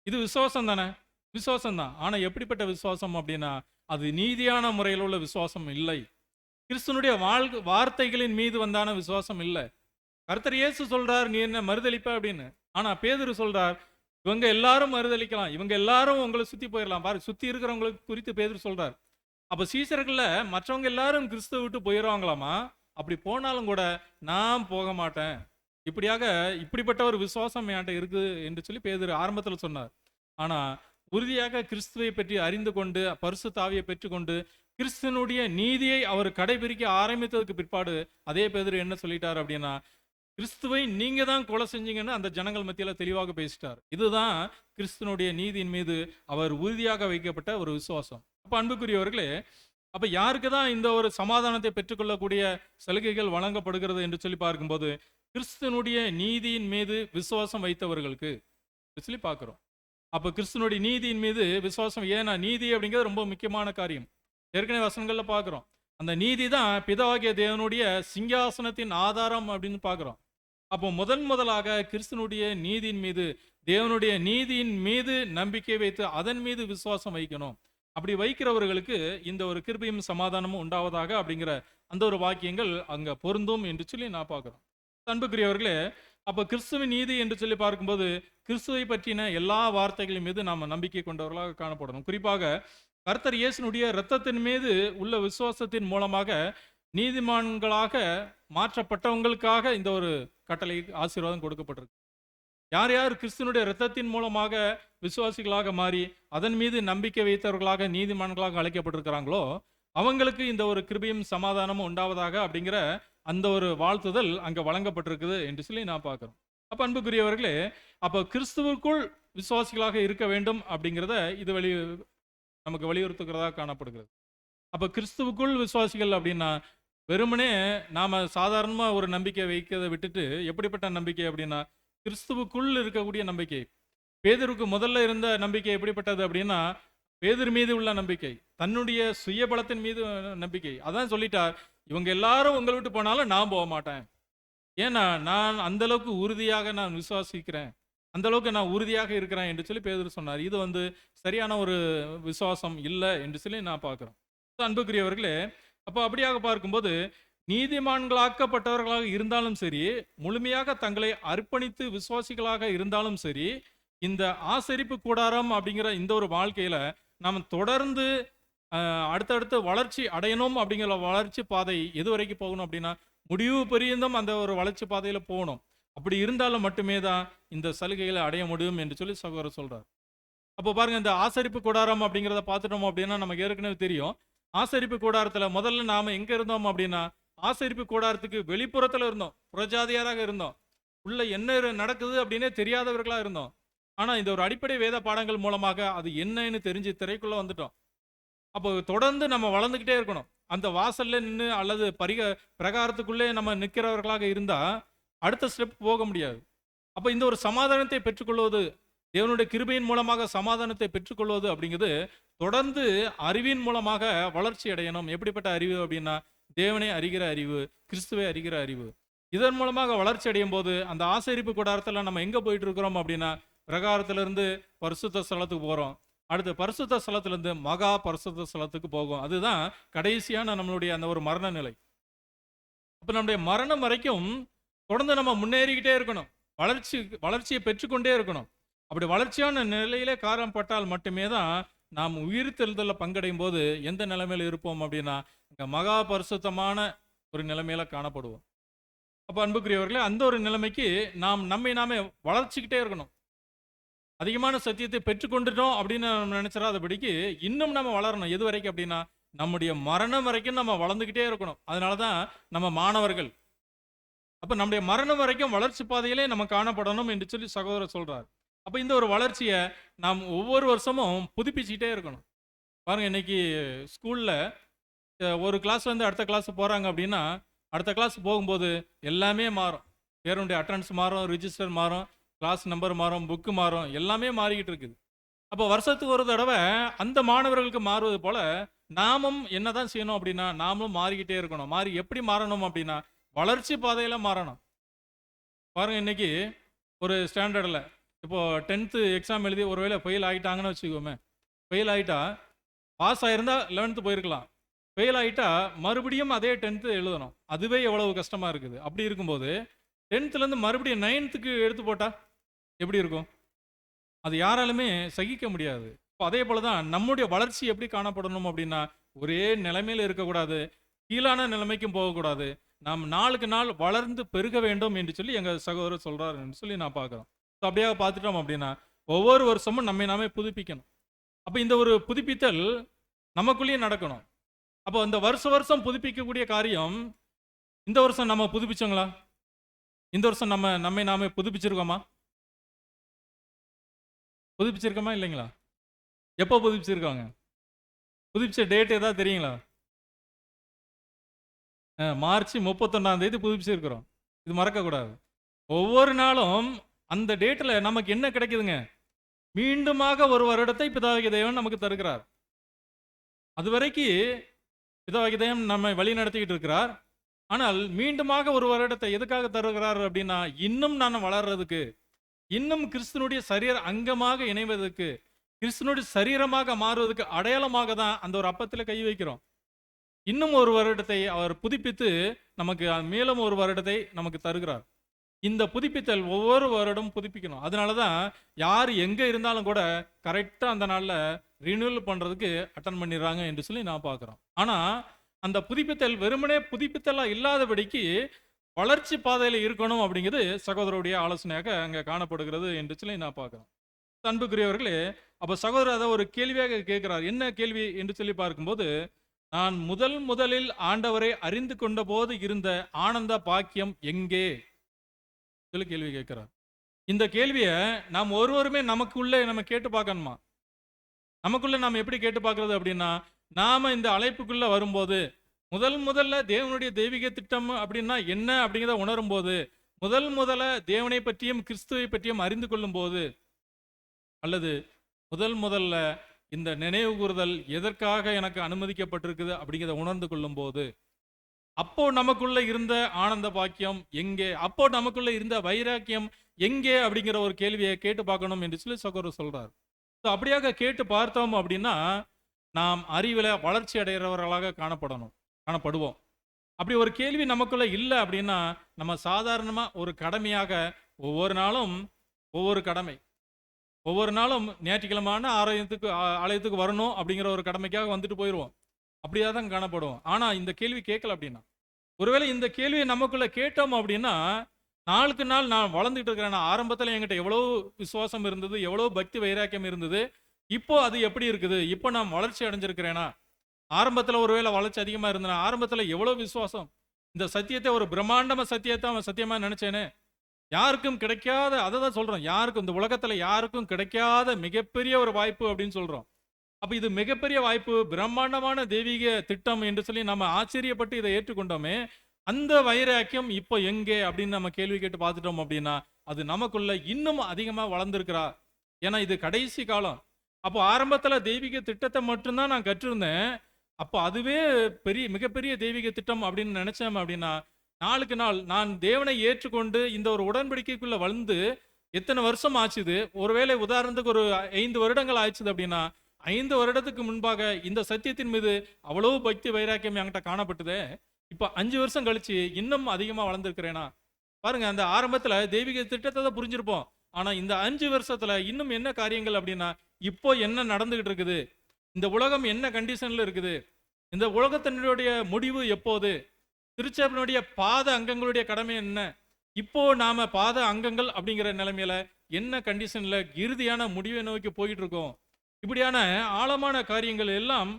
A: இது விசுவாசம் தானே? விசுவாசம் தான். ஆனால் எப்படிப்பட்ட விசுவாசம் அப்படின்னா, அது நீதியான முறையில் உள்ள விசுவாசம் இல்லை. கிறிஸ்துனுடைய வார்த்தைகளின் மீது வந்தான விசுவாசம் இல்லை. கர்த்தர் இயேசு சொல்றார், நீ என்ன மறுதளிப்ப அப்படின்னு. ஆனால் பேதுரு சொல்றார், இவங்க எல்லாரும் மறுதளிக்கலாம், இவங்க எல்லாரும் உங்களை சுற்றி போயிடலாம். பாரு, சுற்றி இருக்கிறவங்களுக்கு குறித்து பேதுரு சொல்றார். அப்போ சீசர்களில் மற்றவங்க எல்லாரும் கிறிஸ்துவ விட்டு போயிடுவாங்களாமா. அப்படி போனாலும் கூட நான் போக மாட்டேன். இப்படிப்பட்ட ஒரு விசுவாசம் என்கிட்ட இருக்குது என்று சொல்லி பேதுரு ஆரம்பத்தில் சொன்னார். ஆனால் உறுதியாக கிறிஸ்துவை பற்றி அறிந்து கொண்டு பரிசுத்த ஆவியை பெற்றுக்கொண்டு கிறிஸ்துவனுடைய நீதியை அவர் கடைபிடிக்க ஆரம்பித்ததுக்கு பிற்பாடு அதே பேதுரு என்ன சொல்லிட்டார் அப்படின்னா, கிறிஸ்துவை நீங்க தான் கொலை செஞ்சீங்கன்னு அந்த ஜனங்கள் மத்தியில் தெளிவாக பேசிட்டார். இதுதான் கிறிஸ்துவனுடைய நீதியின் மீது அவர் உறுதியாக வைக்கப்பட்ட ஒரு விசுவாசம். அப்போ அன்புக்குரியவர்களே, அப்போ யாருக்கு தான் இந்த ஒரு சமாதானத்தை பெற்றுக்கொள்ளக்கூடிய சலுகைகள் வழங்கப்படுகிறது என்று சொல்லி பார்க்கும்போது, கிறிஸ்துவனுடைய நீதியின் மீது விசுவாசம் வைத்தவர்களுக்கு சொல்லி பார்க்குறோம். அப்போ கிறிஸ்துவனுடைய நீதியின் மீது விசுவாசம், ஏன்னா நீதி அப்படிங்கிறது ரொம்ப முக்கியமான காரியம். ஏற்கனவே வசனங்களில் பார்க்குறோம், அந்த நீதி தான் பிதாவாகிய தேவனுடைய சிங்காசனத்தின் ஆதாரம் அப்படின்னு பார்க்குறோம். அப்போ முதலாக கிறிஸ்துவனுடைய நீதியின் மீது தேவனுடைய நீதியின் மீது நம்பிக்கை வைத்து அதன் மீது விசுவாசம் வைக்கணும். அப்படி வைக்கிறவர்களுக்கு இந்த ஒரு கிருபையும் சமாதானமும் உண்டாவதாக அப்படிங்கிற அந்த ஒரு வாக்கியங்கள் அங்க பொருந்தும் என்று சொல்லி நான் பார்க்கிறோம். அன்புக்குரியவர்களே, அப்ப கிறிஸ்துவின் நீதி என்று சொல்லி பார்க்கும்போது கிறிஸ்துவை பற்றின எல்லா வார்த்தைகளின் மீது நாம் நம்பிக்கை கொண்டவர்களாக காணப்படணும். குறிப்பாக கர்த்தர் இயேசுனுடைய இரத்தத்தின் மீது உள்ள விசுவாசத்தின் மூலமாக நீதிமான்களாக மாற்றப்பட்டவங்களுக்காக இந்த ஒரு கட்டளை ஆசீர்வாதம் கொடுக்கப்பட்டிருக்கு. யார் யார் கிறிஸ்துவனுடைய இரத்தத்தின் மூலமாக விசுவாசிகளாக மாறி அதன் மீது நம்பிக்கை வைத்தவர்களாக நீதிமான்களாக அழைக்கப்பட்டிருக்கிறாங்களோ அவங்களுக்கு இந்த ஒரு கிருபையும் சமாதானமும் உண்டாவதாக அப்படிங்கிற அந்த ஒரு வாழ்த்துதல் அங்க வழங்கப்பட்டிருக்குது என்று சொல்லி நான் பார்க்கிறோம். அப்ப அன்புக்குரியவர்களே, அப்ப கிறிஸ்துவுக்குள் விசுவாசிகளாக இருக்க வேண்டும் அப்படிங்கிறத இது நமக்கு வலியுறுத்துகிறதா காணப்படுகிறது. அப்ப கிறிஸ்துவுக்குள் விசுவாசிகள் அப்படின்னா வெறுமனே நாம சாதாரணமா ஒரு நம்பிக்கை வைக்கிறதை விட்டுட்டு எப்படிப்பட்ட நம்பிக்கை அப்படின்னா கிறிஸ்துவுக்குள் இருக்கக்கூடிய நம்பிக்கை. பேதுருக்கு முதல்ல இருந்த நம்பிக்கை எப்படிப்பட்டது அப்படின்னா பேதுரு மீது உள்ள நம்பிக்கை, தன்னுடைய சுயபலத்தின் மீது நம்பிக்கை. அதான் சொல்லிட்டார், இவங்க எல்லாரும் உங்களை விட்டு போனாலும் நான் போக மாட்டேன். ஏன்னா நான் அந்த அளவுக்கு உறுதியாக நான் விசுவாசிக்கிறேன், அந்த அளவுக்கு நான் உறுதியாக இருக்கிறேன் என்று சொல்லி பேதுரு சொன்னார். இது சரியான ஒரு விசுவாசம் இல்லை என்று சொல்லி நான் பார்க்கிறோம். அன்புக்குரியவர்களே, அப்போ அப்படியாக பார்க்கும்போது நீதிமான்களாக்கப்பட்டவர்களாக இருந்தாலும் சரி, முழுமையாக தங்களை அர்ப்பணித்து விசுவாசிகளாக இருந்தாலும் சரி, இந்த ஆசரிப்பு கூடாரம் அப்படிங்கிற இந்த ஒரு வாழ்க்கையில நாம் தொடர்ந்து அடுத்தடுத்து வளர்ச்சி அடையணும். அப்படிங்கிற வளர்ச்சி பாதை எது வரைக்கும் போகணும் அப்படின்னா முடிவு பெரியந்தும் அந்த ஒரு வளர்ச்சி பாதையில போகணும். அப்படி இருந்தாலும் மட்டுமே தான் இந்த சலுகைகளை அடைய முடியும் என்று சொல்லி சகோதரர் சொல்றார். அப்போ பாருங்க, இந்த ஆசரிப்பு கூடாரம் அப்படிங்கிறத பார்த்துட்டோம் அப்படின்னா நமக்கு ஏற்கனவே தெரியும். ஆசரிப்பு கூடாரத்துல முதல்ல நாம எங்க இருந்தோம் அப்படின்னா ஆசரிப்பு கூடாரத்துக்கு வெளிப்புறத்துல இருந்தோம், புறஜாதியாராக இருந்தோம், உள்ள என்ன நடக்குது அப்படின்னே தெரியாதவர்களா இருந்தோம். ஆனா இந்த ஒரு அடிப்படை வேத பாடங்கள் மூலமாக அது என்னன்னு தெரிஞ்சு திரைக்குள்ள வந்துட்டோம். அப்போ தொடர்ந்து நம்ம வளர்ந்துக்கிட்டே இருக்கணும். அந்த வாசல்ல நின்று அல்லது பிரகாரத்துக்குள்ளே நம்ம நிற்கிறவர்களாக இருந்தா அடுத்த ஸ்டெப் போக முடியாது. அப்போ இந்த ஒரு சமாதானத்தை பெற்றுக்கொள்வது, தேவனுடைய கிருபையின் மூலமாக சமாதானத்தை பெற்றுக்கொள்வது அப்படிங்கிறது தொடர்ந்து அறிவின் மூலமாக வளர்ச்சி அடையணும். எப்படிப்பட்ட அறிவு அப்படின்னா தேவனை அறிகிற அறிவு, கிறிஸ்துவை அறிகிற அறிவு. இதன் மூலமாக வளர்ச்சி அடையும் போது அந்த ஆசரிப்பு கூடாரத்தில் நம்ம எங்க போயிட்டு இருக்கிறோம் அப்படின்னா பிரகாரத்திலிருந்து பரிசுத்த ஸ்தலத்துக்கு போறோம். அடுத்து பரிசுத்த ஸ்தலத்திலிருந்து மகா பரிசுத்த ஸ்தலத்துக்கு போகும். அதுதான் கடைசியான நம்மளுடைய அந்த ஒரு மரண நிலை. அப்ப நம்முடைய மரணம் வரைக்கும் தொடர்ந்து நம்ம முன்னேறிக்கிட்டே இருக்கணும், வளர்ச்சியை பெற்றுக்கொண்டே இருக்கணும். அப்படி வளர்ச்சியான நிலையிலே காரணப்பட்டால் மட்டுமே தான் நாம் உயிர்த்தெழுதலில் பங்கடையும் போது எந்த நிலைமையில இருப்போம் அப்படின்னா மகா பரிசுத்தமான ஒரு நிலைமையில காணப்படுவோம். அப்போ அன்புக்குரியவர்களே, அந்த ஒரு நிலைமைக்கு நாம் நம்மை நாமே வளர்ச்சிக்கிட்டே இருக்கணும். அதிகமான சத்தியத்தை பெற்றுக்கொண்டுட்டோம் அப்படின்னு நம்ம நினைச்சிடாதபடிக்கு இன்னும் நம்ம வளரணும். எது வரைக்கும் அப்படின்னா நம்முடைய மரணம் வரைக்கும் நம்ம வளர்ந்துக்கிட்டே இருக்கணும். அதனால தான் நம்ம மாணவர்கள். அப்போ நம்முடைய மரணம் வரைக்கும் வளர்ச்சி பாதையிலே நம்ம காணப்படணும் என்று சொல்லி சகோதரர் சொல்றார். அப்போ இந்த ஒரு வளர்ச்சியை நாம் ஒவ்வொரு வருஷமும் புதுப்பிச்சுக்கிட்டே இருக்கணும். பாருங்க, இன்னைக்கு ஸ்கூலில் ஒரு கிளாஸ்லேருந்து அடுத்த கிளாஸ் போகிறாங்க அப்படின்னா அடுத்த கிளாஸ் போகும்போது எல்லாமே மாறும். பேருடைய அட்டண்டன்ஸ் மாறும், ரிஜிஸ்டர் மாறும், கிளாஸ் நம்பர் மாறும், புக்கு மாறும், எல்லாமே மாறிக்கிட்டு இருக்குது. அப்போ வருஷத்துக்கு ஒரு தடவை அந்த மாணவர்களுக்கு மாறுவது போல நாமும் என்னதான் செய்யணும் அப்படின்னா நாமளும் மாறிக்கிட்டே இருக்கணும். மாறி எப்படி மாறணும் அப்படின்னா வளர்ச்சி பாதையில் மாறணும். பாருங்க, இன்னைக்கு ஒரு ஸ்டாண்டர்டில் இப்போ 10th எக்ஸாம் எழுதி ஒருவேளை ஃபெயில் ஆகிட்டாங்கன்னு வச்சுக்கோமே, ஃபெயில் ஆகிட்டா பாஸ் ஆகிருந்தா 11th போயிருக்கலாம், ஃபெயில் ஆகிட்டா மறுபடியும் அதே 10th எழுதணும். அதுவே எவ்வளவு கஷ்டமாக இருக்குது. அப்படி இருக்கும்போது 10thலேருந்து மறுபடியும் 9th எடுத்து போட்டால் எப்படி இருக்கும்? அது யாராலுமே சகிக்க முடியாது. இப்போ அதே போல தான் நம்முடைய வளர்ச்சி எப்படி காணப்படணும் அப்படின்னா ஒரே நிலைமையில் இருக்கக்கூடாது, கீழான நிலைமைக்கும் போகக்கூடாது. நாம் நாளுக்கு நாள் வளர்ந்து பெருக வேண்டும் என்று சொல்லி எங்கள் சகோதரர் சொல்கிறார் என்று சொல்லி நான் பார்க்குறோம். ஸோ அப்படியே பார்த்துட்டோம் அப்படின்னா ஒவ்வொரு வருஷமும் நம்மை நாமே புதுப்பிக்கணும். அப்போ இந்த ஒரு புதுப்பித்தல் நமக்குள்ளேயே நடக்கணும். அப்போ இந்த வருஷம் புதுப்பிக்கக்கூடிய காரியம் இந்த வருஷம் நம்ம புதுப்பிச்சோங்களா? இந்த வருஷம் நம்மை நாமே புதுப்பிச்சிருக்கோமா? புதுப்பிச்சிருக்கோமா இல்லைங்களா? எப்போ புதுப்பிச்சிருக்காங்க? புதுப்பிச்ச டேட் ஏதாவது தெரியுங்களா? மார்ச் 31 புதுப்பிச்சிருக்கிறோம். இது மறக்கக்கூடாது. ஒவ்வொரு நாளும் அந்த டேட்டில் நமக்கு என்ன கிடைக்குதுங்க? மீண்டுமாக ஒரு வருடத்தை பிதாவாகிய தேவன் நமக்கு தருகிறார். அது வரைக்கும் பிதாவாகிய தேவன் நம்மை வழி நடத்திக்கிட்டு இருக்கிறார். ஆனால் மீண்டுமாக ஒரு வருடத்தை எதுக்காக தருகிறார் அப்படின்னா இன்னும் நான் வளர்றதுக்கு, இன்னும் கிறிஸ்துனுடைய சரீர அங்கமாக இணைவதற்கு, கிறிஸ்துனுடைய சரீரமாக மாறுவதற்கு அடையாளமாக தான் அந்த ஒரு அப்பத்தில் கை வைக்கிறோம். இன்னும் ஒரு வருடத்தை அவர் புதுப்பித்து நமக்கு மேலும் ஒரு வருடத்தை நமக்கு தருகிறார். இந்த புதுப்பித்தல் ஒவ்வொரு வருடம் புதுப்பிக்கணும். அதனால தான் யார் எங்கே இருந்தாலும் கூட கரெக்டாக அந்த நாளில் ரினியூவல் பண்ணுறதுக்கு அட்டன் பண்ணிடுறாங்க என்று சொல்லி நான் பார்க்குறோம். ஆனால் அந்த புதுப்பித்தல் வெறுமனே புதுப்பித்தலாக இல்லாதபடிக்கு வளர்ச்சி பாதையில் இருக்கணும் அப்படிங்கிறது சகோதரருடைய ஆலோசனையாக அங்கே காணப்படுகிறது என்று சொல்லி நான் பார்க்குறோம். அன்புக்குரியவர்களே, அப்போ சகோதரர் அதை ஒரு கேள்வியாக கேட்கிறார். என்ன கேள்வி என்று சொல்லி பார்க்கும்போது, நான் முதலில் ஆண்டவரை அறிந்து கொண்ட போது இருந்த ஆனந்த பாக்கியம் எங்கே சொல்லி கேள்வி கேட்கிறார். இந்த கேள்வியை நாம் ஒருவருமே நமக்குள்ளே நம்ம கேட்டு பார்க்கணுமா? நமக்குள்ள நாம் எப்படி கேட்டு பார்க்கறது அப்படின்னா, நாம இந்த அழைப்புக்குள்ள வரும்போது முதல்ல தேவனுடைய தெய்வீக திட்டம் அப்படின்னா என்ன அப்படிங்கிறத உணரும் போது, முதல்ல தேவனை பற்றியும் கிறிஸ்துவை பற்றியும் அறிந்து கொள்ளும் போது, அல்லது முதல்ல இந்த நினைவு கூறுதல் எதற்காக எனக்கு அனுமதிக்கப்பட்டிருக்குது அப்படிங்கிறத உணர்ந்து கொள்ளும் போது, அப்போ நமக்குள்ள இருந்த ஆனந்த பாக்கியம் எங்கே, அப்போ நமக்குள்ள இருந்த வைராக்கியம் எங்கே அப்படிங்கிற ஒரு கேள்வியை கேட்டு பார்க்கணும் என்று சொல்லி சகோதரர் சொல்றார். அப்படியாக கேட்டு பார்த்தோம் அப்படின்னா நாம் அறிவில் வளர்ச்சி அடைகிறவர்களாக காணப்படுவோம். அப்படி ஒரு கேள்வி நமக்குள்ள இல்லை அப்படின்னா நம்ம சாதாரணமாக ஒரு கடமையாக ஒவ்வொரு நாளும் ஒவ்வொரு நாளும் ஞாயிற்றுக்கிழமான ஆலயத்துக்கு வரணும் அப்படிங்கிற ஒரு கடமைக்காக வந்துட்டு போயிடுவோம். அப்படியே தான் காணப்படுவோம். ஆனால் இந்த கேள்வி கேட்கல அப்படின்னா, ஒருவேளை இந்த கேள்வியை நமக்குள்ள கேட்டோம் அப்படின்னா நாளுக்கு நாள் நான் வளர்ந்துட்டு இருக்கிறேன். ஆரம்பத்தில் என்கிட்ட எவ்வளோ விசுவாசம் இருந்தது, எவ்வளோ பக்தி வைராக்கியம் இருந்தது, இப்போ அது எப்படி இருக்குது, இப்போ நான் வளர்ச்சி அடைஞ்சிருக்கிறேனா? ஆரம்பத்தில் ஒருவேளை வளர்ச்சி அதிகமாக இருந்தேனா? ஆரம்பத்தில் எவ்வளோ விசுவாசம், இந்த சத்தியத்தை ஒரு பிரம்மாண்டமாக சத்தியத்தை அவன் சத்தியமாக நினைச்சேனே, யாருக்கும் கிடைக்காத, அதை தான் சொல்றோம், யாருக்கும் இந்த உலகத்தில் யாருக்கும் கிடைக்காத மிகப்பெரிய ஒரு வாய்ப்பு அப்படின்னு சொல்றோம். அப்போ இது மிகப்பெரிய வாய்ப்பு, பிரம்மாண்டமான தெய்வீக திட்டம் என்று சொல்லி நம்ம ஆச்சரியப்பட்டு இதை ஏற்றுக்கொண்டோமே, அந்த வைராக்கியம் இப்போ எங்கே அப்படின்னு நம்ம கேள்வி கேட்டு பார்த்துட்டோம் அப்படின்னா அது நமக்குள்ள இன்னும் அதிகமாக வளர்ந்துருக்கிறா. ஏன்னா இது கடைசி காலம். அப்போ ஆரம்பத்தில் தெய்வீக திட்டத்தை மட்டும்தான் நான் கற்றிருந்தேன். அப்போ அதுவே மிகப்பெரிய தெய்வீக திட்டம் அப்படின்னு நினைச்சேன் அப்படின்னா, நாளுக்கு நாள் நான் தேவனை ஏற்றுக்கொண்டு இந்த ஒரு உடன்படிக்கைக்குள்ள வளர்ந்து எத்தனை வருஷம் ஆச்சுது? ஒருவேளை உதாரணத்துக்கு ஒரு 5 வருடங்கள் ஆயிடுச்சுது அப்படின்னா, 5 வருடத்துக்கு முன்பாக இந்த சத்தியத்தின் மீது அவ்வளவு பக்தி வைராக்கியம் என்கிட்ட காணப்பட்டதே, இப்போ 5 வருஷம் கழிச்சு இன்னும் அதிகமாக வளர்ந்துருக்கிறேனா? பாருங்க, அந்த ஆரம்பத்தில் தெய்வீக திட்டத்தை தான் புரிஞ்சிருப்போம். ஆனால் இந்த 5 வருஷத்துல இன்னும் என்ன காரியங்கள் அப்படின்னா, இப்போ என்ன நடந்துகிட்டு இருக்குது, இந்த உலகம் என்ன கண்டிஷன்ல இருக்குது, இந்த உலகத்தினுடைய முடிவு எப்போது, திருச்சபையினுடைய பாத அங்கங்களுடைய கடமை என்ன, இப்போ நாம பாத அங்கங்கள் அப்படிங்கிற நிலைமையில என்ன கண்டிஷன்ல இறுதியான முடிவை நோக்கி போயிட்டு இருக்கோம், இப்படியான ஆழமான காரியங்கள் எல்லாம்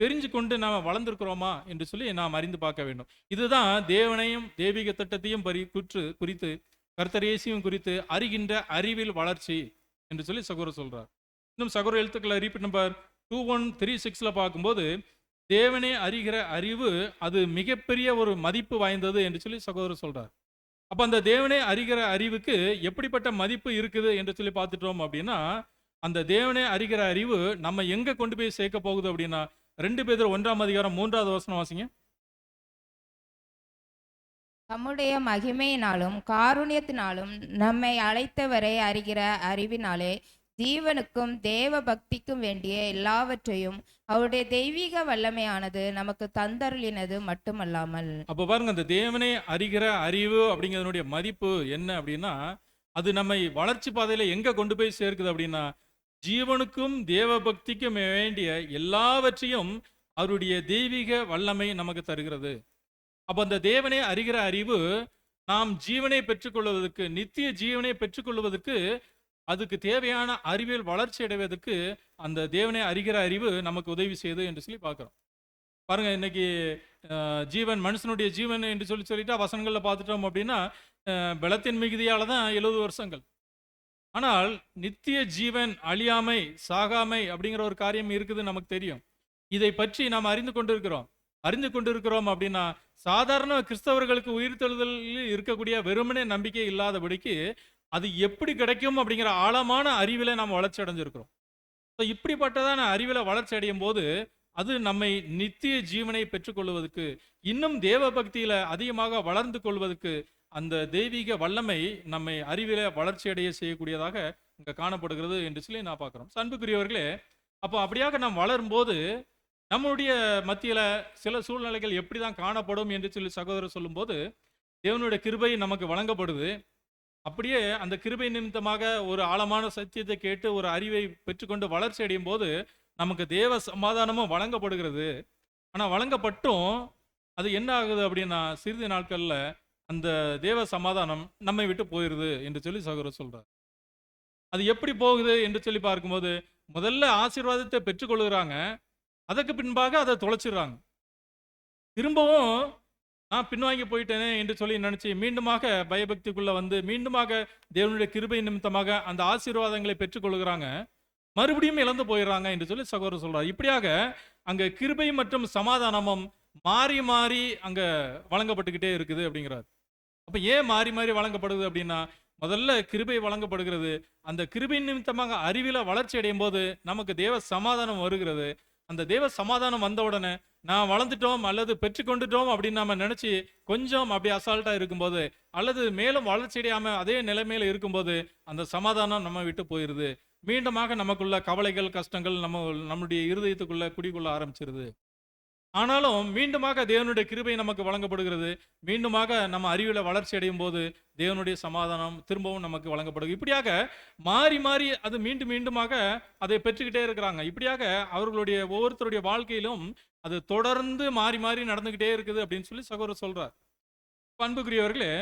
A: தெரிஞ்சு கொண்டு நாம் வளர்ந்துருக்கிறோமா என்று சொல்லி நாம் அறிந்து பார்க்க வேண்டும். இதுதான் தேவனையும் தெய்வீக திட்டத்தையும் குறித்து கர்த்தர் இயேசுவையும் குறித்து அறிகின்ற அறிவில் வளர்ச்சி என்று சொல்லி சகோதரர் சொல்றார். இன்னும் சகோதர எழுத்துக்களை ரிப்பீட் நம்பர் 2136 பார்க்கும்போது, தேவனை அறிகிற அறிவு அது மிகப்பெரிய ஒரு மதிப்பு வாய்ந்தது என்று சொல்லி சகோதரர் சொல்றார். அப்போ அந்த தேவனை அறிகிற அறிவுக்கு எப்படிப்பட்ட மதிப்பு இருக்குது என்று சொல்லி பார்த்துட்டோம் அப்படின்னா, அந்த தேவனை அறிகிற அறிவு நம்ம எங்க கொண்டு போய் சேர்க்க போகுது அப்படின்னா, 2 பேதுரு 1:3 வாசிங்க.
C: தம்முடைய மகிமையினாலும் காருண்யத்தினாலும் நம்மை அழைத்தவரை அறிகிற அறிவினாலே ஜீவனுக்கும் தேவ பக்திக்கும் வேண்டிய எல்லாவற்றையும் அவருடைய தெய்வீக வல்லமையானது நமக்கு தந்தருளினது மட்டுமல்லாமல்.
A: அப்போ பாருங்க, அந்த தேவனை அறிகிற அறிவு அப்படிங்கிறதுனுடைய மதிப்பு என்ன அப்படின்னா, அது நம்மை வளர்ச்சி பாதையில எங்க கொண்டு போய் சேர்க்குது அப்படின்னா, ஜீவனுக்கும் தேவ பக்திக்கும் வேண்டிய எல்லாவற்றையும் அவருடைய தெய்வீக வல்லமை நமக்கு தருகிறது. அப்போ அந்த தேவனை அறிகிற அறிவு நாம் ஜீவனை பெற்றுக்கொள்வதற்கு, நித்திய ஜீவனை பெற்றுக்கொள்வதற்கு, அதுக்கு தேவையான அறிவியல் வளர்ச்சி அடைவதற்கு அந்த தேவனை அறிகிற அறிவு நமக்கு உதவி செய்யுது என்று சொல்லி பார்க்குறோம். பாருங்க, இன்னைக்கு ஜீவன், மனுஷனுடைய ஜீவன் என்று சொல்லிட்டா வசனங்களில் பார்த்துட்டோம் அப்படின்னா பலத்தின் மிகுதியால தான் 70 வருஷங்கள். ஆனால் நித்திய ஜீவன், அழியாமை, சாகாமை அப்படிங்கிற ஒரு காரியம் இருக்குது நமக்கு தெரியும். இதை பற்றி நாம் அறிந்து கொண்டிருக்கிறோம் அப்படின்னா, சாதாரண கிறிஸ்தவர்களுக்கு உயிர்த்தெழுதலில் இருக்கக்கூடிய வெறுமனே நம்பிக்கை இல்லாதபடிக்கு அது எப்படி கிடைக்கும் அப்படிங்கிற ஆழமான அறிவில் நாம் வளர்ச்சி அடைஞ்சிருக்கிறோம். ஸோ இப்படிப்பட்டதான அறிவில் வளர்ச்சி அடையும் போது அது நம்மை நித்திய ஜீவனை பெற்றுக்கொள்வதற்கு, இன்னும் தேவ பக்தியில் அதிகமாக வளர்ந்து கொள்வதற்கு, அந்த தெய்வீக வல்லமை நம்மை அறிவில வளர்ச்சி அடைய செய்யக்கூடியதாக இங்கே காணப்படுகிறது என்று சொல்லி நான் பார்க்குறோம். அன்புக்குரியவர்களே, அப்போ அப்படியாக நாம் வளரும்போது நம்முடைய மத்தியில் சில சூழ்நிலைகள் எப்படி தான் காணப்படும் என்று சொல்லி சகோதரர் சொல்லும்போது, தேவனுடைய கிருபை நமக்கு வழங்கப்படுது. அப்படியே அந்த கிருபை நிமித்தமாக ஒரு ஆழமான சத்தியத்தை கேட்டு ஒரு அறிவை பெற்றுக்கொண்டு வளர்ச்சி அடையும் போது நமக்கு தேவ சமாதானமும் வழங்கப்படுகிறது. ஆனால் வழங்கப்பட்டும் அது என்ன ஆகுது அப்படின்னா, சிறிது நாட்களில் அந்த தேவ சமாதானம் நம்மை விட்டு போயிடுது என்று சொல்லி சகோதரர் சொல்றார். அது எப்படி போகுது என்று சொல்லி பார்க்கும்போது, முதல்ல ஆசீர்வாதத்தை பெற்றுக்கொள்கிறாங்க, அதற்கு பின்பாக அதை தொலைச்சிடுறாங்க. திரும்பவும் நான் பின்வாங்கி போயிட்டேனே என்று சொல்லி நினைச்சு மீண்டுமாக பயபக்திக்குள்ள வந்து மீண்டுமாக தேவனுடைய கிருபை நிமித்தமாக அந்த ஆசீர்வாதங்களை பெற்றுக்கொள்கிறாங்க, மறுபடியும் இழந்து போயிடுறாங்க என்று சொல்லி சகோதரர் சொல்றார். இப்படியாக அங்க கிருபை மற்றும் சமாதானமும் மாறி மாறி அங்க வழங்கப்பட்டுக்கிட்டே இருக்குது அப்படிங்கிறார். அப்ப ஏன் மாறி மாறி வழங்கப்படுது அப்படின்னா, முதல்ல கிருபை வழங்கப்படுகிறது. அந்த கிருபை நிமித்தமாக அறிவில வளர்ச்சி அடையும் போது நமக்கு தேவ சமாதானம் வருகிறது. அந்த தேவ சமாதானம் வந்த உடனே நான் வளர்ந்துட்டோம் அல்லது பெற்றுக்கொண்டுட்டோம் அப்படின்னு நம்ம நினைச்சு கொஞ்சம் அப்படி அசால்ட்டா இருக்கும்போது, அல்லது மேலும் வளர்ச்சி அடையாம அதே நிலைமையில இருக்கும்போது அந்த சமாதானம் நம்ம விட்டு போயிருது. மீண்டுமாக நமக்குள்ள கவலைகள், கஷ்டங்கள் நம்முடைய இருதயத்துக்குள்ள குடிக்கொள்ள ஆரம்பிச்சிருது. ஆனாலும் மீண்டுமாக தேவனுடைய கிருபை நமக்கு வழங்கப்படுகிறது. மீண்டுமாக நம்ம அறிவில வளர்ச்சி அடையும் போது தேவனுடைய சமாதானம் திரும்பவும் நமக்கு வழங்கப்படுது. இப்படியாக மாறி மாறி அது மீண்டும் மீண்டுமாக அதை பெற்றுக்கிட்டே இருக்கிறாங்க. இப்படியாக அவர்களுடைய ஒவ்வொருத்தருடைய வாழ்க்கையிலும் அது தொடர்ந்து மாறி மாறி நடந்துகிட்டே இருக்குது அப்படின்னு சொல்லி சகோதரர் சொல்றார். அன்புக்குரியவர்களே,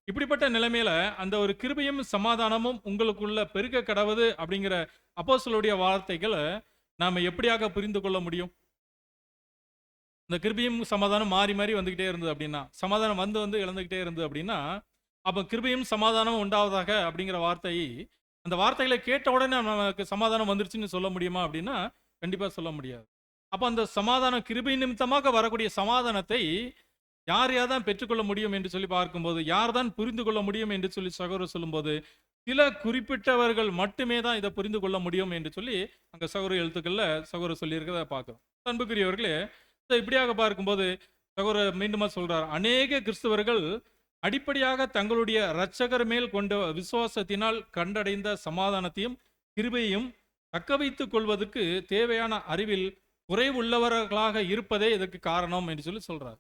A: இப்படிப்பட்ட நிலைமையில அந்த ஒரு கிருபையும் சமாதானமும் உங்களுக்குள்ள பெருக கடவுது அப்படிங்கிற அப்போஸ்தலருடைய வார்த்தைகளை நாம எப்படியாக புரிந்து கொள்ள முடியும்? இந்த கிருபையும் சமாதானம் மாறி மாறி வந்துகிட்டே இருந்தது அப்படின்னா, சமாதானம் வந்து வந்து இழந்துகிட்டே இருந்தது அப்படின்னா, அப்ப கிருபையும் சமாதானம் உண்டாவதாக அப்படிங்கிற வார்த்தை, அந்த வார்த்தைகளை கேட்ட உடனே நமக்கு சமாதானம் வந்துருச்சுன்னு சொல்ல முடியுமா அப்படின்னா கண்டிப்பா சொல்ல முடியாது. அப்ப அந்த சமாதானம் கிருபை நிமித்தமாக வரக்கூடிய சமாதானத்தை யார் யார் தான் பெற்றுக்கொள்ள முடியும் என்று சொல்லி பார்க்கும்போது, யார் தான் புரிந்து கொள்ள முடியும் என்று சொல்லி சகோதரர் சொல்லும்போது, சில குறிப்பிட்டவர்கள் மட்டுமே தான் இதை புரிந்து கொள்ள முடியும் என்று சொல்லி அங்க சகோதர எழுத்துக்கள்ல சகோதரர் சொல்லியிருக்கிறத பார்க்கிறோம். அன்புக்குரியவர்களே, இப்படியாக பார்க்கும்போது சகோதரர் மீண்டுமா சொல்றார், அநேக கிறிஸ்தவர்கள் அடிப்படையாக தங்களுடைய இரட்சகர் மேல் கொண்ட விசுவாசத்தினால் கண்டடைந்த சமாதானத்தையும் கிருபையும் தக்க வைத்துக் கொள்வதற்கு தேவையான அறிவில் குறைவுள்ளவர்களாக இருப்பதே இதற்கு காரணம் என்று சொல்லி சொல்றார்.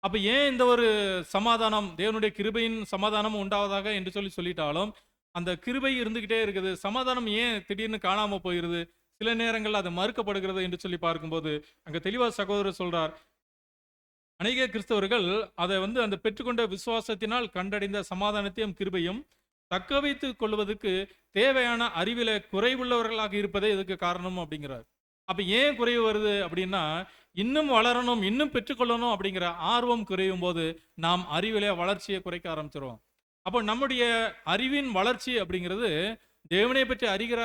A: அப்ப ஏன் இந்த ஒரு சமாதானம், தேவனுடைய கிருபையின் சமாதானம் உண்டாவதாக என்று சொல்லி சொல்லிட்டாலும் அந்த கிருபை இருந்துகிட்டே இருக்குது, சமாதானம் ஏன் திடீர்னு காணாம போயிருது, சில நேரங்கள் அது மறுக்கப்படுகிறது என்று சொல்லி பார்க்கும்போது அங்க தெளிவா சகோதரர் சொல்றார், அநேக கிறிஸ்தவர்கள் அதை அந்த பெற்றுக்கொண்ட விசுவாசத்தினால் கண்டடைந்த சமாதானத்தையும் கிருபையும் தக்க வைத்துக் கொள்வதற்கு தேவையான அறிவில குறைவுள்ளவர்களாக இருப்பதே இதுக்கு காரணம் அப்படிங்கிறார். அப்ப ஏன் குறைவு வருது அப்படின்னா, இன்னும் வளரணும், இன்னும் பெற்றுக்கொள்ளணும் அப்படிங்கிற ஆர்வம் குறையும் போது நாம் அறிவில வளர்ச்சியை குறைக்க ஆரம்பிச்சிருவோம். அப்போ நம்முடைய அறிவின் வளர்ச்சி அப்படிங்கிறது தேவனை பற்றி அறிகிற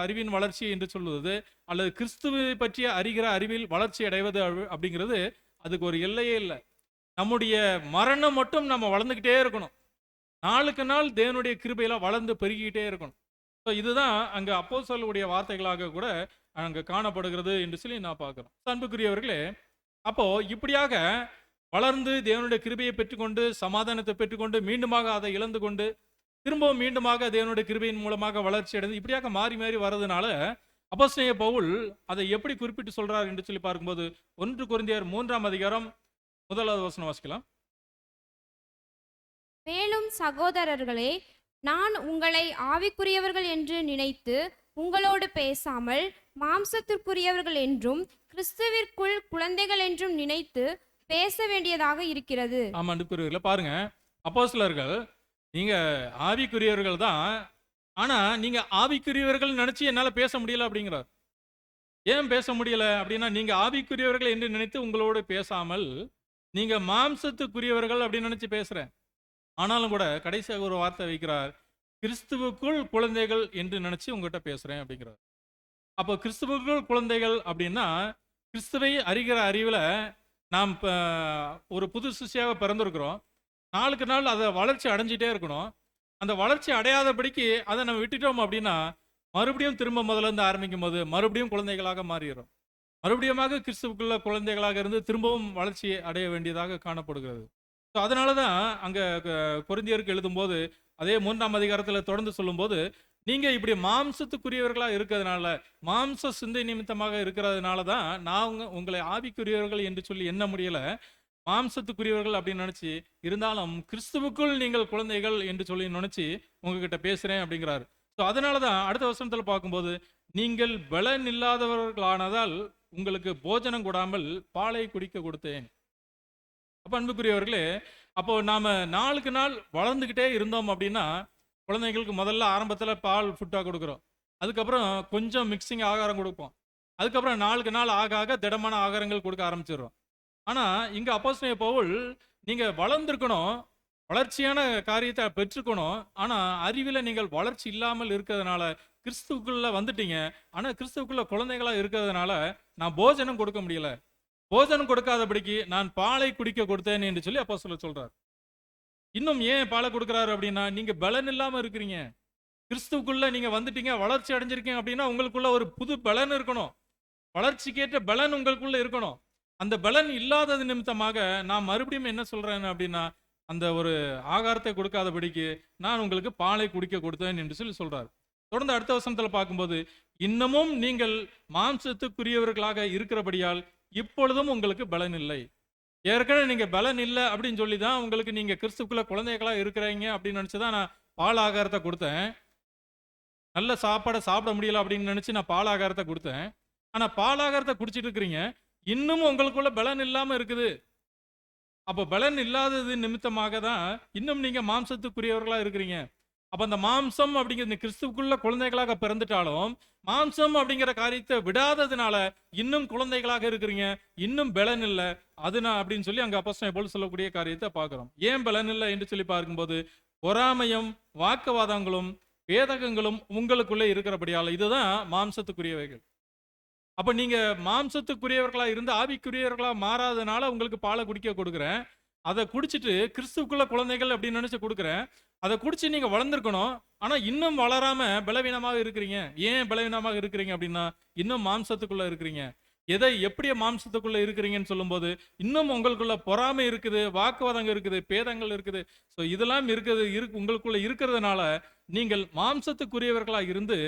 A: அறிவின் வளர்ச்சி என்று சொல்வது, அல்லது கிறிஸ்துவை பற்றிய அறிகிற அறிவில் வளர்ச்சி அடைவது அப்படிங்கிறது அதுக்கு ஒரு எல்லையே இல்லை. நம்முடைய மரணம் மட்டும் நம்ம வளர்ந்துக்கிட்டே இருக்கணும், நாளுக்கு நாள் தேவனுடைய கிருபையில வளர்ந்து பெருகிக்கிட்டே இருக்கணும். ஸோ இதுதான் அங்கே அப்போஸ்தலருடைய வார்த்தைகளாக கூட அங்கே காணப்படுகிறது என்று சொல்லி நான் பார்க்குறோம். அன்புக்குரியவர்களே, அப்போ இப்படியாக வளர்ந்து தேவனுடைய கிருபையை பெற்றுக்கொண்டு சமாதானத்தை பெற்றுக்கொண்டு மீண்டுமாக அதை இழந்து கொண்டு திரும்பவும் மீண்டுமாக தேவனுடைய கிருபையின் மூலமாக வளர்ச்சி அடைந்து இப்படியாக மாறி மாறி வர்றதுனால அப்போஸ்தலனாகிய பவுல் அதை எப்படி குறிப்பிட்டு சொல்றார் என்று சொல்லி பார்க்கும்போது 1 கொரிந்தியர் 3ஆம் அதிகாரம் 1வது வசனம் வாசிக்கலாம்.
B: மேலும் சகோதரர்களே, நான் உங்களை ஆவிக்குரியவர்கள் என்று நினைத்து உங்களோடு பேசாமல் மாம்சத்திற்குரியவர்கள் என்றும் கிறிஸ்துவிற்குள் குழந்தைகள் என்றும் நினைத்து பேச வேண்டியதாக இருக்கிறது.
A: ஆமா, அன்புக்குரியவர்களே, பாருங்க, அப்போஸ்தலர்கள் நீங்க ஆவிக்குரியவர்கள் தான், ஆனா நீங்க ஆவிக்குரியவர்கள் நினைச்சு என்னால பேச முடியல அப்படிங்கிறார். ஏன் பேச முடியல அப்படின்னா, நீங்க ஆவிக்குரியவர்கள் என்று நினைத்து உங்களோடு பேசாமல் நீங்க மாம்சத்துக்குரியவர்கள் அப்படின்னு நினைச்சு பேசுறேன். ஆனாலும் கூட கடைசியாக ஒரு வார்த்தை வைக்கிறார், கிறிஸ்துவுக்குள் குழந்தைகள் என்று நினைச்சு உங்ககிட்ட பேசுறேன் அப்படிங்கிறார். அப்போ கிறிஸ்துவுக்குள் குழந்தைகள் அப்படின்னா, கிறிஸ்துவை அறிகிற அறிவுல நாம் ஒரு புது சிஷ்யாக பிறந்திருக்கிறோம். நாளுக்கு நாள் அதை வளர்ச்சி அடைஞ்சிட்டே இருக்கணும். அந்த வளர்ச்சி அடையாதபடிக்கு அதை நம்ம விட்டுட்டோம் அப்படின்னா மறுபடியும் திரும்ப முதல்ல இருந்து ஆரம்பிக்கும் போது மறுபடியும் குழந்தைகளாக மாறிடும். மறுபடியும் கிறிஸ்துவுக்குள்ள குழந்தைகளாக இருந்து திரும்பவும் வளர்ச்சி அடைய வேண்டியதாக காணப்படுகிறது. ஸோ அதனால தான் அங்கே கொரிந்தியருக்கு எழுதும்போது அதே 3ஆம் அதிகாரத்தில் தொடர்ந்து சொல்லும்போது, நீங்கள் இப்படி மாம்சத்துக்குரியவர்களாக இருக்கிறதுனால, மாம்ச சிந்தை நிமித்தமாக இருக்கிறதுனால தான் நான் உங்களை ஆவிக்குரியவர்கள் என்று சொல்லி எண்ண முடியலை, மாம்சத்துக்குரியவர்கள் அப்படின்னு நினச்சி, இருந்தாலும் கிறிஸ்துவுக்குள் நீங்கள் குழந்தைகள் என்று சொல்லி நினச்சி உங்ககிட்ட பேசுகிறேன் அப்படிங்கிறாரு. ஸோ அதனால தான் அடுத்த வசனத்தில் பார்க்கும்போது, நீங்கள் பலன் இல்லாதவர்களானதால் உங்களுக்கு போஜனம் கொடாமல் பாலை குடிக்க கொடுத்தேன். அப்போ அன்புக்குரியவர்களே, அப்போ நாம நாளுக்கு நாள் வளர்ந்துக்கிட்டே இருந்தோம் அப்படின்னா, குழந்தைங்களுக்கு முதல்ல ஆரம்பத்தில் பால் ஃபுட்டாக கொடுக்குறோம். அதுக்கப்புறம் கொஞ்சம் மிக்சிங் ஆகாரம் கொடுப்போம். அதுக்கப்புறம் நாளுக்கு நாள் ஆக ஆக திடமான ஆகாரங்கள் கொடுக்க ஆரம்பிச்சிடுறோம். ஆனால் இங்கே அப்போஸ்தலனாகிய பவுல், நீங்கள் வளர்ந்துருக்கணும், வளர்ச்சியான காரியத்தை பெற்றுக்கணும், ஆனால் அறிவில் நீங்கள் வளர்ச்சி இல்லாமல் இருக்கிறதுனால கிறிஸ்துவுக்குள்ளே வந்துட்டீங்க. ஆனால் கிறிஸ்துவுக்குள்ள குழந்தைகளாக இருக்கிறதுனால நான் போஜனம் கொடுக்க முடியல. போஜனம் கொடுக்காதபடிக்கு நான் பாலை குடிக்க கொடுத்தேன் என்று சொல்லி அப்போஸ்தலர் சொல்றார். இன்னும் ஏன் பாலை கொடுக்குறாரு அப்படின்னா, நீங்க பலன் இல்லாம இருக்கிறீங்க. கிறிஸ்துவுக்குள்ள நீங்க வந்துட்டீங்க, வளர்ச்சி அடைஞ்சிருக்கீங்க அப்படின்னா உங்களுக்குள்ள ஒரு புது பலன் இருக்கணும். வளர்ச்சிக்கேற்ற பலன் உங்களுக்குள்ள இருக்கணும். அந்த பலன் இல்லாதது நிமித்தமாக நான் மறுபடியும் என்ன சொல்றேன் அப்படின்னா, அந்த ஒரு ஆகாரத்தை கொடுக்காதபடிக்கு நான் உங்களுக்கு பாலை குடிக்க கொடுத்தேன் என்று சொல்லி சொல்றார். தொடர்ந்து அடுத்த வசனத்தில் பார்க்கும்போது, இன்னமும் நீங்கள் மாம்சத்துக்குரியவர்களாக இருக்கிறபடியால் இப்பொழுதும் உங்களுக்கு பலன் இல்லை. ஏற்கனவே நீங்க பலன் இல்லை அப்படின்னு சொல்லி தான் உங்களுக்கு நீங்க கிறிஸ்துக்குள்ள குழந்தைகளா இருக்கிறீங்க அப்படின்னு நினைச்சு தான் நான் பால் ஆகாரத்தை கொடுத்தேன். நல்ல சாப்பாடை சாப்பிட முடியல அப்படின்னு நினைச்சு நான் பால் ஆகாரத்தை கொடுத்தேன். ஆனா பால் ஆகாரத்தை குடிச்சிட்டு இருக்கிறீங்க, இன்னும் உங்களுக்குள்ள பலன் இல்லாம இருக்குது. அப்போ பலன் இல்லாதது நிமித்தமாக தான் இன்னும் நீங்க மாம்சத்துக்குரியவர்களா இருக்கிறீங்க. அப்ப அந்த மாம்சம் அப்படிங்கிற கிறிஸ்துவுக்குள்ள குழந்தைகளாக பிறந்துட்டாலும், மாம்சம் அப்படிங்கிற காரியத்தை விடாததுனால இன்னும் குழந்தைகளாக இருக்கிறீங்க, இன்னும் பலன் இல்லை. அதுனா அப்படின்னு சொல்லி அங்க அப்போஸ்தலன் பவுல் சொல்லக்கூடிய காரியத்தை பார்க்கிறோம். ஏன் பலன் இல்லை என்று சொல்லி பார்க்கும்போது, பொறாமையும் வாக்குவாதங்களும் பேதகங்களும் உங்களுக்குள்ளே இருக்கிறபடியால, இதுதான் மாம்சத்துக்குரியவைகள். அப்ப நீங்க மாம்சத்துக்குரியவர்களா இருந்து ஆவிக்குரியவர்களா மாறாதனால உங்களுக்கு பாலை குடிக்க கொடுக்குறேன். அதை குடிச்சிட்டு கிறிஸ்துவுக்குள்ள குழந்தைகள் அப்படின்னு நினைச்சு கொடுக்குறேன். அதை குடிச்சு நீங்க வளர்ந்துருக்கணும். ஆனா இன்னும் வளராம பலவீனமாக இருக்கிறீங்க. ஏன் பலவீனமாக இருக்கிறீங்க அப்படின்னா, இன்னும் மாம்சத்துக்குள்ள இருக்கிறீங்க. எதை எப்படி மாம்சத்துக்குள்ள இருக்கிறீங்கன்னு சொல்லும்போது, இன்னும் உங்களுக்குள்ள பொறாமை இருக்குது, வாக்குவாதங்கள் இருக்குது, பேதங்கள் இருக்குது. ஸோ இதெல்லாம் இருக்குது உங்களுக்குள்ள இருக்கிறதுனால நீங்கள் மாம்சத்துக்குரியவர்களா இருந்து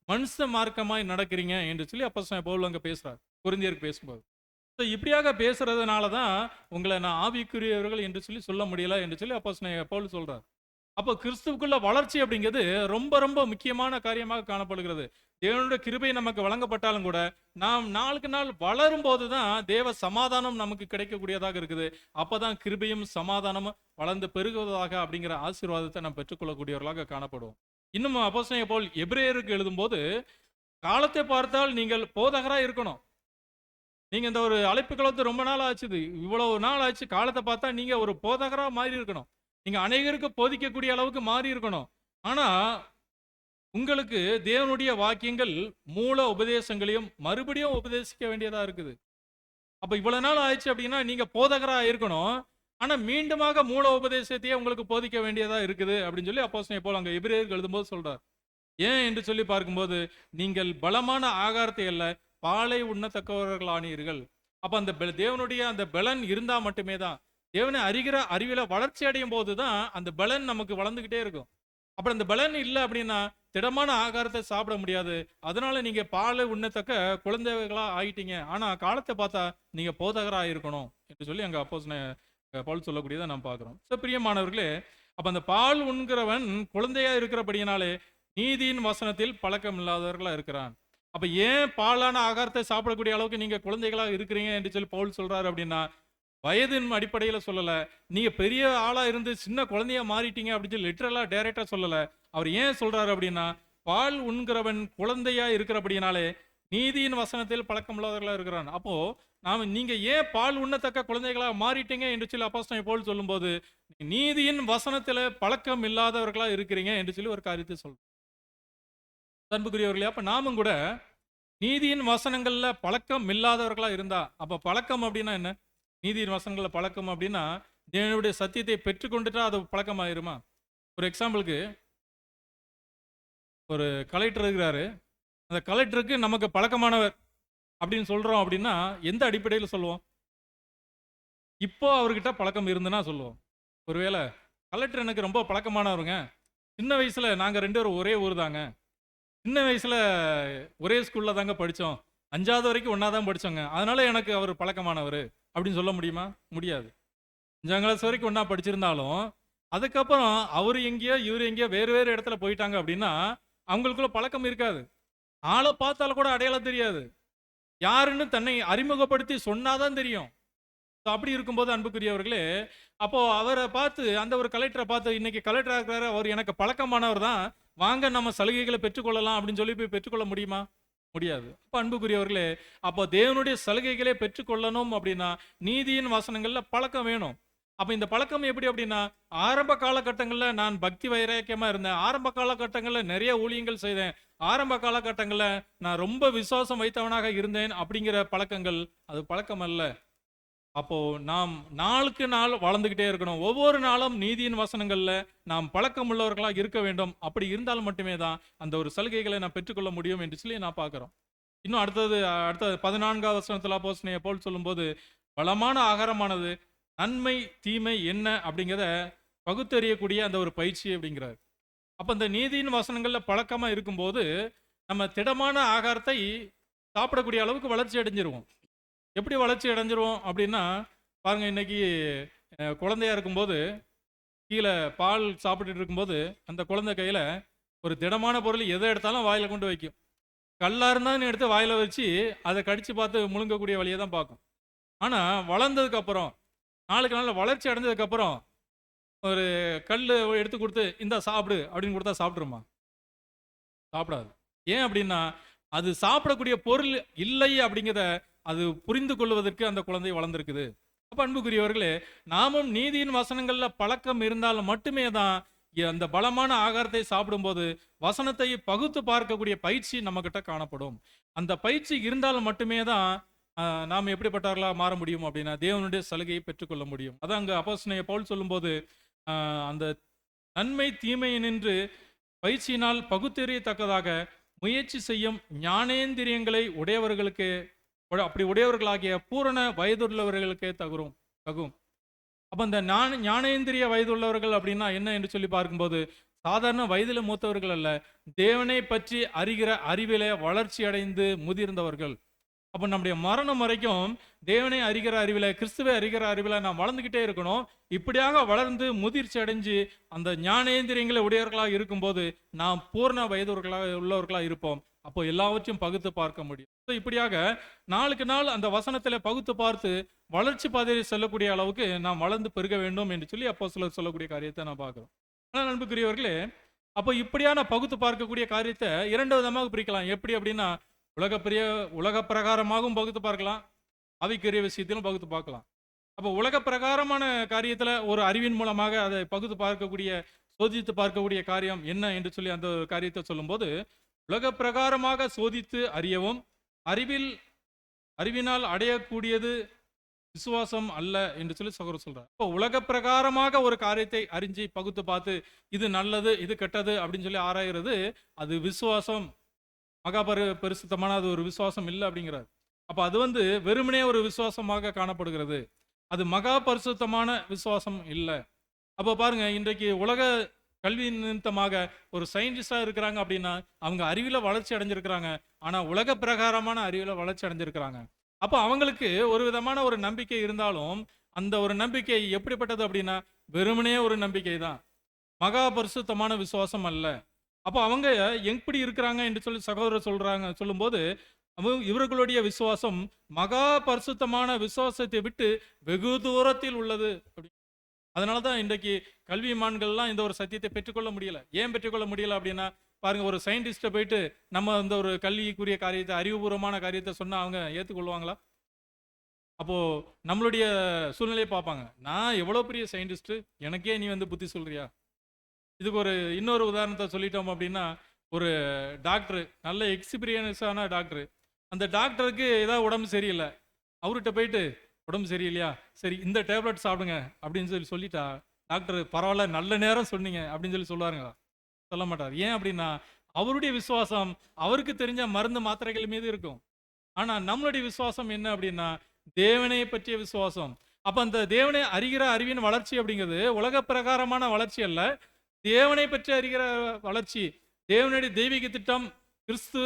A: மனுஷ மார்க்கமாய் நடக்கிறீங்க என்று சொல்லி அப்போஸ்தலன் பவுல் அங்க பேசுறார், கொரிந்தியருக்கு பேசும்போது. ஸோ இப்படியாக பேசுறதுனால தான் உங்களை நான் ஆவிக்குரியவர்கள் என்று சொல்லி சொல்ல முடியல என்று சொல்லி அப்போஸ்தலன் பவுல் சொல்றார். அப்போ கிறிஸ்துவுக்குள்ள வளர்ச்சி அப்படிங்கிறது ரொம்ப ரொம்ப முக்கியமான காரியமாக காணப்படுகிறது. தேவனுடைய கிருபை நமக்கு வழங்கப்பட்டாலும் கூட, நாம் நாளுக்கு நாள் வளரும் போது தான் தேவ சமாதானம் நமக்கு கிடைக்கக்கூடியதாக இருக்குது. அப்பதான் கிருபையும் சமாதானமும் வளர்ந்து பெருகுவதாக அப்படிங்கிற ஆசீர்வாதத்தை நாம் பெற்றுக்கொள்ளக்கூடியவர்களாக காணப்படுவோம். இன்னும் அப்போஸ்தலன் பவுல் எபிரேயருக்கு எழுதும்போது, காலத்தை பார்த்தால் நீங்கள் போதகராக இருக்கணும். நீங்க இந்த ஒரு அழைப்புகளை வந்து ரொம்ப நாள் ஆச்சுது, இவ்வளவு நாள் ஆச்சு, காலத்தை பார்த்தா நீங்க ஒரு போதகரா மாறி இருக்கணும். நீங்க அநேகருக்கு போதிக்கக்கூடிய அளவுக்கு மாறி இருக்கணும். ஆனா உங்களுக்கு தேவனுடைய வாக்கியங்கள் மூல உபதேசங்களையும் மறுபடியும் உபதேசிக்க வேண்டியதா இருக்குது. அப்ப இவ்வளவு நாள் ஆயிடுச்சு அப்படின்னா நீங்க போதகரா இருக்கணும். ஆனா மீண்டுமாக மூல உபதேசத்தையே உங்களுக்கு போதிக்க வேண்டியதா இருக்குது அப்படின்னு சொல்லி அப்போஸ்தலன் பவுல் அங்க எபிரேயருக்கு எழுதும்போது சொல்றார். ஏன் என்று சொல்லி பார்க்கும்போது, நீங்கள் பலமான ஆகாரத்தை அல்ல பாலை உண்ணத்தக்கவர்களானீர்கள். அப்ப அந்த தேவனுடைய அந்த பலன் இருந்தா மட்டுமே தான், தேவனை அறிகிற அறிவில வளர்ச்சி அடையும் போது தான் அந்த பலன் நமக்கு வளர்ந்துகிட்டே இருக்கும். அப்புறம் அந்த பலன் இல்லை அப்படின்னா திடமான ஆகாரத்தை சாப்பிட முடியாது. அதனால நீங்க பாலை உண்ணத்தக்க குழந்தைகளா ஆயிட்டீங்க. ஆனா காலத்தை பார்த்தா நீங்க போதகரா இருக்கணும் என்று சொல்லி அங்க அப்போஸ்தலன் பவுல் சொல்லக்கூடியதை நாம் பார்க்கிறோம். ஸோ பிரியமானவர்களே, அப்ப அந்த பால் உண்கிறவன் குழந்தையா இருக்கிறபடியினாலே நீதியின் வசனத்தில் பழக்கம் இல்லாதவர்களா இருக்கிறான். அப்ப ஏன் பாலான ஆகாரத்தை சாப்பிடக்கூடிய அளவுக்கு நீங்க குழந்தைகளாக இருக்கிறீங்க என்று சொல்லி பவுல் சொல்றாரு அப்படின்னா, வயதின் அடிப்படையில் சொல்லல, நீங்க பெரிய ஆளா இருந்து சின்ன குழந்தையா மாறிட்டீங்க அப்படின்னு சொல்லி லிட்டரலா டைரக்டா சொல்லல. அவர் ஏன் சொல்றாரு அப்படின்னா, பால் உண்கிறவன் குழந்தையா இருக்கிறபடினாலே நீதியின் வசனத்தில் பழக்கம் இல்லாதவர்களா இருக்கிறான். அப்போ நீங்க ஏன் பால் உண்ணத்தக்க குழந்தைகளா மாறிட்டீங்க என்று சொல்லி அப்போஸ்தலன் பவுல் சொல்லும்போது, நீதியின் வசனத்துல பழக்கம் இல்லாதவர்களா இருக்கிறீங்க என்று சொல்லி ஒரு காரியத்தை சொல்றோம். அன்புக்குரியவர்களே, அப்ப நாமும் கூட நீதியின் வசனங்கள்ல பழக்கம் இல்லாதவர்களா இருந்தா, அப்ப பழக்கம் அப்படின்னா என்ன? நீதியின் வசனங்கள்ல பழக்கம் அப்படின்னா தேவனுடைய சத்தியத்தை பெற்றுக்கொண்டுட்டா அது பழக்கம் ஆயிருமா? ஒரு எக்ஸாம்பிளுக்கு, ஒரு கலெக்டர் இருக்கிறாரு. அந்த கலெக்டருக்கு நமக்கு பழக்கமானவர் அப்படின்னு சொல்றோம் அப்படின்னா எந்த அடிப்படையில் சொல்லுவோம்? இப்போ அவர்கிட்ட பழக்கம் இருந்துன்னா சொல்லுவோம். ஒருவேளை கலெக்டர் எனக்கு ரொம்ப பழக்கமானவருங்க. சின்ன வயசுல நாங்க 2 பேரும் ஒரே ஊர் தாங்க. சின்ன வயசுல ஒரே ஸ்கூல்ல தாங்க படிச்சோம். 5வது வரைக்கும் ஒண்ணா தான் படிச்சோங்க. அதனால எனக்கு அவர் பழக்கமானவரு அப்படின்னு சொல்ல முடியுமா? முடியாது. 5ஆம் கிளாஸ் வரைக்கும் ஒண்ணா படிச்சிருந்தாலும், அதுக்கப்புறம் அவரு எங்கேயோ, இவரு எங்கேயோ வேறு வேறு இடத்துல போயிட்டாங்க அப்படின்னா, அவங்களுக்குள்ள பழக்கம் இருக்காது. ஆள பார்த்தாலும் கூட அடையாளம் தெரியாது. யாருன்னு தன்னை அறிமுகப்படுத்தி சொன்னா தான் தெரியும். அப்படி இருக்கும்போது அன்புக்குரியவர்களே, அப்போ அவர பார்த்து அந்த ஒரு கலெக்டர பார்த்து இன்னைக்கு கலெக்டரா இருக்கிறாரு, அவர் எனக்கு பழக்கமானவர் தான். வாங்க நம்ம சலுகைகள பெற்றுக்கொள்ளலாம் அப்படின்னு சொல்லி போய் பெற்றுக்கொள்ள முடியுமா? முடியாது. அப்ப அன்புக்குரியவர்களே, அப்போ தேவனுடைய சலுகைகளை பெற்றுக்கொள்ளணும் அப்படின்னா, நீதியின் வசனங்கள்ல பழக்கம் வேணும். அப்ப இந்த பழக்கம் எப்படி அப்படின்னா, ஆரம்ப காலகட்டங்கள்ல நான் பக்தி வைராக்கியமா இருந்தேன். ஆரம்ப காலகட்டங்கள்ல நிறைய ஊழியங்கள் செய்தேன். ஆரம்ப காலகட்டங்கள்ல நான் ரொம்ப விசுவாசம் வைத்தவனாக இருந்தேன் அப்படிங்கிற பழக்கங்கள், அது பழக்கம் அல்ல. அப்போ நாம் நாளுக்கு நாள் வளர்ந்துகிட்டே இருக்கணும். ஒவ்வொரு நாளும் நீதியின் வசனங்கள்ல நாம் பழக்கம் உள்ளவர்களா இருக்க வேண்டும். அப்படி இருந்தால் மட்டுமே தான் அந்த ஒரு சலுகைகளை நான் பெற்றுக்கொள்ள முடியும் என்று சொல்லி நான் பார்க்கிறோம். இன்னும் அடுத்தது 14வது வசனத்துல அப்போஸ்தலனாகிய பவுல் சொல்லும்போது, பலமான ஆகாரமானது நன்மை தீமை என்ன அப்படிங்கிறத பகுத்தறியக்கூடிய அந்த ஒரு பயிற்சி அப்படிங்கிறார். அப்ப இந்த நீதியின் வசனங்கள்ல பழக்கமா இருக்கும்போது நம்ம திடமான ஆகாரத்தை சாப்பிடக்கூடிய அளவுக்கு வளர்ச்சி அடைஞ்சிருவோம். எப்படி வளர்ச்சி அடைஞ்சிருவோம் அப்படின்னா, பாருங்க இன்னைக்கு குழந்தையா இருக்கும்போது கீழே பால் சாப்பிட்டுட்டு இருக்கும்போது அந்த குழந்தை கையில ஒரு திடமான பொருள் எதை எடுத்தாலும் வாயில கொண்டு வைக்கும். கல்லா இருந்தாலும் எடுத்து வாயில வச்சு அதை கடிச்சு பார்த்து முழுங்கக்கூடிய வழியை தான் பார்க்கும். ஆனா வளர்ந்ததுக்கு அப்புறம், நாளுக்கு நாள் வளர்ச்சி அடைஞ்சதுக்கு அப்புறம் ஒரு கல்லு எடுத்து கொடுத்து இந்த சாப்பிடு அப்படின்னு கொடுத்தா சாப்பிட்ருமா? சாப்பிடாது. ஏன் அப்படின்னா, அது சாப்பிடக்கூடிய பொருள் இல்லை அப்படிங்கிறத அது புரிந்து கொள்வதற்கு அந்த குழந்தை வளர்ந்திருக்குது. அப்ப அன்புக்குரியவர்களே, நாமும் நீதியின் வசனங்கள்ல பழக்கம் இருந்தால் மட்டுமே தான் அந்த பலமான ஆகாரத்தை சாப்பிடும்போது வசனத்தை பகுத்து பார்க்கக்கூடிய பயிற்சி நம்ம கிட்ட காணப்படும். அந்த பயிற்சி இருந்தால் மட்டுமே தான் நாம் எப்படிப்பட்டவர்களா மாற முடியும் அப்படின்னா, தேவனுடைய சலுகையை பெற்றுக்கொள்ள முடியும். அதான் அங்க அப்போஸ்தலனாகிய பவுல் சொல்லும்போது, அந்த நன்மை தீமை நின்று பயிற்சியினால் பகுத்தறியத்தக்கதாக முயற்சி செய்யும் ஞானேந்திரியங்களை உடையவர்களுக்கு, அப்படி உடையவர்களாகிய பூரண வயதுள்ளவர்களுக்கே தகும். அப்ப இந்த ஞானேந்திரிய வயதுள்ளவர்கள் அப்படின்னா என்ன என்று சொல்லி பார்க்கும்போது, சாதாரண வயதில மூத்தவர்கள் அல்ல, தேவனை பற்றி அறிகிற அறிவிலே வளர்ச்சி அடைந்து முதிர்ந்தவர்கள். அப்ப நம்முடைய மரணம் வரைக்கும் தேவனை அறிகிற அறிவில, கிறிஸ்துவை அறிகிற அறிவில நாம் வளர்ந்துகிட்டே இருக்கணும். இப்படியாக வளர்ந்து முதிர்ச்சி அடைஞ்சு அந்த ஞானேந்திரியங்களை உடையவர்களாக இருக்கும்போது நாம் பூர்ண உள்ளவர்களாக இருப்போம். அப்போ எல்லாவற்றையும் பகுத்து பார்க்க முடியும். இப்படியாக நாளுக்கு நாள் அந்த வசனத்துல பகுத்து பார்த்து வளர்ச்சி பாதையில் செல்லக்கூடிய அளவுக்கு நாம் வளர்ந்து பெருக வேண்டும் என்று சொல்லி அப்போஸ்தலர் சொல்லக்கூடிய காரியத்தை நான் பார்க்கிறோம். ஆனால் அன்புக்குரியவர்களே, அப்போ இப்படியான பகுத்து பார்க்கக்கூடிய காரியத்தை 2 விதமாக பிரிக்கலாம். எப்படி அப்படின்னா, உலக பிரகாரமாகவும் பகுத்து பார்க்கலாம், ஆவிக்குரிய விஷயத்திலும் பகுத்து பார்க்கலாம். அப்போ உலக பிரகாரமான காரியத்துல ஒரு அறிவின் மூலமாக அதை பகுத்து பார்க்கக்கூடிய, சோதித்து பார்க்கக்கூடிய காரியம் என்ன என்று சொல்லி அந்த காரியத்தை சொல்லும்போது, உலக பிரகாரமாக சோதித்து அறியவும் அறிவினால் அடையக்கூடியது விசுவாசம் அல்ல என்று சொல்லி சகோதரர் சொல்றார். இப்போ உலக பிரகாரமாக ஒரு காரியத்தை அறிஞ்சு பகுத்து பார்த்து இது நல்லது இது கெட்டது அப்படின்னு சொல்லி ஆராய்கிறது, அது விசுவாசம் பரிசுத்தமான அது ஒரு விசுவாசம் இல்லை அப்படிங்கிறார். அப்ப அது வெறுமனே ஒரு விசுவாசமாக காணப்படுகிறது, அது மகா பரிசுத்தமான விசுவாசம் இல்லை. அப்போ பாருங்க, இன்றைக்கு உலக கல்வி நிமித்தமாக ஒரு சயின்டிஸ்டா இருக்கிறாங்க அப்படின்னா அவங்க அறிவில வளர்ச்சி அடைஞ்சிருக்கிறாங்க, ஆனா உலக பிரகாரமான அறிவில வளர்ச்சி அடைஞ்சிருக்கிறாங்க. அப்போ அவங்களுக்கு ஒரு விதமான ஒரு நம்பிக்கை இருந்தாலும் அந்த ஒரு நம்பிக்கை எப்படிப்பட்டது அப்படின்னா வெறுமனே ஒரு நம்பிக்கை தான், மகா பரிசுத்தமான விசுவாசம் அல்ல. அப்போ அவங்க எப்படி இருக்கிறாங்க என்று சொல்லி சகோதரர் சொல்லும்போது, இவர்களுடைய விசுவாசம் மகா பரிசுத்தமான விசுவாசத்தை விட்டு வெகு தூரத்தில் உள்ளது. அதனாலதான் இன்றைக்கு கல்விமான்கள்லாம் இந்த ஒரு சத்தியத்தை பெற்றுக்கொள்ள முடியல. ஏன் பெற்றுக்கொள்ள முடியல அப்படின்னா, பாருங்க, ஒரு சயின்டிஸ்ட போயிட்டு நம்ம இந்த ஒரு கல்விக்குரிய காரியத்தை, அறிவுபூர்வமான காரியத்தை சொன்னா அவங்க ஏற்றுக்கொள்வாங்களா? அப்போ நம்மளுடைய சூழ்நிலையை பார்ப்பாங்க. நான் எவ்வளவு பெரிய சயின்டிஸ்ட், எனக்கே நீ புத்தி சொல்றியா? இதுக்கு இன்னொரு உதாரணத்தை சொல்லிட்டோம் அப்படின்னா, ஒரு டாக்டர், நல்ல எக்ஸ்பீரியன்ஸான டாக்டர், அந்த டாக்டருக்கு ஏதாவது உடம்பு சரியில்லை, அவர்கிட்ட போயிட்டு உடம்பு சரியில்லையா, சரி இந்த டேப்லெட் சாப்பிடுங்க அப்படின்னு சொல்லிட்டா டாக்டர் பரவாயில்ல நல்ல நேரம் சொன்னீங்க அப்படின்னு சொல்லுவாருங்களா? சொல்ல மாட்டார். ஏன் அப்படின்னா அவருடைய விசுவாசம் அவருக்கு தெரிஞ்ச மருந்து மாத்திரைகள் மீது இருக்கும். ஆனா நம்மளுடைய விசுவாசம் என்ன அப்படின்னா தேவனை பற்றிய விசுவாசம். அப்போ அந்த தேவனை அறிகிற அறிவின் வளர்ச்சி அப்படிங்கிறது உலக பிரகாரமான வளர்ச்சி அல்ல, தேவனை பற்றி அறிகிற வளர்ச்சி. தேவனுடைய தெய்வீக திட்டம், கிறிஸ்து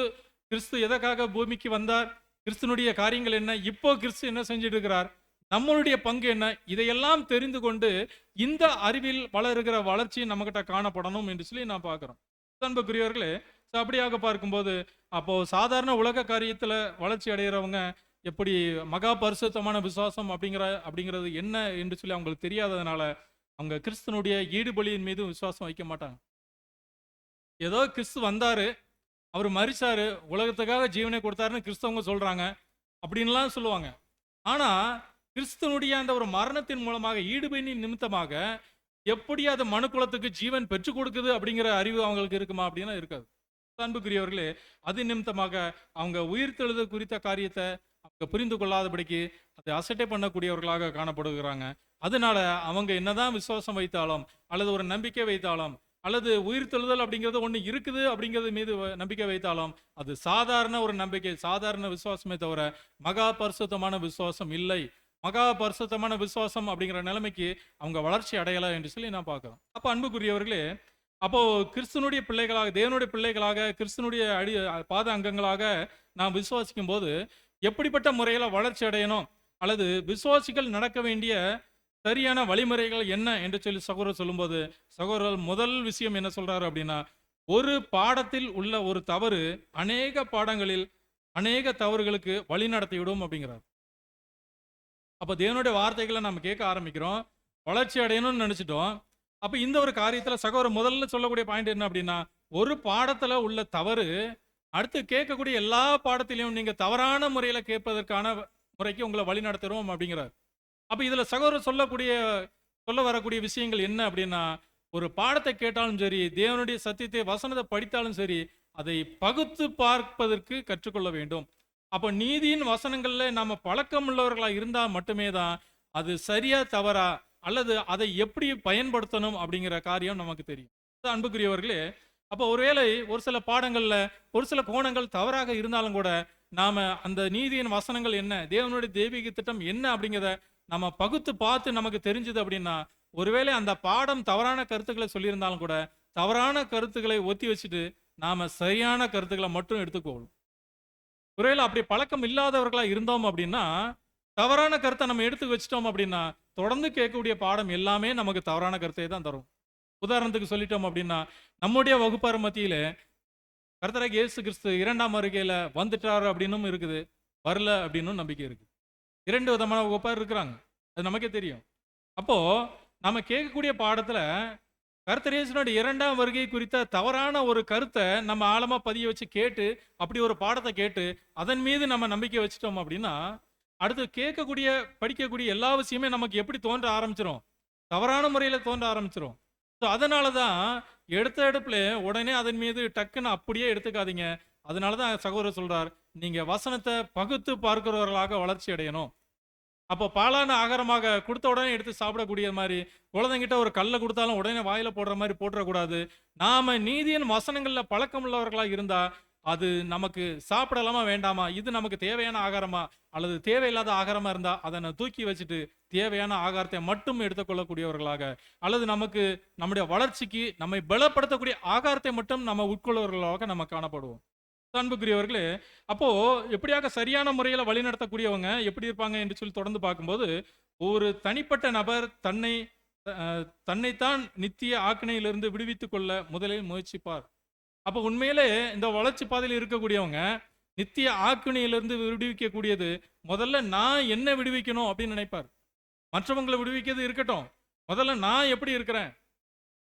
A: கிறிஸ்து எதற்காக பூமிக்கு வந்தார், கிறிஸ்துனுடைய காரியங்கள் என்ன, இப்போ கிறிஸ்து என்ன செஞ்சுட்டு இருக்கிறார், நம்மளுடைய பங்கு என்ன, இதையெல்லாம் தெரிந்து கொண்டு இந்த அறிவில் வளருகிற வளர்ச்சி நம்மகிட்ட காணப்படணும் என்று சொல்லி நான் பார்க்குறோம். அன்புக்குரியவர்களே, அப்படியாக பார்க்கும்போது அப்போ சாதாரண உலக காரியத்தில் வளர்ச்சி அடைகிறவங்க எப்படி மகா பரிசுத்தமான விசுவாசம் அப்படிங்கிறது என்ன என்று சொல்லி அவங்களுக்கு தெரியாததுனால அவங்க கிறிஸ்தனுடைய ஈடுபலியின் மீது விசுவாசம் வைக்க மாட்டாங்க. ஏதோ கிறிஸ்து வந்தாரு, அவர் மரிச்சாரு, உலகத்துக்காக ஜீவனை கொடுத்தாருன்னு கிறிஸ்தவங்க சொல்றாங்க அப்படின்லாம் சொல்லுவாங்க. ஆனா கிறிஸ்துவனுடைய அந்த ஒரு மரணத்தின் மூலமாக ஈடுபலியின் நிமித்தமாக எப்படி அது மனுக்குலத்துக்கு ஜீவன் பெற்றுக் கொடுக்குது அப்படிங்கிற அறிவு அவங்களுக்கு இருக்குமா அப்படின்னா இருக்காது. அன்புக்குரியவர்களே, அது நிமித்தமாக அவங்க உயிர்த்தெழுதல் குறித்த காரியத்தை அவங்க புரிந்து கொள்ளாதபடிக்கு அதை அசட்டை பண்ணக்கூடியவர்களாக காணப்படுகிறாங்க. அதனால அவங்க என்னதான் விசுவாசம் வைத்தாலும் அல்லது ஒரு நம்பிக்கை வைத்தாலும் அல்லது உயிர்த்தெழுதல் அப்படிங்கிறது ஒன்று இருக்குது அப்படிங்கிறது மீது நம்பிக்கை வைத்தாலும் அது சாதாரண ஒரு நம்பிக்கை, சாதாரண விசுவாசமே தவிர மகா பரிசுத்தமான விசுவாசம் இல்லை. மகா பரிசுத்தமான விசுவாசம் அப்படிங்கிற நிலைமைக்கு அவங்க வளர்ச்சி அடையலை என்று சொல்லி நான் பார்க்குறோம். அப்போ அன்புக்குரியவர்களே, அப்போ கிறிஸ்துனுடைய பிள்ளைகளாக, தேவனுடைய பிள்ளைகளாக, கிறிஸ்துனுடைய பாத அங்கங்களாக நாம் விசுவாசிக்கும் போது எப்படிப்பட்ட முறையில் வளர்ச்சி அடையணும் அல்லது விசுவாசிகள் நடக்க வேண்டிய சரியான வழிமுறைகள் என்ன என்று சொல்லி சகோதரர் சொல்லும்போது, சகோதரர் முதல் விஷயம் என்ன சொல்றாரு அப்படின்னா, ஒரு பாடத்தில் உள்ள ஒரு தவறு அநேக பாடங்களில் அநேக தவறுகளுக்கு வழி நடத்திவிடும் அப்படிங்கிறார். அப்போ தேவனுடைய வார்த்தைகளை நம்ம கேட்க ஆரம்பிக்கிறோம், வளர்ச்சி அடையணும்னு நினைச்சிட்டோம். அப்போ இந்த ஒரு காரியத்தில் சகோதரர் முதல்ல சொல்லக்கூடிய பாயிண்ட் என்ன அப்படின்னா, ஒரு பாடத்தில் உள்ள தவறு அடுத்து கேட்கக்கூடிய எல்லா பாடத்திலையும் நீங்கள் தவறான முறையில் கேட்பதற்கான முறைக்கு உங்களை வழி நடத்துகிறோம் அப்படிங்கிறார். அப்போ இதில் சகோதரர் சொல்ல வரக்கூடிய விஷயங்கள் என்ன அப்படின்னா, ஒரு பாடத்தை கேட்டாலும் சரி, தேவனுடைய சத்தியத்தை வசனத்தை படித்தாலும் சரி, அதை பகுத்து பார்ப்பதற்கு கற்றுக்கொள்ள வேண்டும். அப்போ நீதியின் வசனங்களில் நம்ம பழக்கம் உள்ளவர்களாக இருந்தால் மட்டுமே தான் அது சரியா தவறா அல்லது அதை எப்படி பயன்படுத்தணும் அப்படிங்கிற காரியம் நமக்கு தெரியும். அன்புக்குரியவர்களே, அப்போ ஒருவேளை ஒரு சில பாடங்களில் ஒரு சில கோணங்கள் தவறாக இருந்தாலும் கூட நாம் அந்த நீதியின் வசனங்கள் என்ன, தேவனுடைய தெய்வீக திட்டம் என்ன அப்படிங்கிறத நம்ம பகுத்து பார்த்து நமக்கு தெரிஞ்சுது அப்படின்னா, ஒருவேளை அந்த பாடம் தவறான கருத்துக்களை சொல்லியிருந்தாலும் கூட தவறான கருத்துக்களை ஒத்தி வச்சுட்டு நாம் சரியான கருத்துக்களை மட்டும் எடுத்துக்கொள்ளும். ஒருவேளை அப்படி பழக்கம் இல்லாதவர்களாக இருந்தோம் அப்படின்னா, தவறான கருத்தை நம்ம எடுத்து வச்சிட்டோம் அப்படின்னா தொடர்ந்து கேட்கக்கூடிய பாடம் எல்லாமே நமக்கு தவறான கருத்தை தான் தரும். உதாரணத்துக்கு சொல்லிட்டோம் அப்படின்னா, நம்முடைய வகுப்பார் மத்தியில கர்த்தராகிய இயேசு கிறிஸ்து 2ஆம் வருகையில வந்துட்டாரு அப்படின்னும் இருக்குது, வரல அப்படின்னும் நம்பிக்கை இருக்கு. 2 விதமான வகுப்பார் இருக்கிறாங்க, அது நமக்கே தெரியும். அப்போ நம்ம கேட்கக்கூடிய பாடத்துல கர்த்தர் இயேசுனுடைய 2ஆம் வருகை குறித்த தவறான ஒரு கருத்தை நம்ம ஆழமா பதிய வச்சு கேட்டு அப்படி ஒரு பாடத்தை கேட்டு அதன் மீது நம்ம நம்பிக்கை வச்சுட்டோம் அப்படின்னா, அடுத்து கேட்கக்கூடிய படிக்கக்கூடிய எல்லா விஷயமே நமக்கு எப்படி தோன்ற ஆரம்பிச்சிடும், தவறான முறையில் தோன்ற ஆரம்பிச்சிடும். ஸோ அதனால தான் எடுத்த எடுப்புல உடனே அதன் மீது டக்குன்னு அப்படியே எடுத்துக்காதீங்க. அதனால தான் சகோதரர் சொல்றார், நீங்க வசனத்தை பகுத்து பார்க்கிறவர்களாக வளர்ச்சி அடையணும். அப்போ பாலான ஆகாரமாக கொடுத்த உடனே எடுத்து சாப்பிடக்கூடிய மாதிரி, குழந்தைங்கிட்ட ஒரு கல்லை கொடுத்தாலும் உடனே வாயில போடுற மாதிரி போட்டுறக்கூடாது. நாம நீதியின் வசனங்கள்ல பழக்கம் உள்ளவர்களாக இருந்தா அது நமக்கு சாப்பிடலாமா வேண்டாமா, இது நமக்கு தேவையான ஆகாரமா அல்லது தேவையில்லாத ஆகாரமா இருந்தா அதை தூக்கி வச்சுட்டு தேவையான ஆகாரத்தை மட்டும் எடுத்துக்கொள்ளக்கூடியவர்களாக அல்லது நமக்கு நம்முடைய வளர்ச்சிக்கு நம்மை பலப்படுத்தக்கூடிய ஆகாரத்தை மட்டும் நம்ம உட்கொள்ளவர்களாக நம்ம காணப்படுவோம். அன்புக்குரியவர்களே, அப்போ எப்படியாக சரியான முறையில் வழிநடத்தக்கூடியவங்க எப்படி இருப்பாங்க என்று சொல்லி தொடர்ந்து பார்க்கும்போது, ஒரு தனிப்பட்ட நபர் தன்னைத்தான் நித்திய ஆக்கினையிலிருந்து விடுவித்துக் கொள்ள முதலில் முயற்சிப்பார். அப்போ உண்மையிலே இந்த வளர்ச்சி பாதையில் இருக்கக்கூடியவங்க நித்திய ஆக்கினையிலிருந்து விடுவிக்கக்கூடியது முதல்ல நான் என்ன விடுவிக்கணும் அப்படின்னு நினைப்பார். மற்றவங்களை விடுவிக்கிறது இருக்கட்டும், முதல்ல நான் எப்படி இருக்கிறேன்.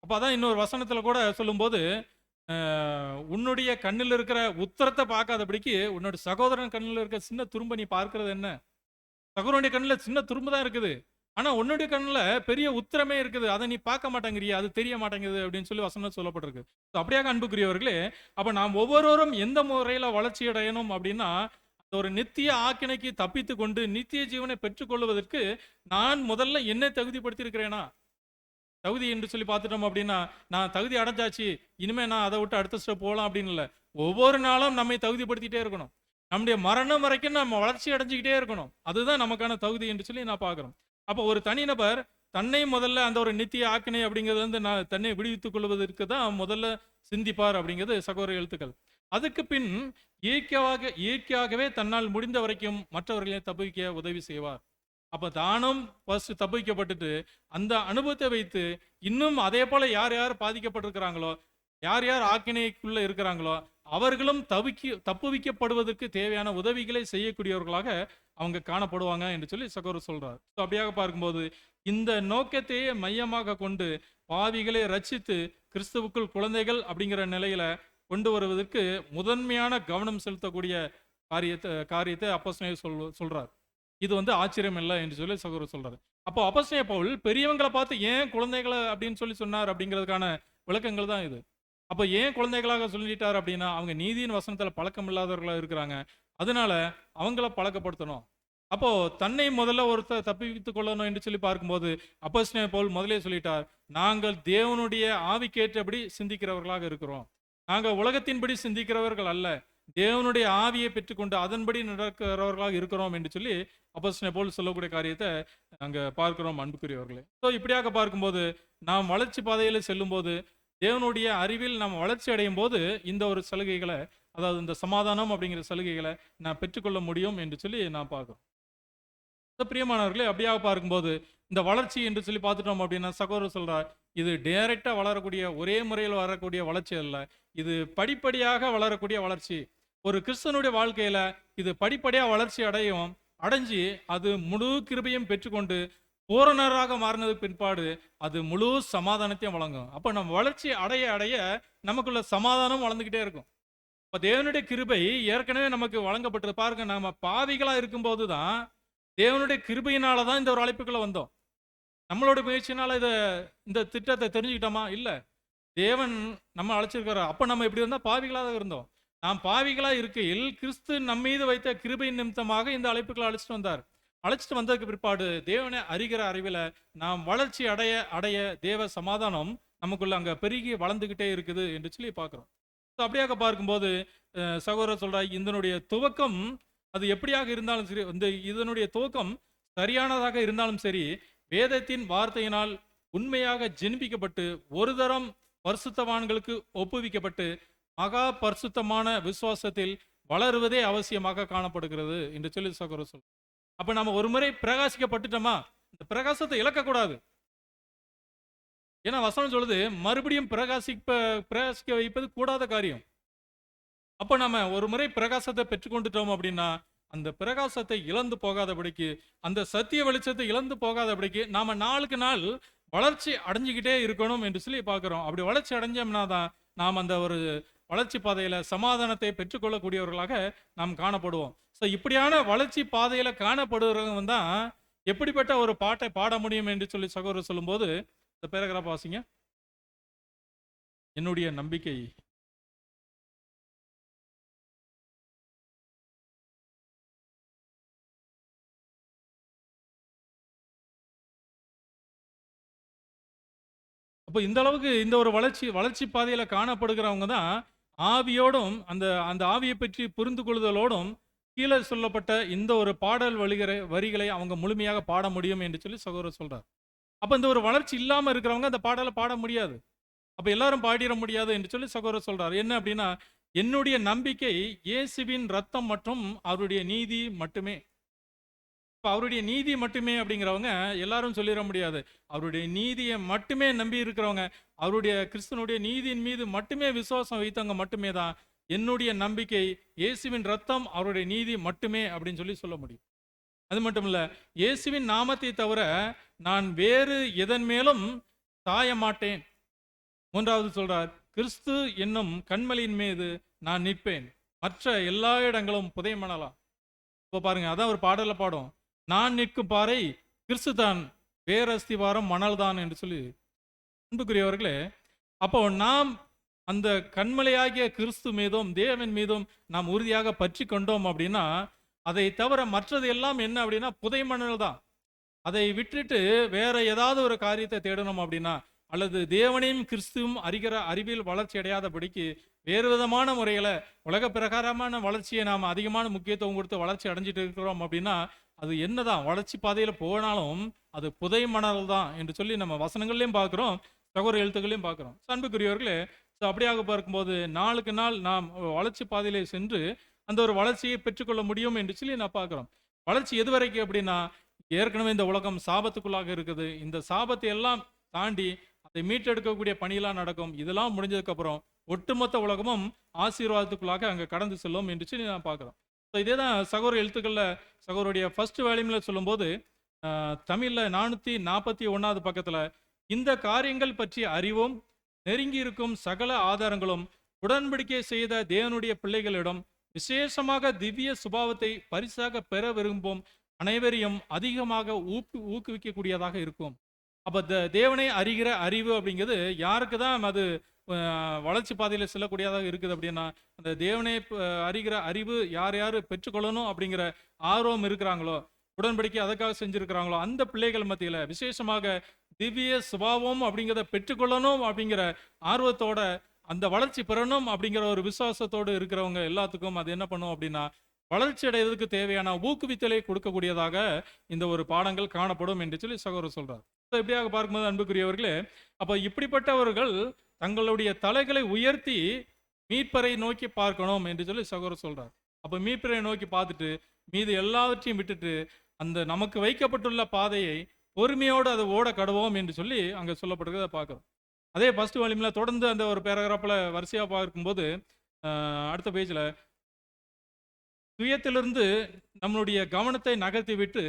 A: அப்போ அதான் இன்னொரு வசனத்தில் கூட சொல்லும்போது, உன்னுடைய கண்ணில் இருக்கிற உத்தரத்தை பார்க்காதபடிக்கு உன்னோட சகோதரன் கண்ணில் இருக்கிற சின்ன துரும்ப நீ பார்க்கிறது என்ன. சகோதரனுடைய கண்ணில் சின்ன துரும்பு தான் இருக்குது, ஆனா உன்னுடைய கண்ணில் பெரிய உத்தரமே இருக்குது, அதை நீ பார்க்க மாட்டேங்கிறியா, அது தெரிய மாட்டேங்குது அப்படின்னு சொல்லி வசனம் சொல்லப்பட்டிருக்கு. அப்படியாக அன்புக்குரியவர்களே, அப்ப நாம் ஒவ்வொருவரும் எந்த முறையில வளர்ச்சி அடையணும் அப்படின்னா, ஒரு நித்திய ஆக்கினைக்கு தப்பித்து கொண்டு நித்திய ஜீவனை பெற்றுக்கொள்வதற்கு நான் முதல்ல என்ன தகுதிப்படுத்தி இருக்கிறேனா, தகுதி என்று சொல்லி பார்த்துட்டோம் அப்படின்னா நான் தகுதி அடைஞ்சாச்சு இனிமே நான் அதை விட்டு அடுத்த ஸ்டெப் போகலாம் அப்படின்னு இல்லை. ஒவ்வொரு நாளும் நம்மை தகுதிப்படுத்திட்டே இருக்கணும், நம்முடைய மரணம் வரைக்கும் நம்ம வளர்ச்சி அடைஞ்சிக்கிட்டே இருக்கணும். அதுதான் நமக்கான தகுதி என்று சொல்லி நான் பார்க்குறோம். அப்போ ஒரு தனிநபர் தன்னை முதல்ல அந்த ஒரு நித்திய ஆக்கினை அப்படிங்கிறது வந்து நான் தன்னை விடுவித்துக் கொள்வதற்கு தான் முதல்ல சிந்திப்பார் அப்படிங்கிறது சகோதர எழுத்துக்கள். அதுக்கு பின் இயற்கையாகவே தன்னால் முடிந்த வரைக்கும் மற்றவர்களை தப்புவிக்க உதவி செய்வார். அப்ப தானும் ஃபர்ஸ்ட் தப்புவிக்கப்பட்டுட்டு அந்த அனுபவத்தை வைத்து இன்னும் அதே போல யார் யார் பாதிக்கப்பட்டிருக்கிறாங்களோ, யார் யார் ஆக்கினைக்குள்ள இருக்கிறாங்களோ, அவர்களும் தப்புவிக்கப்படுவதற்கு தேவையான உதவிகளை செய்யக்கூடியவர்களாக அவங்க காணப்படுவாங்க என்று சொல்லி சகோதரர் சொல்றார். அப்படியாக பார்க்கும்போது இந்த நோக்கத்தையே மையமாக கொண்டு பாவிகளை ரட்சித்து கிறிஸ்துவுக்குள் குழந்தைகள் அப்படிங்கிற நிலையில கொண்டு வருவதற்கு முதன்மையான கவனம் செலுத்தக்கூடிய காரியத்தை அப்போஸ்தலன் சொல்றார். இது வந்து ஆச்சரியம் இல்லை என்று சொல்லி சகோதரர் சொல்றாரு. அப்போ அப்போஸ்தலன் பவுல் பெரியவங்களை பார்த்து ஏன் குழந்தைகளை அப்படின்னு சொல்லி சொன்னார் அப்படிங்கிறதுக்கான விளக்கங்கள் தான் இது. அப்போ ஏன் குழந்தைகளாக சொல்லிட்டார் அப்படின்னா, அவங்க நீதியின் வசனத்துல பழக்கம் இல்லாதவர்களாக இருக்கிறாங்க, அதனால அவங்கள பழக்கப்படுத்தணும். அப்போ தன்னை முதல்ல ஒருத்தர் தப்பித்துக் கொள்ளணும் என்று சொல்லி பார்க்கும்போது அப்போஸ்தலன் பவுல் முதலே சொல்லிட்டார், நாங்கள் தேவனுடைய ஆவிக்கேற்றபடி சிந்திக்கிறவர்களாக இருக்கிறோம், நாங்கள் உலகத்தின்படி சிந்திக்கிறவர்கள் அல்ல, தேவனுடைய ஆவியை பெற்றுக்கொண்டு அதன்படி நடக்கிறவர்களாக இருக்கிறோம் என்று சொல்லி அப்போஸ்தலன் பவுல் சொல்லக்கூடிய காரியத்தை அங்க பார்க்கிறோம் அன்புக்குரியவர்களே. ஸோ இப்படியாக பார்க்கும்போது நாம் வளர்ச்சி பாதையில செல்லும் போது, தேவனுடைய அறிவில் நாம் வளர்ச்சி அடையும் போது இந்த ஒரு சலுகைகளை, அதாவது இந்த சமாதானம் அப்படிங்கிற சலுகைகளை நான் பெற்றுக்கொள்ள முடியும் என்று சொல்லி நான் பார்க்கிறோம். பிரியமானவர்களே, அப்படியாக பார்க்கும்போது இந்த வளர்ச்சி என்று சொல்லி பார்த்துட்டோம் அப்படின்னா சகோதரர் சொல்றார், இது டைரக்டா வளரக்கூடிய ஒரே முறையில் வரக்கூடிய வளர்ச்சி அல்ல, இது படிப்படியாக வளரக்கூடிய வளர்ச்சி. ஒரு கிறிஸ்தவனுடைய வாழ்க்கையில இது படிப்படியாக வளர்ச்சி அடைஞ்சு அது முழு கிருபையும் பெற்றுக்கொண்டு பூரணராக மாறினதுக்கு பிற்பாடு அது முழு சமாதானத்தையும் வழங்கும். அப்போ நம்ம வளர்ச்சி அடைய அடைய நமக்குள்ள சமாதானம் வளர்ந்துக்கிட்டே இருக்கும். இப்போ தேவனுடைய கிருபை ஏற்கனவே நமக்கு வழங்கப்பட்டது. பாருங்க, நம்ம பாவிகளா இருக்கும்போது தான் தேவனுடைய கிருபையினால தான் இந்த ஒரு அழைப்புக்குள்ள வந்தோம். நம்மளோட முயற்சினால இந்த திட்டத்தை தெரிஞ்சுக்கிட்டோமா? இல்லை, தேவன் நம்ம அழைச்சிருக்கிறார். அப்போ நம்ம இப்படி இருந்தால் பாவிகளாக இருந்தோம். நாம் பாவிகளா இருக்கையில் கிறிஸ்து நம்ம மீது வைத்த கிருபை நிமித்தமாக இந்த அழைப்புகளை அழைச்சிட்டு வந்தார். அழைச்சிட்டு வந்ததுக்கு பிற்பாடு தேவனை அறிகிற அறிவில் நாம் வளர்ச்சி அடைய அடைய தேவ சமாதானம் நமக்குள்ள அங்கே பெருகி வளர்ந்துக்கிட்டே இருக்குது என்று சொல்லி பார்க்குறோம். ஸோ அப்படியாக பார்க்கும்போது சகோதரர் சொல்றார், இதனுடைய துவக்கம் அது எப்படியாக இருந்தாலும் சரி, இதனுடைய துவக்கம் சரியானதாக இருந்தாலும் சரி, வேதத்தின் வார்த்தையினால் உண்மையாக ஜெனிப்பிக்கப்பட்டு ஒரு தரம் பரிசுத்தவான்களுக்கு ஒப்புவிக்கப்பட்டு மகா பரிசுத்தமான விசுவாசத்தில் வளருவதே அவசியமாக காணப்படுகிறது என்று சொல்லி சகோதரர் சொல்றார். அப்ப நம்ம ஒரு முறை பிரகாசிக்கப்பட்டுட்டோமா, இந்த பிரகாசத்தை இழக்கக்கூடாது. ஏன்னா வசனம் சொல்லுது, மறுபடியும் பிரகாசிக்க வைப்பது கூடாத காரியம். அப்ப நம்ம ஒரு முறை பிரகாசத்தை பெற்றுக்கொண்டுட்டோம் அப்படின்னா அந்த பிரகாசத்தை இழந்து போகாதபடிக்கு, அந்த சத்திய வெளிச்சத்தை இழந்து போகாதபடிக்கு நாம நாளுக்கு நாள் வளர்ச்சி அடைஞ்சுக்கிட்டே இருக்கணும் என்று சொல்லி பார்க்கிறோம். அப்படி வளர்ச்சி அடைஞ்சோம்னா தான் நாம் அந்த ஒரு வளர்ச்சி பாதையில சமாதானத்தை பெற்றுக்கொள்ளக்கூடியவர்களாக நாம் காணப்படுவோம். ஸோ இப்படியான வளர்ச்சி பாதையில காணப்படுறவங்க தான் எப்படிப்பட்ட ஒரு பாட்டை பாட முடியும் என்று சொல்லி சகோதரர் சொல்லும்போது இந்த பேராகிராஃப் வாசிங்க. என்னுடைய நம்பிக்கை அப்போ இந்த அளவுக்கு இந்த ஒரு வளர்ச்சி பாதையில காணப்படுகிறவங்க தான் ஆவியோடும் அந்த ஆவியை பற்றி புரிந்து கொள்ளுதலோடும் கீழே சொல்லப்பட்ட இந்த ஒரு பாடல் வரிகளை அவங்க முழுமையாக பாட முடியும் என்று சொல்லி சகோதரர் சொல்றார். அப்ப இந்த ஒரு வளர்ச்சி இல்லாம இருக்கிறவங்க அந்த பாடலை பாட முடியாது. அப்ப எல்லாரும் பாடிட முடியாது என்று சொல்லி சகோதரர் சொல்றார். என்ன அப்படின்னா, என்னுடைய நம்பிக்கை இயேசுவின் ரத்தம் மற்றும் அவருடைய நீதி மட்டுமே. அவருடைய நீதி மட்டுமே அப்படிங்கிறவங்க எல்லாரும் சொல்லிட முடியாது. அவருடைய நீதியை மட்டுமே நம்பி இருக்கிறவங்க, அவருடைய கிறிஸ்துவனுடைய நீதியின் மீது மட்டுமே விசுவாசம் வைத்தவங்க மட்டுமே தான் என்னுடைய நம்பிக்கை இயேசுவின் ரத்தம் அவருடைய நீதி மட்டுமே அப்படின்னு சொல்லி சொல்ல முடியும். அது மட்டும் இல்ல, இயேசுவின் நாமத்தை தவிர நான் வேறு எதன் மேலும் சாய மாட்டேன். மூன்றாவது சொல்றார், கிறிஸ்து என்னும் கண்மலையின் மீது நான் நிற்பேன், மற்ற எல்லா இடங்களும் புதைமணலாம். இப்போ பாருங்க, அதான் ஒரு பாடல பாடும், நான் நிற்கும் பாறை கிறிஸ்து தான், வேரஸ்திவாரம் மணல் தான் என்று சொல்லி. அன்புக்குரியவர்களே, அப்போ நாம் அந்த கண்மலையாகிய கிறிஸ்து மீதும் தேவன் மீதும் நாம் உறுதியாக பற்றி கொண்டோம் அப்படின்னா, அதை தவிர மற்றது எல்லாம் என்ன அப்படின்னா புதை மணல் தான். அதை விட்டுட்டு வேற ஏதாவது ஒரு காரியத்தை தேடணும் அப்படின்னா, அல்லது தேவனையும் கிறிஸ்துவும் அறிகிற அறிவில் வளர்ச்சி அடையாதபடிக்கு வேறு விதமான முறையில் உலக பிரகாரமான வளர்ச்சியை நாம் அதிகமான முக்கியத்துவம் கொடுத்து வளர்ச்சி அடைஞ்சிட்டு இருக்கிறோம் அப்படின்னா அது என்னதான் வளர்ச்சி பாதையில் போனாலும் அது புதை மணல் தான் என்று சொல்லி நம்ம வசனங்கள்லையும் பார்க்குறோம், சகோதர எழுத்துக்களையும் பார்க்குறோம். அன்புக்குரியவர்களே, ஸோ அப்படியாக பார்க்கும்போது நாளுக்கு நாள் நாம் வளர்ச்சி பாதையிலே சென்று அந்த ஒரு வளர்ச்சியை பெற்றுக்கொள்ள முடியும் என்று சொல்லி நான் பார்க்குறோம். வளர்ச்சி எது வரைக்கும் அப்படின்னா, ஏற்கனவே இந்த உலகம் சாபத்துக்குள்ளாக இருக்குது. இந்த சாபத்தை எல்லாம் தாண்டி அதை மீட்டெடுக்கக்கூடிய பணியெல்லாம் நடக்கும். இதெல்லாம் முடிஞ்சதுக்கப்புறம் ஒட்டுமொத்த உலகமும் ஆசீர்வாதத்துக்குள்ளாக அங்கே கடந்து செல்லும் என்று சொல்லி நான் பார்க்குறோம். ஸோ இதே தான் சகோதர எழுத்துக்களில் சகோதருடைய ஃபர்ஸ்ட் வேல்யூமில் சொல்லும்போது தமிழில் 441வது பக்கத்தில் இந்த காரியங்கள் பற்றி அறிவும் நெருங்கி இருக்கும் சகல ஆதாரங்களும் உடன்படிக்கை செய்த தேவனுடைய பிள்ளைகளிடம் விசேஷமாக திவ்ய சுபாவத்தை பரிசாக பெற விரும்பும் அனைவரையும் அதிகமாக ஊக்குவிக்கக்கூடியதாக இருக்கும். அப்போ தேவனை அறிகிற அறிவு அப்படிங்கிறது யாருக்கு தான் அது வளர்ச்சி பாதையில் செல்லக்கூடியதாக இருக்குது அப்படின்னா, அந்த தேவனை அறிகிற அறிவு யார் யார் பெற்றுக்கொள்ளணும் அப்படிங்கிற ஆர்வம் இருக்கிறாங்களோ, உடன்படிக்கை அதுக்காக செஞ்சுருக்கிறாங்களோ அந்த பிள்ளைகள் மத்தியில் விசேஷமாக திவ்ய சுபாவம் அப்படிங்கிறத பெற்றுக்கொள்ளணும் அப்படிங்கிற ஆர்வத்தோட அந்த வளர்ச்சி பெறணும் அப்படிங்கிற ஒரு விசுவாசத்தோடு இருக்கிறவங்க எல்லாத்துக்கும் அது என்ன பண்ணும் அப்படின்னா, வளர்ச்சி அடைவதற்கு தேவையான ஊக்குவித்தலை கொடுக்கக்கூடியதாக இந்த ஒரு பாடங்கள் காணப்படும் என்று சொல்லி சகோதரர் சொல்றார். இப்படியாக பார்க்கும்போது அன்புக்குரியவர்களே, அப்போ இப்படிப்பட்டவர்கள் தங்களுடைய தலைகளை உயர்த்தி மீட்பரை நோக்கி பார்க்கணும் என்று சொல்லி சகோதரர் சொல்றார். அப்போ மீட்பரை நோக்கி பார்த்துட்டு மீது எல்லாவற்றையும் விட்டுட்டு அந்த நமக்கு வைக்கப்பட்டுள்ள பாதையை பொறுமையோடு அதை ஓட கடவோம் என்று சொல்லி அங்கே சொல்லப்பட்டிருக்கிறத பார்க்குறோம். அதே ஃபர்ஸ்ட் வால்யூமில் தொடர்ந்து அந்த ஒரு பேராகிராஃபில் வரிசையாக பார்க்கும்போது அடுத்த பேஜில் சுயத்திலிருந்து நம்மளுடைய கவனத்தை நகர்த்தி விட்டு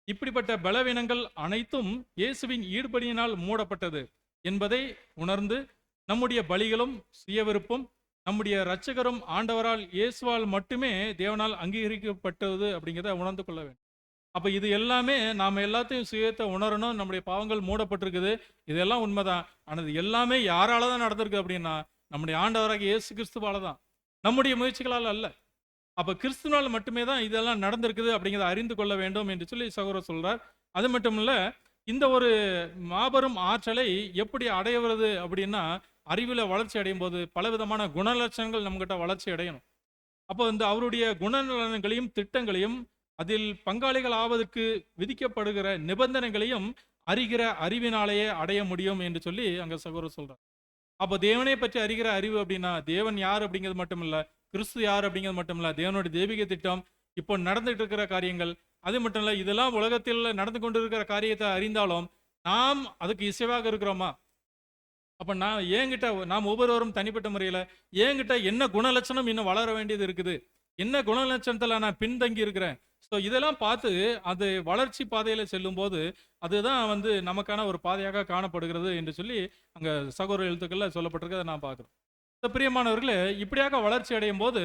A: இப்படிப்பட்ட பலவீனங்கள் அனைத்தும் இயேசுவின் ஈடுபடியினால் மூடப்பட்டது என்பதை உணர்ந்து நம்முடைய பலிகளும் சுயவிருப்பும் நம்முடைய இரட்சகரும் ஆண்டவரால் இயேசுவால் மட்டுமே தேவனால் அங்கீகரிக்கப்பட்டது அப்படிங்கிறத உணர்ந்து கொள்ள வேண்டும். அப்போ இது எல்லாமே நாம் எல்லாத்தையும் சுயத்தை உணரணும். நம்முடைய பாவங்கள் மூடப்பட்டிருக்குது, இதெல்லாம் உண்மைதான். ஆனால் இது எல்லாமே யாரால தான் நடந்திருக்கு அப்படின்னா நம்முடைய ஆண்டவராக இயேசு கிறிஸ்துவால தான், நம்முடைய முயற்சிகளால் அல்ல. அப்போ கிறிஸ்துவால் மட்டுமே தான் இதெல்லாம் நடந்திருக்குது அப்படிங்கிறத அறிந்து கொள்ள வேண்டும் என்று சொல்லி சகோதரர் சொல்றார். அது மட்டும் இல்லை, இந்த ஒரு மாபெரும் ஆற்றலை எப்படி அடைவது அப்படின்னா, அறிவில் வளர்ச்சி அடையும் போது பலவிதமான குணலட்சணங்கள் நம்மகிட்ட வளர்ச்சி அடையணும். அப்போ இந்த அவருடைய குணநலன்களையும் திட்டங்களையும் அதில் பங்காளிகள் ஆவதற்கு விதிக்கப்படுகிற நிபந்தனைகளையும் அறிகிற அறிவினாலேயே அடைய முடியும் என்று சொல்லி அங்கே சகோதரர் சொல்றார். அப்போ தேவனை பற்றி அறிகிற அறிவு அப்படின்னா தேவன் யார் அப்படிங்கிறது மட்டும் இல்லை, கிறிஸ்து யார் அப்படிங்கிறது மட்டும் இல்லை, தேவனுடைய தெய்வீக திட்டம், இப்போ நடந்துட்டு இருக்கிற காரியங்கள், அது மட்டும் இல்லை, இதெல்லாம் உலகத்தில் நடந்து கொண்டு இருக்கிற காரியத்தை அறிந்தாலும் நாம் அதுக்கு இசைவாக இருக்கிறோமா? அப்போ நாம் ஒவ்வொருவரும் தனிப்பட்ட முறையில் என்கிட்ட என்ன குணலட்சணம் இன்னும் வளர வேண்டியது இருக்குது, என்ன குணலட்சணத்தில் நான் பின்தங்கி இருக்கிறேன். ஸோ இதெல்லாம் பார்த்து அது வளர்ச்சி பாதையில் செல்லும் போது அதுதான் நமக்கான ஒரு பாதையாக காணப்படுகிறது என்று சொல்லி அங்கே சகோதர எழுத்துக்களில் சொல்லப்பட்டிருக்கிறத நான் பார்க்குறோம். பிரியமானவர்களே, இப்படியாக வளர்ச்சி அடையும் போது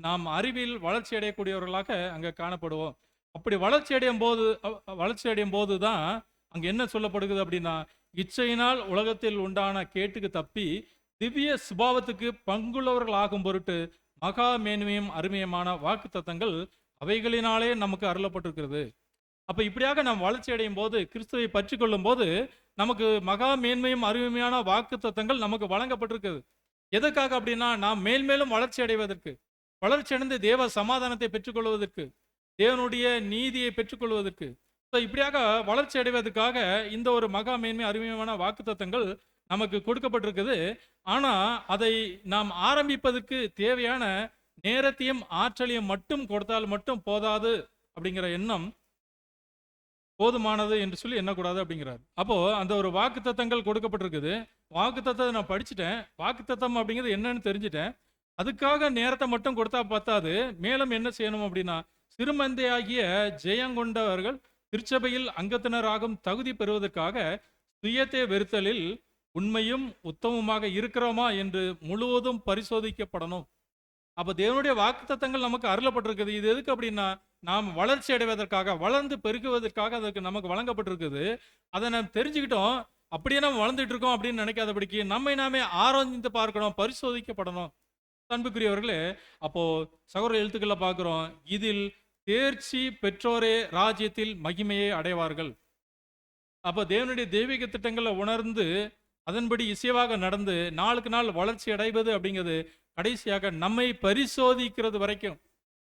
A: நாம் அறிவில் வளர்ச்சி அடையக்கூடியவர்களாக அங்கே காணப்படுவோம். அப்படி வளர்ச்சி அடையும் போது தான் அங்கே என்ன சொல்லப்படுகிறது அப்படின்னா, இச்சையினால் உலகத்தில் உண்டான கேட்டுக்கு தப்பி திவ்ய சுபாவத்துக்கு பங்குள்ளவர்கள் ஆகும் பொருட்டு மகா மேன்மையும் அருமையுமான வாக்கு தத்தங்கள் அவைகளினாலே நமக்கு அருளப்பட்டிருக்கிறது. அப்போ இப்படியாக நாம் வளர்ச்சி அடையும் போது, கிறிஸ்துவை பற்றி கொள்ளும் போது நமக்கு மகா மேன்மையும் அருமையான வாக்கு தத்தங்கள் நமக்கு வழங்கப்பட்டிருக்குது. எதற்காக அப்படின்னா, நாம் மேல்மேலும் வளர்ச்சி அடைவதற்கு, வளர்ச்சி அடைந்து தேவ சமாதானத்தை பெற்றுக்கொள்வதற்கு, தேவனுடைய நீதியை பெற்றுக்கொள்வதற்கு. ஸோ இப்படியாக வளர்ச்சி அடைவதற்காக இந்த ஒரு மகா மேன்மை அருமையான வாக்கு தத்தங்கள் நமக்கு கொடுக்கப்பட்டிருக்குது. ஆனால் அதை நாம் ஆரம்பிப்பதற்கு தேவையான நேரத்தையும் ஆற்றலையும் மட்டும் கொடுத்தால் மட்டும் போதாது அப்படிங்கிற எண்ணம் போதுமானது என்று சொல்லி எண்ணக்கூடாது அப்படிங்கிறார். அப்போ அந்த ஒரு வாக்கு தத்தங்கள் கொடுக்கப்பட்டிருக்குது. வாக்கு தத்தத்தை நான் படிச்சுட்டேன், வாக்கு தத்தம் அப்படிங்கிறது என்னன்னு தெரிஞ்சுட்டேன். அதுக்காக நேரத்தை மட்டும் கொடுத்தா பத்தாது, மேலும் என்ன செய்யணும் அப்படின்னா, சிறுமந்தையாகிய ஜெயங்கொண்டவர்கள் திருச்சபையில் அங்கத்தினராகும் தகுதி பெறுவதற்காக சுயத்தை வெறுத்தலில் உண்மையும் உத்தமமாக இருக்கிறோமா என்று முழுவதும் பரிசோதிக்கப்படணும். அப்போ தேவனுடைய வாக்கு தத்தங்கள் நமக்கு அருளப்பட்டிருக்குது. இது எதுக்கு அப்படின்னா, நாம் வளர்ச்சி அடைவதற்காக, வளர்ந்து பெருகுவதற்காக அதற்கு நமக்கு வழங்கப்பட்டிருக்குது. அதை நாம் தெரிஞ்சுக்கிட்டோம், அப்படியே நம்ம வளர்ந்துட்டு இருக்கோம் அப்படின்னு நினைக்காதபடிக்கு நம்மை நாமே ஆராய்ந்து பார்க்கணும், பரிசோதிக்கப்படணும். அன்புக்குரியவர்களே, அப்போ சகோதர எழுத்துக்களை பார்க்குறோம், இதில் தேர்ச்சி பெற்றோரே ராஜ்யத்தில் மகிமையை அடைவார்கள். அப்போ தேவனுடைய தெய்வீக திட்டங்களை உணர்ந்து அதன்படி இசைவாக நடந்து நாளுக்கு நாள் வளர்ச்சி அடைவது அப்படிங்கிறது கடைசியாக நம்மை பரிசோதிக்கிறது வரைக்கும்.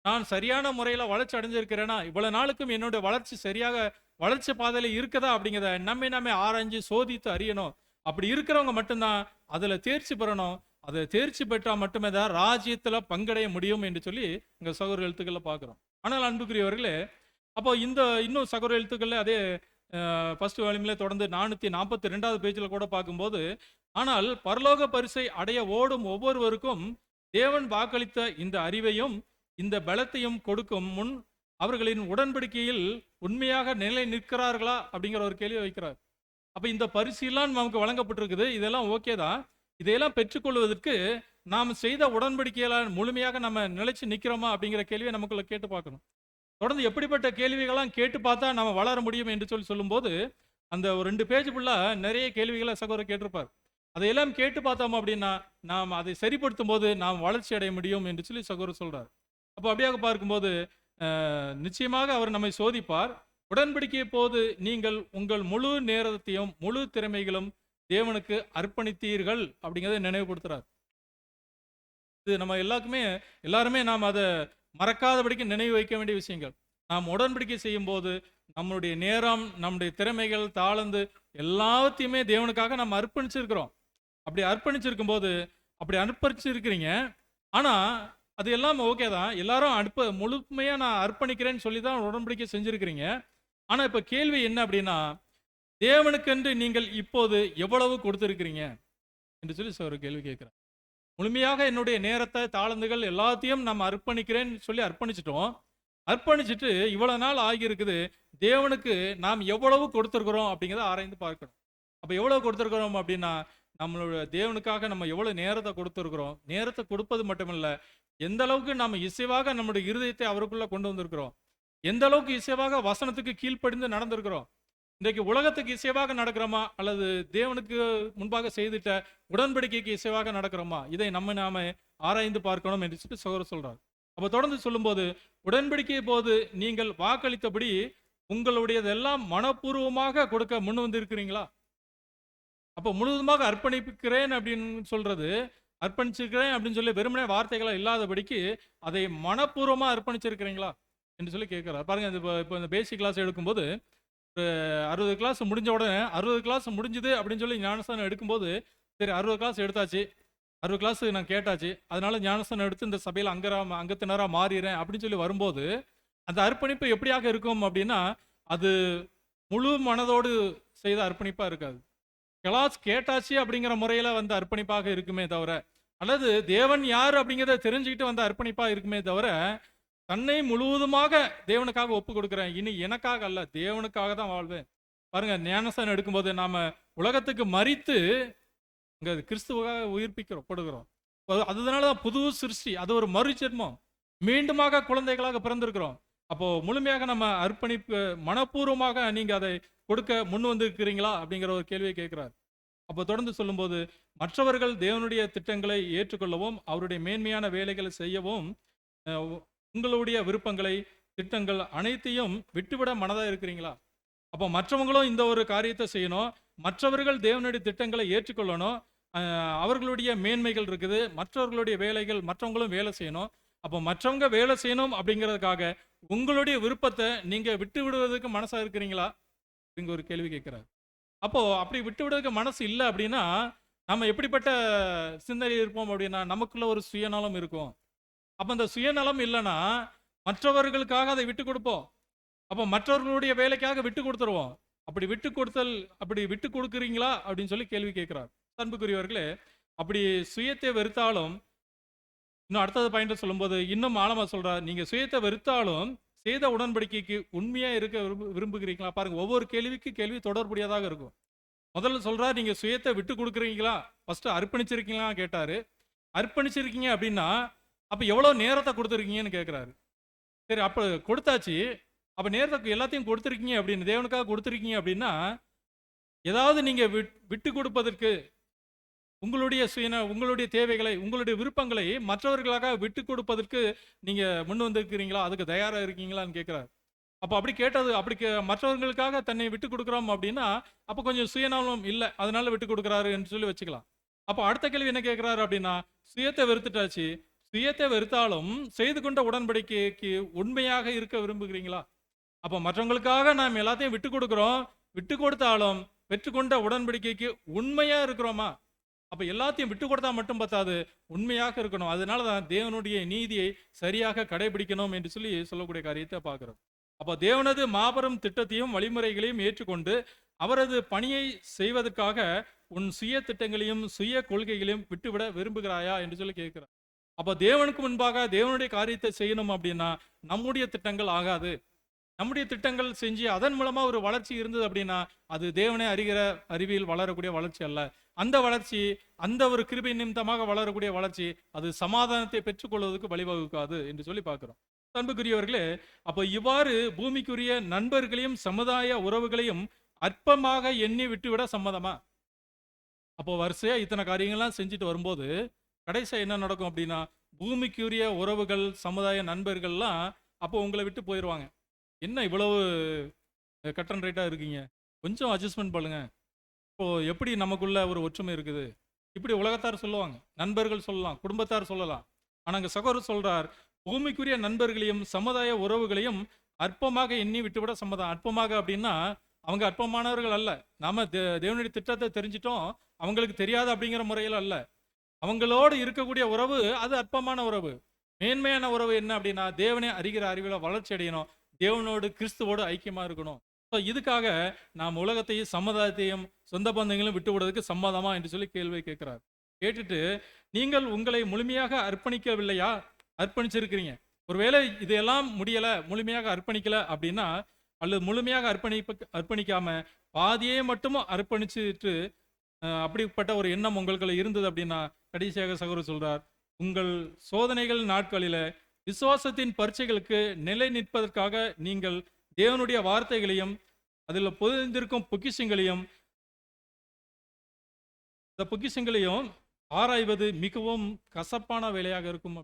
A: நான் சரியான முறையில் வளர்ச்சி அடைஞ்சிருக்கிறேனா, இவ்வளவு நாளுக்கும் என்னுடைய வளர்ச்சி சரியாக வளர்ச்சி பாதையில் இருக்குதா அப்படிங்கிறத நம்மை ஆராய்ஞ்சு சோதித்து அறியணும். அப்படி இருக்கிறவங்க மட்டும்தான் அதில் தேர்ச்சி பெறணும். அதை தேர்ச்சி பெற்றால் மட்டுமே தான் ராஜ்யத்தில் பங்கடைய முடியும் என்று சொல்லி இங்கே சகோதர எழுத்துக்களில் பார்க்குறோம். ஆனால் அன்புக்குரியவர்களே, அப்போ இன்னும் சகோதர எழுத்துக்களில் அதே ஃபர்ஸ்ட் வால்யூமில் தொடர்ந்து 442வது பேஜில் கூட பார்க்கும்போது, ஆனால் பரலோக பரிசை அடைய ஓடும் ஒவ்வொருவருக்கும் தேவன் வாக்களித்த இந்த அறிவையும் இந்த பலத்தையும் கொடுக்கும் முன் அவர்களின் உடன்படிக்கையில் உண்மையாக நிலை நிற்கிறார்களா அப்படிங்கிற ஒரு கேள்வி வைக்கிறார். அப்போ இந்த பரிசெல்லாம் நமக்கு வழங்கப்பட்டிருக்குது, இதெல்லாம் ஓகே தான். இதையெல்லாம் பெற்றுக்கொள்வதற்கு நாம் செய்த உடன்படிக்கையில முழுமையாக நம்ம நிலைச்சு நிற்கிறோமா அப்படிங்கிற கேள்வியை நமக்குள்ள கேட்டு பார்க்கணும். தொடர்ந்து எப்படிப்பட்ட கேள்விகள்லாம் கேட்டு பார்த்தா நம்ம வளர முடியும் என்று சொல்லும்போது, அந்த ஒரு 2 பேஜ் ஃபுல்லாக நிறைய கேள்விகளை சகோதரர் கேட்டிருப்பார். அதையெல்லாம் கேட்டு பார்த்தோம் அப்படின்னா நாம் அதை சரிப்படுத்தும் போது நாம் வளர்ச்சி அடைய முடியும் என்று சொல்லி சகோதரர் சொல்றார். அப்போ அப்படியாக பார்க்கும்போது நிச்சயமாக அவர் நம்மை சோதிப்பார். உடன்படிக்கை போது நீங்கள் உங்கள் முழு நேரத்தையும் முழு திறமைகளும் தேவனுக்கு அர்ப்பணித்தீர்கள் அப்படிங்கிறத நினைவுபடுத்துறார். இது நம்ம எல்லாருமே நாம் அதை மறக்காதபடிக்கு நினைவு வைக்க வேண்டிய விஷயங்கள். நாம் உடன்படிக்கை செய்யும் போது நம்மளுடைய நேரம், நம்முடைய திறமைகள், தாளந்து எல்லாத்தையுமே தேவனுக்காக நம்ம அர்ப்பணிச்சிருக்கிறோம். அப்படி அர்ப்பணிச்சிருக்கும் போது அப்படி அர்ப்பணிச்சிருக்கிறீங்க. ஆனால் அது எல்லாம் ஓகே தான், எல்லாரும் முழுமையாக நான் அர்ப்பணிக்கிறேன்னு சொல்லி தான் உடன்படிக்கை செஞ்சுருக்கிறீங்க. ஆனால் இப்போ கேள்வி என்ன அப்படின்னா, தேவனுக்கென்று நீங்கள் இப்போது எவ்வளவு கொடுத்துருக்கிறீங்க என்று சொல்லி ஒரு கேள்வி கேட்குறேன். முழுமையாக என்னுடைய நேரத்தை, தாளந்துகள் எல்லாத்தையும் நம்ம அர்ப்பணிக்கிறேன்னு சொல்லி அர்ப்பணிச்சிட்டோம். அர்ப்பணிச்சுட்டு இவ்வளவு நாள் ஆகியிருக்குது, தேவனுக்கு நாம் எவ்வளவு கொடுத்துருக்குறோம் அப்படிங்கிறத ஆராய்ந்து பார்க்கணும். அப்போ எவ்வளவு கொடுத்துருக்குறோம் அப்படின்னா, நம்மளோட தேவனுக்காக நம்ம எவ்வளவு நேரத்தை கொடுத்துருக்குறோம். நேரத்தை கொடுப்பது மட்டுமில்ல, எந்த அளவுக்கு நம்ம இசைவாக நம்முடைய இருதயத்தை அவருக்குள்ள கொண்டு வந்திருக்கிறோம், எந்த அளவுக்கு இசைவாக வசனத்துக்கு கீழ்ப்படிந்து நடந்திருக்கிறோம். இன்றைக்கு உலகத்துக்கு இசைவாக நடக்கிறோமா, அல்லது தேவனுக்கு முன்பாக செய்துட்ட உடன்படிக்கைக்கு இசைவாக நடக்கிறோமா, இதை நாம ஆராய்ந்து பார்க்கணும் என்று சொல்லி சகோதரர் சொல்றார். அப்போ தொடர்ந்து சொல்லும்போது, உடன்படிக்கை போது நீங்கள் வாக்களித்தபடி உங்களுடையதெல்லாம் மனப்பூர்வமாக கொடுக்க முன் வந்து இருக்கிறீங்களா? அப்போ முழுவதுமாக அர்ப்பணிக்கிறேன் அப்படின்னு சொல்றது, அர்ப்பணிச்சிருக்கிறேன் அப்படின்னு சொல்லி வெறுமனே வார்த்தைகளை இல்லாதபடிக்கு அதை மனப்பூர்வமாக அர்ப்பணிச்சிருக்கிறீங்களா என்று சொல்லி கேட்குறாரு. பாருங்க, இப்போ இந்த பேசிக் கிளாஸ் எடுக்கும்போது 60 கிளாஸ் முடிஞ்ச உடனே 60 கிளாஸ் முடிஞ்சுது அப்படின்னு சொல்லி ஞானஸ்தானம் எடுக்கும்போது, சரி 60 கிளாஸ் எடுத்தாச்சு, 60 கிளாஸ் நான் கேட்டாச்சு, அதனால ஞானஸ்தானம் எடுத்து இந்த சபையில் அங்கத்தினராக மாறிடுறேன் அப்படின்னு சொல்லி வரும்போது, அந்த அர்ப்பணிப்பு எப்படியாக இருக்கும் அப்படின்னா, அது முழு மனதோடு செய்த அர்ப்பணிப்பாக இருக்காது. கிளாஸ் கேட்டாச்சு அப்படிங்கிற முறையில் வந்த அர்ப்பணிப்பாக இருக்குமே தவிர, அல்லது தேவன் யார் அப்படிங்கிறத தெரிஞ்சுக்கிட்டு வந்த அர்ப்பணிப்பாக இருக்குமே தவிர, தன்னை முழுவதுமாக தேவனுக்காக ஒப்பு கொடுக்குறேன், இனி எனக்காக அல்ல, தேவனுக்காக தான் வாழ்வேன். பாருங்க, ஞானஸ்தானம் எடுக்கும்போது நாம உலகத்துக்கு மரித்து இங்க கிறிஸ்துவாக உயிர்ப்பிக்கிறோம். அதனாலதான் புது சிருஷ்டி, அது ஒரு மறு ஜென்மம், மீண்டுமாக குழந்தைகளாக பிறந்திருக்கிறோம். அப்போ முழுமையாக நம்ம அர்ப்பணிப்பு மனப்பூர்வமாக நீங்க அதை கொடுக்க முன் வந்திருக்கிறீங்களா அப்படிங்கிற ஒரு கேள்வியை கேட்கிறார். அப்போ தொடர்ந்து சொல்லும்போது, மற்றவர்கள் தேவனுடைய திட்டங்களை ஏற்றுக்கொள்ளவும் அவருடைய மேன்மையான வேலைகளை செய்யவும் உங்களுடைய விருப்பங்களை, திட்டங்கள் அனைத்தையும் விட்டுவிட மனதாக இருக்கிறீங்களா? அப்போ மற்றவங்களும் இந்த ஒரு காரியத்தை செய்யணும், மற்றவர்கள் தேவனுடைய திட்டங்களை ஏற்றுக்கொள்ளணும், அவர்களுடைய மேன்மைகள் இருக்குது, மற்றவர்களுடைய வேலைகள், மற்றவங்களும் வேலை செய்யணும். அப்போ மற்றவங்க வேலை செய்யணும் அப்படிங்கிறதுக்காக உங்களுடைய விருப்பத்தை நீங்க விட்டு விடுவதற்கு மனசா இருக்கிறீங்களா அப்படிங்கிற ஒரு கேள்வி கேட்கிறார். அப்போ அப்படி விட்டு விடுறதுக்கு மனசு இல்லை அப்படின்னா நம்ம எப்படிப்பட்ட சிந்தனை இருப்போம் அப்படின்னா, நமக்குள்ள ஒரு சுயநலம் இருக்கும். அப்போ அந்த சுயநலம் இல்லைன்னா மற்றவர்களுக்காக அதை விட்டு கொடுப்போம். அப்போ மற்றவர்களுடைய வேலைக்காக விட்டு கொடுத்துருவோம். அப்படி விட்டு கொடுக்குறீங்களா அப்படின்னு சொல்லி கேள்வி கேட்கிறார். அன்புக்குரியவர்களே, அப்படி சுயத்தை வெறுத்தாலும், இன்னும் அடுத்தது பாயிண்ட் சொல்லும்போது இன்னும் ஆழமா சொல்றார், நீங்க சுயத்தை வெறுத்தாலும் செய்த உடன்படிக்கைக்கு உண்மையா இருக்க விரும்புகிறீங்களா? பாருங்க, ஒவ்வொரு கேள்வி தொடர்புடையதாக இருக்கும். முதல்ல சொல்றார், நீங்க சுயத்தை விட்டு கொடுக்குறீங்களா, ஃபர்ஸ்ட் அர்ப்பணிச்சிருக்கீங்களா கேட்டாரு. அர்ப்பணிச்சிருக்கீங்க அப்படின்னா அப்ப எவ்வளவு நேரத்தை கொடுத்துருக்கீங்கன்னு கேட்கிறாரு. சரி, அப்ப கொடுத்தாச்சு, அப்ப நேரத்தை எல்லாத்தையும் கொடுத்துருக்கீங்க அப்படின்னு, தேவனுக்காக கொடுத்துருக்கீங்க அப்படின்னா, ஏதாவது நீங்க விட்டு கொடுப்பதற்கு உங்களுடைய தேவைகளை, உங்களுடைய விருப்பங்களை மற்றவர்களாக விட்டு கொடுப்பதற்கு நீங்க முன் வந்திருக்கிறீங்களா, அதுக்கு தயாரா இருக்கீங்களான்னு கேட்கிறார். அப்போ அப்படி கேட்டது அப்படி மற்றவர்களுக்காக தன்னை விட்டு கொடுக்குறோம் அப்படின்னா அப்போ கொஞ்சம் சுயநலம் இல்லை, அதனால விட்டு கொடுக்குறாரு என்று சொல்லி வச்சுக்கலாம். அப்போ அடுத்த கேள்வி என்ன கேட்குறாரு அப்படின்னா, சுயத்தை வெறுத்துட்டாச்சு, சுயத்தை வெறுத்தாலும் செய்து கொண்ட உடன்படிக்கைக்கு உண்மையாக இருக்க விரும்புகிறீங்களா? அப்போ மற்றவங்களுக்காக நாம் எல்லாத்தையும் விட்டு கொடுக்குறோம், விட்டு கொடுத்தாலும் பெற்றுக்கொண்ட உடன்படிக்கைக்கு உண்மையா இருக்கிறோமா? அப்ப எல்லாத்தையும் விட்டு கொடுத்தா மட்டும் பத்தாது, உண்மையாக இருக்கணும். அதனால தான் தேவனுடைய நீதியை சரியாக கடைபிடிக்கணும் என்று சொல்லி சொல்லக்கூடிய காரியத்தை பார்க்கிறோம். அப்போ தேவனது மாபெரும் திட்டத்தையும் வழிமுறைகளையும் ஏற்றுக்கொண்டு அவரது பணியை செய்வதற்காக உன் சுய திட்டங்களையும் சுய கொள்கைகளையும் விட்டுவிட விரும்புகிறாயா என்று சொல்லி கேட்கிறார். அப்போ தேவனுக்கு முன்பாக தேவனுடைய காரியத்தை செய்யணும் அப்படின்னா நம்முடைய திட்டங்கள் ஆகாது. நம்முடைய திட்டங்கள் செஞ்சு அதன் மூலமா ஒரு வளர்ச்சி இருந்தது அப்படின்னா அது தேவனை அறிகிற அறிவியல் வளரக்கூடிய வளர்ச்சி அல்ல. அந்த வளர்ச்சி, அந்த ஒரு கிருபை நிமித்தமாக வளரக்கூடிய வளர்ச்சி, அது சமாதானத்தை பெற்றுக்கொள்வதற்கு வழிவகுக்காது என்று சொல்லி பார்க்கிறோம். அன்புக்குரியவர்களே, அப்போ இவ்வாறு பூமிக்குரிய நண்பர்களையும் சமுதாய உறவுகளையும் அற்பமாக எண்ணி விட்டுவிட சம்மதமா? அப்போ வரிசையா இத்தனை காரியங்கள்லாம் செஞ்சுட்டு வரும்போது கடைசியா என்ன நடக்கும் அப்படின்னா, பூமிக்குரிய உறவுகள் சமுதாய நண்பர்கள்லாம் அப்போ உங்களை விட்டு போயிடுவாங்க. என்ன இவ்வளவு கட் அண்ட் ரைட்டா இருக்கீங்க, கொஞ்சம் அட்ஜஸ்ட்மெண்ட் பண்ணுங்க. இப்போ எப்படி நமக்குள்ள ஒரு ஒற்றுமை இருக்குது, இப்படி உலகத்தார் சொல்லுவாங்க, நண்பர்கள் சொல்லலாம், குடும்பத்தார் சொல்லலாம். ஆனா அங்க சகோதரர் சொல்றார், பூமிக்குரிய நண்பர்களையும் சமுதாய உறவுகளையும் அற்பமாக எண்ணி விட்டுவிட சம்மதம். அற்பமாக அப்படின்னா அவங்க அற்பமானவர்கள் அல்ல. நாம தேவனுடைய திட்டத்தை தெரிஞ்சிட்டோம், அவங்களுக்கு தெரியாது அப்படிங்கிற முறையில் அல்ல. அவங்களோடு இருக்கக்கூடிய உறவு அது அற்பமான உறவு. மேன்மையான உறவு என்ன அப்படின்னா தேவனை அறிகிற அறிவில் வளர்ச்சி அடையணும், தேவனோடு கிறிஸ்துவோடு ஐக்கியமா இருக்கணும். ஸோ இதுக்காக நாம் உலகத்தையும் சமுதாயத்தையும் சொந்த பந்தங்களும் விட்டு விடுறதுக்கு சம்மதமா என்று சொல்லி கேள்வி கேட்கிறார். கேட்டுட்டு நீங்கள் உங்களை முழுமையாக அர்ப்பணிக்கவில்லையா? அர்ப்பணிச்சிருக்கிறீங்க. ஒருவேளை இதெல்லாம் முடியலை, முழுமையாக அர்ப்பணிக்கல அப்படின்னா, அல்லது முழுமையாக அர்ப்பணிக்காம பாதியே மட்டும் அர்ப்பணிச்சுட்டு அப்படிப்பட்ட ஒரு எண்ணம் உங்களுக்குள்ள இருந்தது அப்படின்னா, கடைசியாக சகோதரர் சொல்றார், உங்கள் சோதனைகள் நாட்களில விசுவாசத்தின் பரீட்சைகளுக்கு நிலை நிற்பதற்காக நீங்கள் தேவனுடைய வார்த்தைகளையும் அதில் பொதிந்திருக்கும் பொக்கிஷங்களையும் இந்த பொக்கிஷங்களையும் ஆராய்வது மிகவும் கசப்பான வேலையாக இருக்கும்.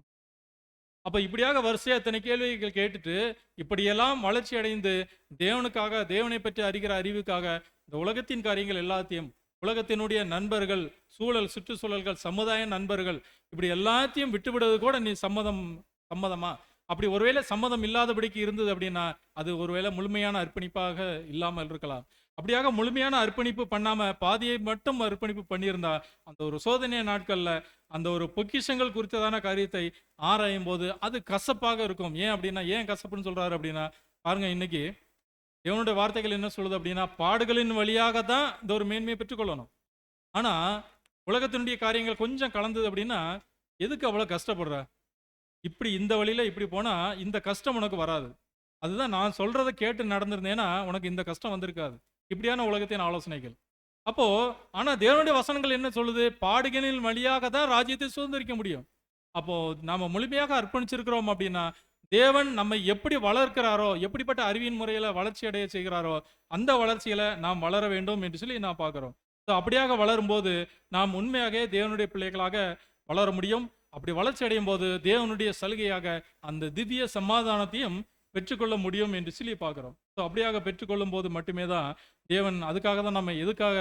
A: அப்ப இப்படியாக வரிசையா இத்தனை கேள்விகள் கேட்டுட்டு இப்படியெல்லாம் வளர்ச்சி அடைந்து தேவனுக்காக, தேவனை பற்றி அறிகிற அறிவுக்காக இந்த உலகத்தின் காரியங்கள் எல்லாத்தையும், உலகத்தினுடைய நண்பர்கள், சூழல், சுற்றுச்சூழல்கள், சமுதாய நண்பர்கள், இப்படி எல்லாத்தையும் விட்டுவிடுவது கூட நீ சம்மதமா? அப்படி ஒருவேளை சம்மதம் இல்லாதபடிக்கு இருந்தது அப்படின்னா அது ஒருவேளை முழுமையான அர்ப்பணிப்பாக இல்லாமல் இருக்கலாம். அப்படியாக முழுமையான அர்ப்பணிப்பு பண்ணாம பாதியை மட்டும் அர்ப்பணிப்பு பண்ணியிருந்தா அந்த ஒரு சோதனை நாட்கள்ல அந்த ஒரு பொக்கிஷங்கள் குறித்ததான காரியத்தை ஆராயும் போது அது கசப்பாக இருக்கும். ஏன் அப்படின்னா, ஏன் கசப்புன்னு சொல்றாரு அப்படின்னா, பாருங்க, இன்னைக்கு தேவனுடைய வார்த்தைகள் என்ன சொல்லுது அப்படின்னா, பாடுகளின் வழியாக தான் இந்த ஒரு மேன்மையை பெற்றுக்கொள்ளணும். ஆனா உலகத்தினுடைய காரியங்கள் கொஞ்சம் கலந்தது அப்படின்னா எதுக்கு அவ்வளவு கஷ்டப்படுற? இப்படி இந்த வழியில இப்படி போனா இந்த கஷ்டம் உனக்கு வராது. அதுதான் நான் சொல்றதை கேட்டு நடந்திருந்தேன்னா உனக்கு இந்த கஷ்டம் வந்திருக்காது. இப்படியான உலகத்தின் ஆலோசனைகள். அப்போ ஆனா தேவனுடைய வசனங்கள் என்ன சொல்லுது? பாடுகளின் வழியாக தான் ராஜ்யத்தை சுதந்திரிக்க முடியும். அப்போ நாம முழுமையாக அர்ப்பணிச்சிருக்கிறோம் அப்படின்னா தேவன் நம்மை எப்படி வளர்க்கிறாரோ, எப்படிப்பட்ட அறிவின் முறையில வளர்ச்சி அடைய செய்கிறாரோ அந்த வளர்ச்சியில நாம் வளர வேண்டும் என்று சொல்லி நான் பார்க்கிறோம். அப்படியாக வளரும்போது நாம் உண்மையாக தேவனுடைய பிள்ளைகளாக வளர முடியும். அப்படி வளர்ச்சி அடையும் போது தேவனுடைய சலுகையாக அந்த திவ்ய சமாதானத்தையும் பெற்றுக்கொள்ள முடியும் என்று சொல்லி பார்க்கிறோம். ஸோ அப்படியாக பெற்றுக்கொள்ளும் போது மட்டுமே தான் தேவன், அதுக்காக தான் நம்ம எதுக்காக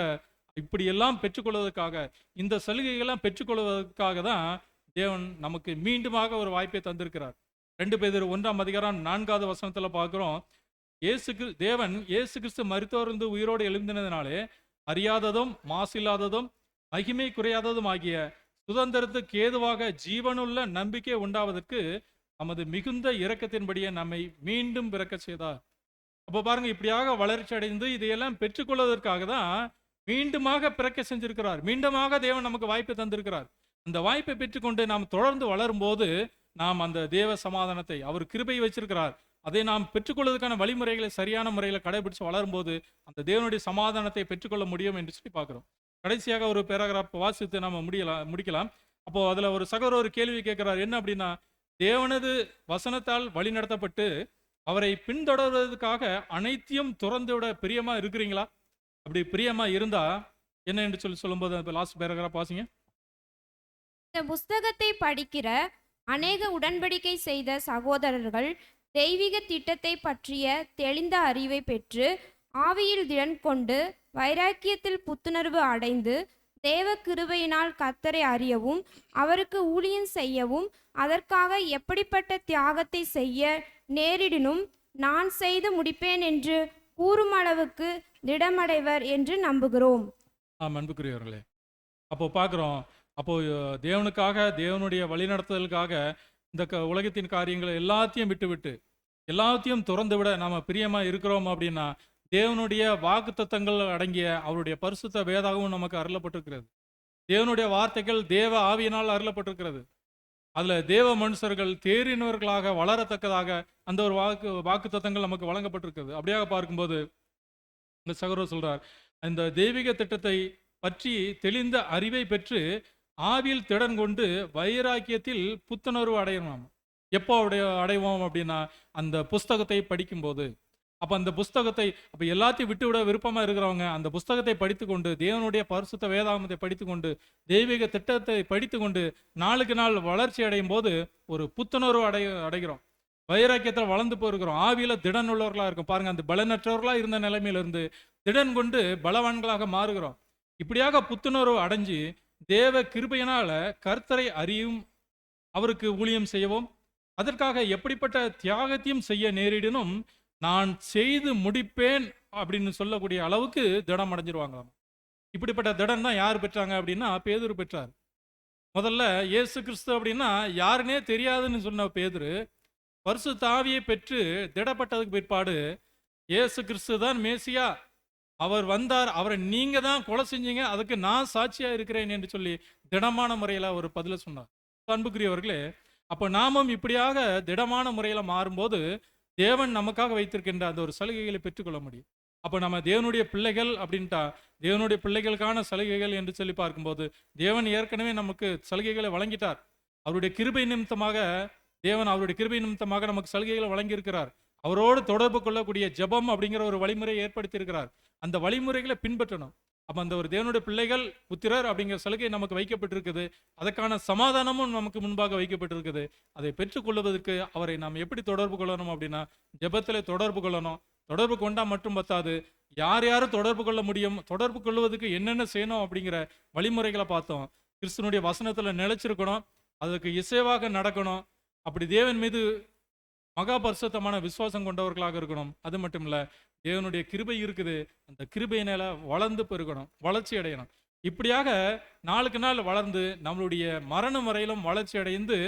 A: இப்படி எல்லாம் பெற்றுக்கொள்வதற்காக, இந்த சலுகைகள்லாம் பெற்றுக்கொள்வதற்காக தான் தேவன் நமக்கு மீண்டுமாக ஒரு வாய்ப்பை தந்திருக்கிறார். 2 பேதுரு 1:4 பார்க்கிறோம், தேவன் இயேசு கிறிஸ்து மரித்தோர்ந்து உயிரோடு எழுந்தினதினாலே அறியாததும் மாசில்லாததும் மகிமை குறையாததும் ஆகிய சுதந்திரத்துக்கு ஏதுவாக ஜீவனுள்ள நம்பிக்கை உண்டாவதற்கு நமது மிகுந்த இரக்கத்தின்படியே நம்மை மீண்டும் பிறக்க செய்தார். அப்போ பாருங்க, இப்படியாக வளர்ச்சி அடைந்து இதையெல்லாம் பெற்றுக்கொள்வதற்காக தான் மீண்டுமாக பிறக்க செஞ்சிருக்கிறார். மீண்டுமாக தேவன் நமக்கு வாய்ப்பை தந்திருக்கிறார். அந்த வாய்ப்பை பெற்றுக்கொண்டு நாம் தொடர்ந்து வளரும் போது நாம் அந்த தேவ சமாதானத்தை, அவர் கிருபை வச்சிருக்கிறார், அதை நாம் பெற்றுக்கொள்வதற்கான வழிமுறைகளை சரியான முறையில் கடைபிடிச்சு வளரும்போது அந்த தேவனுடைய சமாதானத்தை பெற்றுக்கொள்ள முடியும் என்று சொல்லி பார்க்கிறோம். கடைசியாக ஒரு பேராகிராஃப் வாசித்து நம்ம முடிக்கலாம். அப்போ அதுல ஒரு சகோதரர் ஒரு கேள்வி கேட்கிறார். என்ன அப்படின்னா, தேவனது வசனத்தால் வழி நடத்தப்பட்டு அவரை பின்தொடர்வதற்காக அனைத்தையும் துறந்து விட பிரியமா இருக்கிறீங்களா? அப்படி பிரியமா இருந்தா என்ன என்று சொல்லும்போது லாஸ்ட் பேராகிராஃப் வாசிங்க.
B: இந்த புஸ்தகத்தை படிக்கிற அநேக உடன்படிக்கை செய்த சகோதரர்கள் தெய்வீக திட்டத்தை பற்றிய தெளிந்த அறிவை பெற்று ஆவியில் திடன் கொண்டு வைராக்கியத்தில் புத்துணர்வு அடைந்து தேவ கிருபையினால் கர்த்தரை அறியவும் அவருக்கு ஊழியம் செய்யவும் அதற்காக எப்படிப்பட்ட தியாகத்தை செய்ய நேரிடினும் நான் செய்து முடிப்பேன் என்று கூறும் அளவுக்கு திடமடைவர் என்று நம்புகிறோம்.
A: அன்புக்குரியவர்களே, அப்போ பார்க்குறோம், அப்போ தேவனுக்காக, தேவனுடைய வழிநடத்துதலுக்காக இந்த உலகத்தின் காரியங்களை எல்லாத்தையும் விட்டுவிட்டு எல்லாத்தையும் துறந்து விட நாம் பிரியமாக இருக்கிறோம் அப்படின்னா தேவனுடைய வாக்குத்தத்தங்கள் அடங்கிய அவருடைய பரிசுத்த வேதாகவும் நமக்கு அருளப்பட்டிருக்கிறது. தேவனுடைய வார்த்தைகள் தேவ ஆவியினால் அருளப்பட்டிருக்கிறது. அதில் தேவ மனுஷர்கள் தேறினவர்களாக வளரத்தக்கதாக அந்த ஒரு வாக்குத்தத்தங்கள் நமக்கு வழங்கப்பட்டிருக்கிறது. அப்படியாக பார்க்கும்போது இந்த சகோதரர் சொல்றார், இந்த தெய்வீக திட்டத்தை பற்றி தெளிந்த அறிவை பெற்று ஆவியில் திடன் கொண்டு வைராக்கியத்தில் புத்துணர்வு அடையணும். எப்போ அடைவோம் அப்படின்னா அந்த புஸ்தகத்தை படிக்கும்போது. அப்போ அந்த புஸ்தகத்தை அப்போ எல்லாத்தையும் விட்டு விட விருப்பமாக இருக்கிறவங்க அந்த புஸ்தகத்தை படித்து கொண்டு தேவனுடைய பரிசுத்த வேதாகமத்தை படித்து கொண்டு தெய்வீக திட்டத்தை படித்து கொண்டு நாளுக்கு நாள் வளர்ச்சி அடையும் போது ஒரு புத்துணர்வு அடைகிறோம். வைராக்கியத்தில் வளர்ந்து போயிருக்கிறோம். ஆவியில் திடன் உள்ளவர்களாக இருக்கும். பாருங்க, அந்த பலனற்றவர்களாக இருந்த நிலைமையிலிருந்து திடன் கொண்டு பலவான்களாக மாறுகிறோம். இப்படியாக புத்துணர்வு அடைஞ்சு தேவ கிருபையினால கர்த்தரை அறியும் அவருக்கு ஊழியம் செய்யவும் அதற்காக எப்படிப்பட்ட தியாகத்தையும் செய்ய நேரிடனும் நான் செய்து முடிப்பேன் அப்படின்னு சொல்லக்கூடிய அளவுக்கு திடம் அடைஞ்சிருவாங்களாம். இப்படிப்பட்ட திடம் தான் யார் பெற்றாங்க அப்படின்னா பேதுரு பெற்றார். முதல்ல இயேசு கிறிஸ்து அப்படின்னா யாருன்னே தெரியாதுன்னு சொன்ன பேதுரு பரிசுத்த ஆவியை பெற்று திடப்பட்டதுக்கு பிற்பாடு இயேசு கிறிஸ்து தான் மேசியா, அவர் வந்தார், அவரை நீங்க தான் கொலை செஞ்சீங்க, அதுக்கு நான் சாட்சியா இருக்கிறேன் என்று சொல்லி திடமான முறையில் ஒரு பதில சொன்னார். அன்புக்குரியவர்களே, அப்போ நாமும் இப்படியாக திடமான முறையில் மாறும்போது தேவன் நமக்காக வைத்திருக்கின்ற அந்த ஒரு சலுகைகளை பெற்றுக்கொள்ள முடியும். அப்போ நம்ம தேவனுடைய பிள்ளைகள் அப்படின்ட்டா தேவனுடைய பிள்ளைகளுக்கான சலுகைகள் என்று சொல்லி பார்க்கும்போது தேவன் ஏற்கனவே நமக்கு சலுகைகளை வழங்கிட்டார். அவருடைய கிருபை நிமித்தமாக தேவன் அவருடைய கிருபை நிமித்தமாக நமக்கு சலுகைகளை வழங்கியிருக்கிறார். அவரோடு தொடர்பு கொள்ளக்கூடிய ஜெபம் அப்படிங்கிற ஒரு வழிமுறையை ஏற்படுத்தி இருக்கிறார். அந்த வழிமுறைகளை பின்பற்றணும். அப்போ அந்த ஒரு தேவனுடைய பிள்ளைகள் புத்திரர் அப்படிங்கிற சலுகை நமக்கு வைக்கப்பட்டிருக்குது. அதற்கான சமாதானமும் நமக்கு முன்பாக வைக்கப்பட்டிருக்குது. அதை பெற்றுக்கொள்வதற்கு அவரை நாம் எப்படி தொடர்பு கொள்ளணும் அப்படின்னா ஜெபத்தில் தொடர்பு கொள்ளணும். தொடர்பு கொண்டா மட்டும் பத்தாது, யார் யாரும் தொடர்பு கொள்ள முடியும், தொடர்பு கொள்வதற்கு என்னென்ன செய்யணும் அப்படிங்கிற வழிமுறைகளை பார்த்தோம். கிறிஸ்துவனுடைய வசனத்தில் நிலைச்சிருக்கணும், அதுக்கு இசைவாக நடக்கணும். அப்படி தேவன் மீது மகா பரிசுத்தமான விசுவாசம் கொண்டவர்களாக இருக்கணும். அது மட்டும் இல்லை, தேவனுடைய கிருபை இருக்குது, அந்த கிருபையினால வளர்ந்து பெருகணும், வளர்ச்சி அடையணும். இப்படியாக நாளுக்கு நாள் வளர்ந்து நம்மளுடைய மரணம் வரையிலும் வளர்ச்சி அடைந்து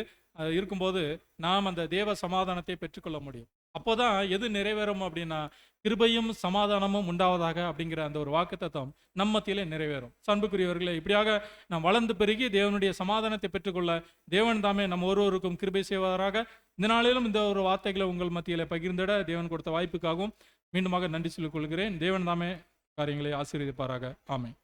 A: இருக்கும்போது நாம் அந்த தேவ சமாதானத்தை பெற்றுக்கொள்ள முடியும். அப்போதான் எது நிறைவேறும் அப்படின்னா கிருபையும் சமாதானமும் உண்டாவதாக அப்படிங்கிற அந்த ஒரு வாக்குத்தத்தம் நம்ம மத்தியிலே நிறைவேறும். அன்புக்குரியவர்களே, இப்படியாக நாம் வளர்ந்து பெருகி தேவனுடைய சமாதானத்தை பெற்றுக்கொள்ள தேவன் தாமே நம்ம ஒருவருக்கும் கிருபை செய்வதாக இந்த நாளிலும் இந்த ஒரு வார்த்தைகளை உங்கள் மத்தியில் பகிர்ந்திட தேவன் கொடுத்த வாய்ப்புக்காகவும் மீண்டுமாக நன்றி சொல்லிக் கொள்கிறேன். தேவன் தாமே காரியங்களை ஆசீர்வதிப்பாராக. ஆமென்.